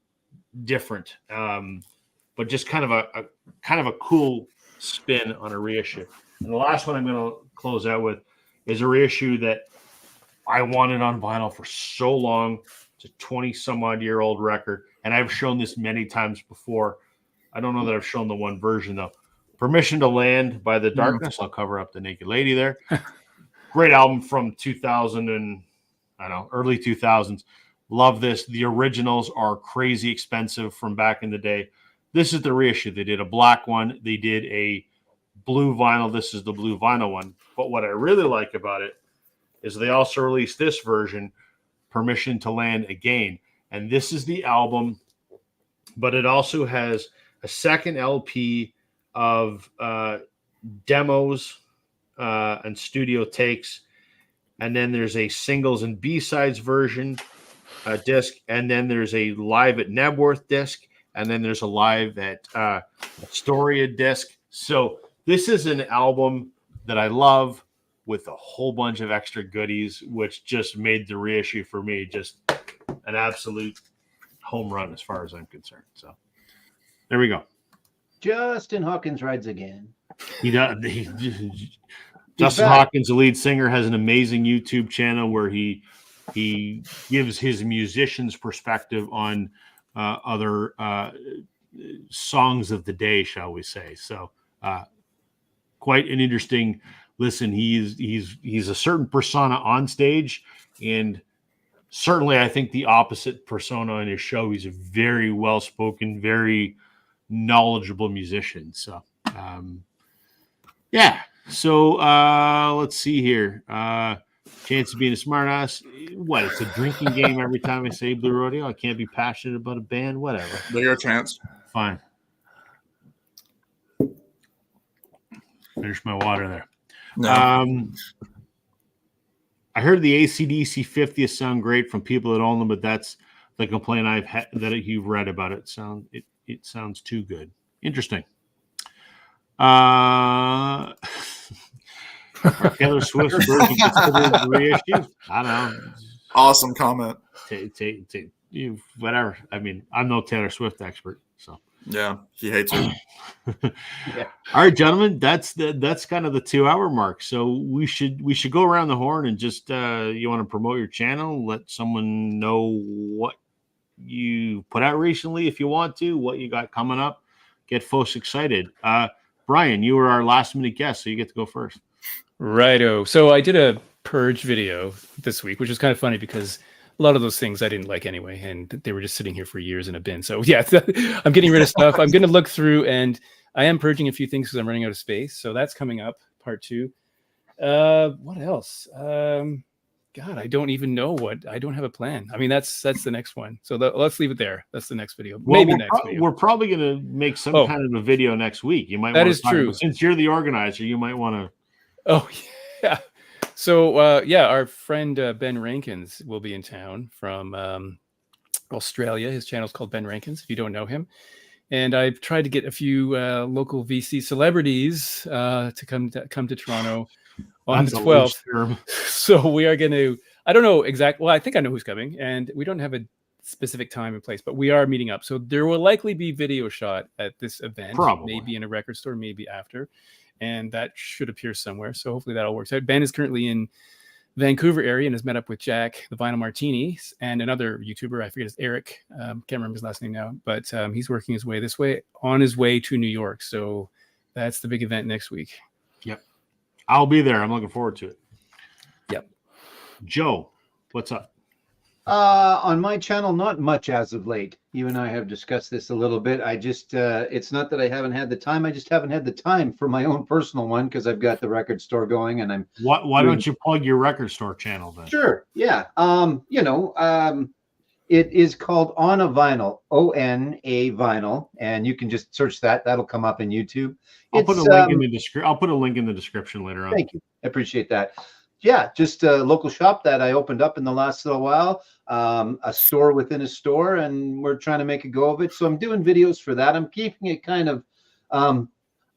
Speaker 1: different. but just kind of a cool spin on a reissue. And the last one I'm going to close out with is a reissue that I wanted on vinyl for so long. It's a 20-some-odd-year-old record, and I've shown this many times before. I don't know that I've shown the one version, though. Permission to Land by The Darkness. I'll cover up the naked lady there. Great album from 2000 and, I don't know, early 2000s. Love this. The originals are crazy expensive from back in the day. This is the reissue. They did a black one. They did a blue vinyl. This is the blue vinyl one. But what I really like about it is they also released this version, Permission to Land Again. And this is the album, but it also has a second LP of demos and studio takes. And then there's a singles and B-sides version disc. And then there's a live at Nebworth disc. And then there's a live at Astoria disc. So this is an album that I love with a whole bunch of extra goodies, which just made the reissue for me just an absolute home run as far as I'm concerned. So there we go.
Speaker 3: Justin Hawkins rides again.
Speaker 1: He does. Justin Hawkins, the lead singer, has an amazing YouTube channel where he gives his musician's perspective on other songs of the day, shall we say. So quite an interesting listen. He's a certain persona on stage, and certainly I think the opposite persona on his show. He's a very well-spoken, very knowledgeable musician. So yeah. So let's see here. Chance of being a smart ass. What? It's a drinking game every time I say Blue Rodeo. I can't be passionate about a band. Whatever.
Speaker 2: There's your chance.
Speaker 1: Fine. Finish my water there.
Speaker 2: No.
Speaker 1: I heard the AC/DC 50th sound great from people that own them, but that's the complaint I've had that you've read about it. It sounds too good. Interesting. Taylor Swift's version considered reissue? I don't know.
Speaker 2: Awesome comment.
Speaker 1: Whatever. I mean, I'm no Taylor Swift expert, so.
Speaker 2: Yeah, he hates her.
Speaker 3: Yeah.
Speaker 1: All right, gentlemen, that's kind of the 2-hour mark. So we should go around the horn and just you want to promote your channel, let someone know what you put out recently if you want to, what you got coming up, get folks excited. Brian, you were our last minute guest, so you get to go first. Righto.
Speaker 4: So I did a purge video this week, which is kind of funny because a lot of those things I didn't like anyway, and they were just sitting here for years in a bin. So yeah, I'm getting rid of stuff. I'm going to look through, and I am purging a few things because I'm running out of space. So that's coming up, part 2. What else? God, I don't even know what. I don't have a plan. I mean, that's the next one. So let's leave it there. That's the next video.
Speaker 1: Well,
Speaker 4: Maybe next video.
Speaker 1: We're probably going to make some kind of a video next week. You might.
Speaker 4: That is true.
Speaker 1: Since you're the organizer, you might want to.
Speaker 4: Oh yeah. So our friend Ben Rankins will be in town from Australia. His channel is called Ben Rankins, if you don't know him. And I've tried to get a few local VC celebrities to come to Toronto on the 12th. So we are going to, I don't know exactly. Well, I think I know who's coming, and we don't have a specific time and place, but we are meeting up. So there will likely be video shot at this event,
Speaker 1: probably.
Speaker 4: Maybe in a record store, maybe after. And that should appear somewhere. So hopefully that all works out. Ben is currently in Vancouver area and has met up with Jack, the Vinyl Martinis, and another YouTuber. I forget his Eric. Can't remember his last name now, but he's working his way this way on his way to New York. So that's the big event next week.
Speaker 1: Yep. I'll be there. I'm looking forward to it.
Speaker 4: Yep.
Speaker 1: Joe, what's up?
Speaker 3: On my channel, not much as of late. You and I have discussed this a little bit. I just, it's not that I haven't had the time. I just haven't had the time for my own personal one because I've got the record store going and I'm.
Speaker 1: Why don't you plug your record store channel then?
Speaker 3: Sure. Yeah. It is called On a Vinyl, ONA Vinyl, and you can just search that. That'll come up in YouTube.
Speaker 1: I'll put a link in the description. I'll put a link in the description later on.
Speaker 3: Thank you. I appreciate that. Yeah, just a local shop that I opened up in the last little while, a store within a store, and we're trying to make a go of it. So I'm doing videos for that. I'm keeping it kind of,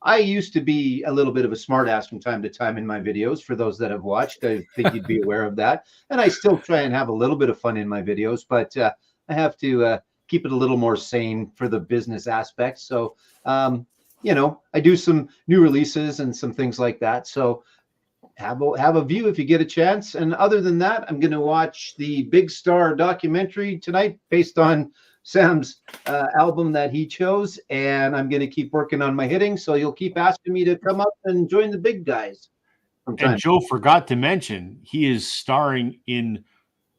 Speaker 3: I used to be a little bit of a smartass from time to time in my videos. For those that have watched, I think you'd be aware of that. And I still try and have a little bit of fun in my videos, but I have to keep it a little more sane for the business aspect. So, I do some new releases and some things like that. So have a view if you get a chance. And other than that, I'm going to watch the Big Star documentary tonight based on Sam's album that he chose. And I'm going to keep working on my hitting. So you'll keep asking me to come up and join the big guys.
Speaker 1: And Joe forgot to mention, he is starring in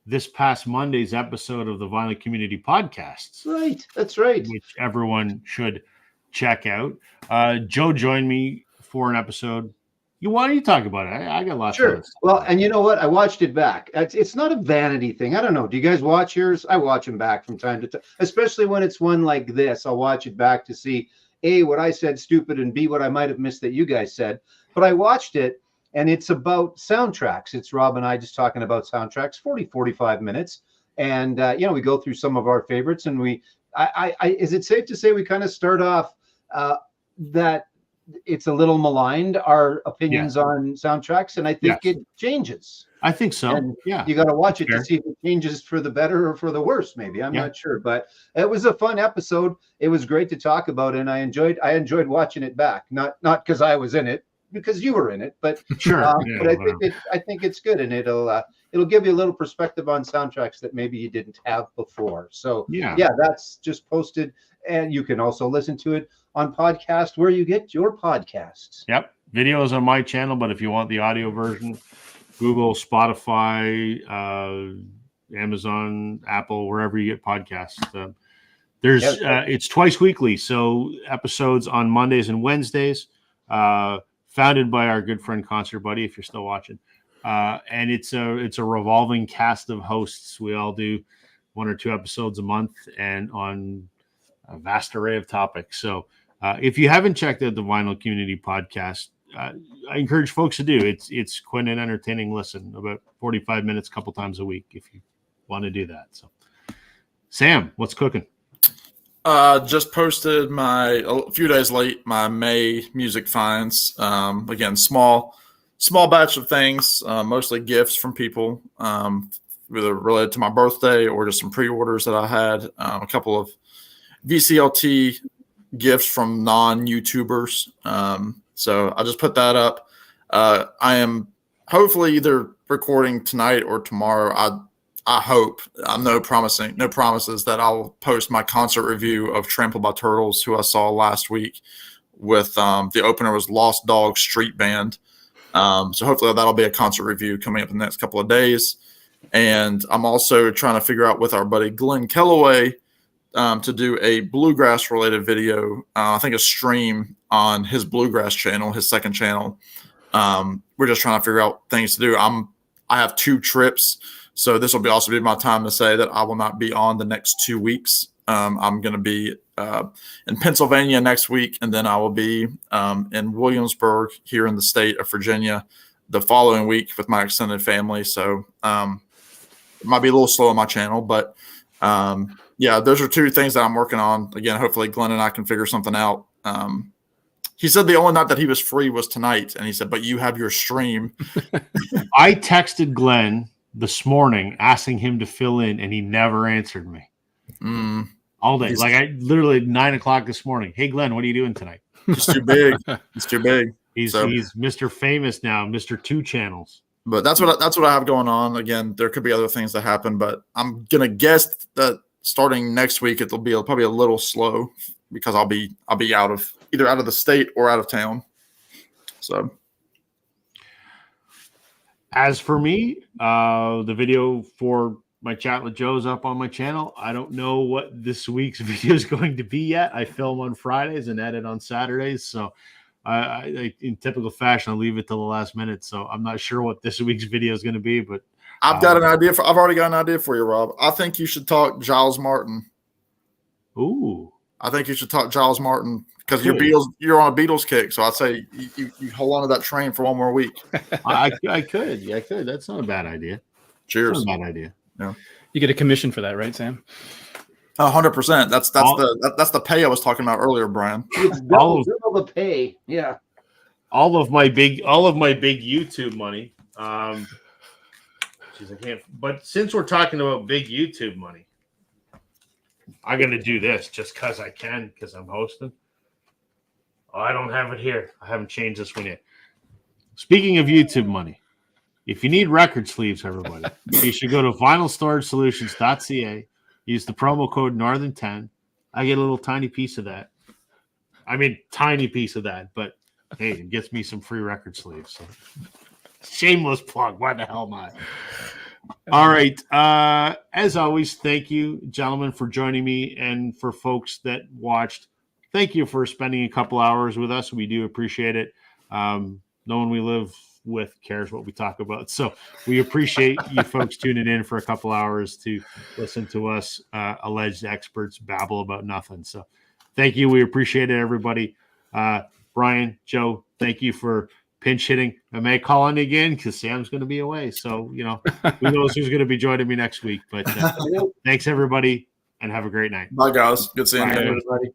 Speaker 1: this past Monday's episode of the Violent Community Podcasts.
Speaker 3: Right. That's right.
Speaker 1: Which everyone should check out. Joe joined me for an episode. Why don't you talk about it? I got lots of stuff.
Speaker 3: Well, and you know what? I watched it back. It's not a vanity thing. I don't know. Do you guys watch yours? I watch them back from time to time, especially when it's one like this. I'll watch it back to see A, what I said stupid, and B, what I might have missed that you guys said. But I watched it, and it's about soundtracks. It's Rob and I just talking about soundtracks, 45 minutes. And, we go through some of our favorites, and is it safe to say we kind of start off that it's a little maligned, our opinions on soundtracks, and I think it changes.
Speaker 1: I think so.
Speaker 3: And
Speaker 1: yeah,
Speaker 3: you got to watch it to see if it changes for the better or for the worse. Maybe I'm not sure, but it was a fun episode. It was great to talk about, and I enjoyed watching it back. Not because I was in it, because you were in it, but
Speaker 1: sure.
Speaker 3: But I think it's good, and it'll give you a little perspective on soundtracks that maybe you didn't have before. So yeah, that's just posted, and you can also listen to it on podcast where you get your podcasts.
Speaker 1: Yep. Videos on my channel, but if you want the audio version, Google, Spotify, Amazon, Apple, wherever you get podcasts. It's twice weekly. So episodes on Mondays and Wednesdays, founded by our good friend Concert Buddy, if you're still watching. And it's a revolving cast of hosts. We all do 1 or 2 episodes a month and on a vast array of topics. So if you haven't checked out the Vinyl Community Podcast, I encourage folks to do. It's quite an entertaining listen, about 45 minutes, a couple times a week, if you want to do that. So, Sam, what's cooking?
Speaker 2: Just posted a few days late, my May music finds. Again, small batch of things, mostly gifts from people, either related to my birthday or just some pre-orders that I had. A couple of VCLT gifts from non-YouTubers. So I just put that up. I am hopefully either recording tonight or tomorrow. I hope. No promises that I'll post my concert review of Trampled by Turtles, who I saw last week with the opener was Lost Dog Street Band. So hopefully that'll be a concert review coming up in the next couple of days. And I'm also trying to figure out with our buddy Glenn Kellaway to do a bluegrass related video. I think a stream on his bluegrass channel, his second channel. We're just trying to figure out things to do. I have 2 trips, so this will also be my time to say that I will not be on the next 2 weeks. I'm going to be in Pennsylvania next week, and then I will be in Williamsburg here in the state of Virginia the following week with my extended family. So it might be a little slow on my channel, but those are 2 things that I'm working on. Again, hopefully Glenn and I can figure something out. He said the only night that he was free was tonight, and he said, but you have your stream.
Speaker 1: I texted Glenn this morning asking him to fill in, and he never answered me. All day. I literally 9:00 this morning. Hey, Glenn, what are you doing tonight?
Speaker 2: It's too big. It's too big.
Speaker 1: He's Mr. Famous now, Mr. 2 channels.
Speaker 2: But that's what I have going on. Again, there could be other things that happen, but I'm gonna guess that starting next week it'll be probably a little slow because I'll be either out of the state or out of town. So,
Speaker 1: as for me, the video for my chat with Joe's up on my channel. I don't know what this week's video is going to be yet. I film on Fridays and edit on Saturdays, so I in typical fashion, I'll leave it till the last minute. So I'm not sure what this week's video is going to be, but
Speaker 2: I've already got an idea for you, Rob. I think you should talk Giles Martin.
Speaker 1: Ooh.
Speaker 2: I think you should talk Giles Martin because you're on a Beatles kick. So I'd say you hold on to that train for one more week.
Speaker 1: I could. Yeah, I could. That's not a bad idea.
Speaker 2: Cheers.
Speaker 1: Not a bad idea.
Speaker 2: Yeah.
Speaker 4: You get a commission for that, right, Sam?
Speaker 2: 100%. That's the pay I was talking about earlier, Brian.
Speaker 3: It's double the pay. Yeah.
Speaker 1: All of my big YouTube money. But since we're talking about big YouTube money, I'm going to do this just because I can, because I'm hosting. Oh, I don't have it here. I haven't changed this one yet. Speaking of YouTube money, if you need record sleeves, everybody, you should go to vinylstoragesolutions.ca. Use the promo code Northern10. I get a little tiny piece of that. I mean, tiny piece of that, but hey, it gets me some free record sleeves. So. Shameless plug. Why the hell not? All right. As always, thank you, gentlemen, for joining me, and for folks that watched, thank you for spending a couple hours with us. We do appreciate it. No one we live with cares what we talk about, so we appreciate you folks tuning in for a couple hours to listen to us alleged experts babble about nothing. So thank you. We appreciate it, everybody. Brian, Joe, thank you for pinch hitting. I may call on you again because Sam's going to be away. So, who knows who's going to be joining me next week. But thanks, everybody, and have a great night.
Speaker 2: Bye, guys. Good seeing
Speaker 1: Bye,
Speaker 2: you.
Speaker 3: Everybody.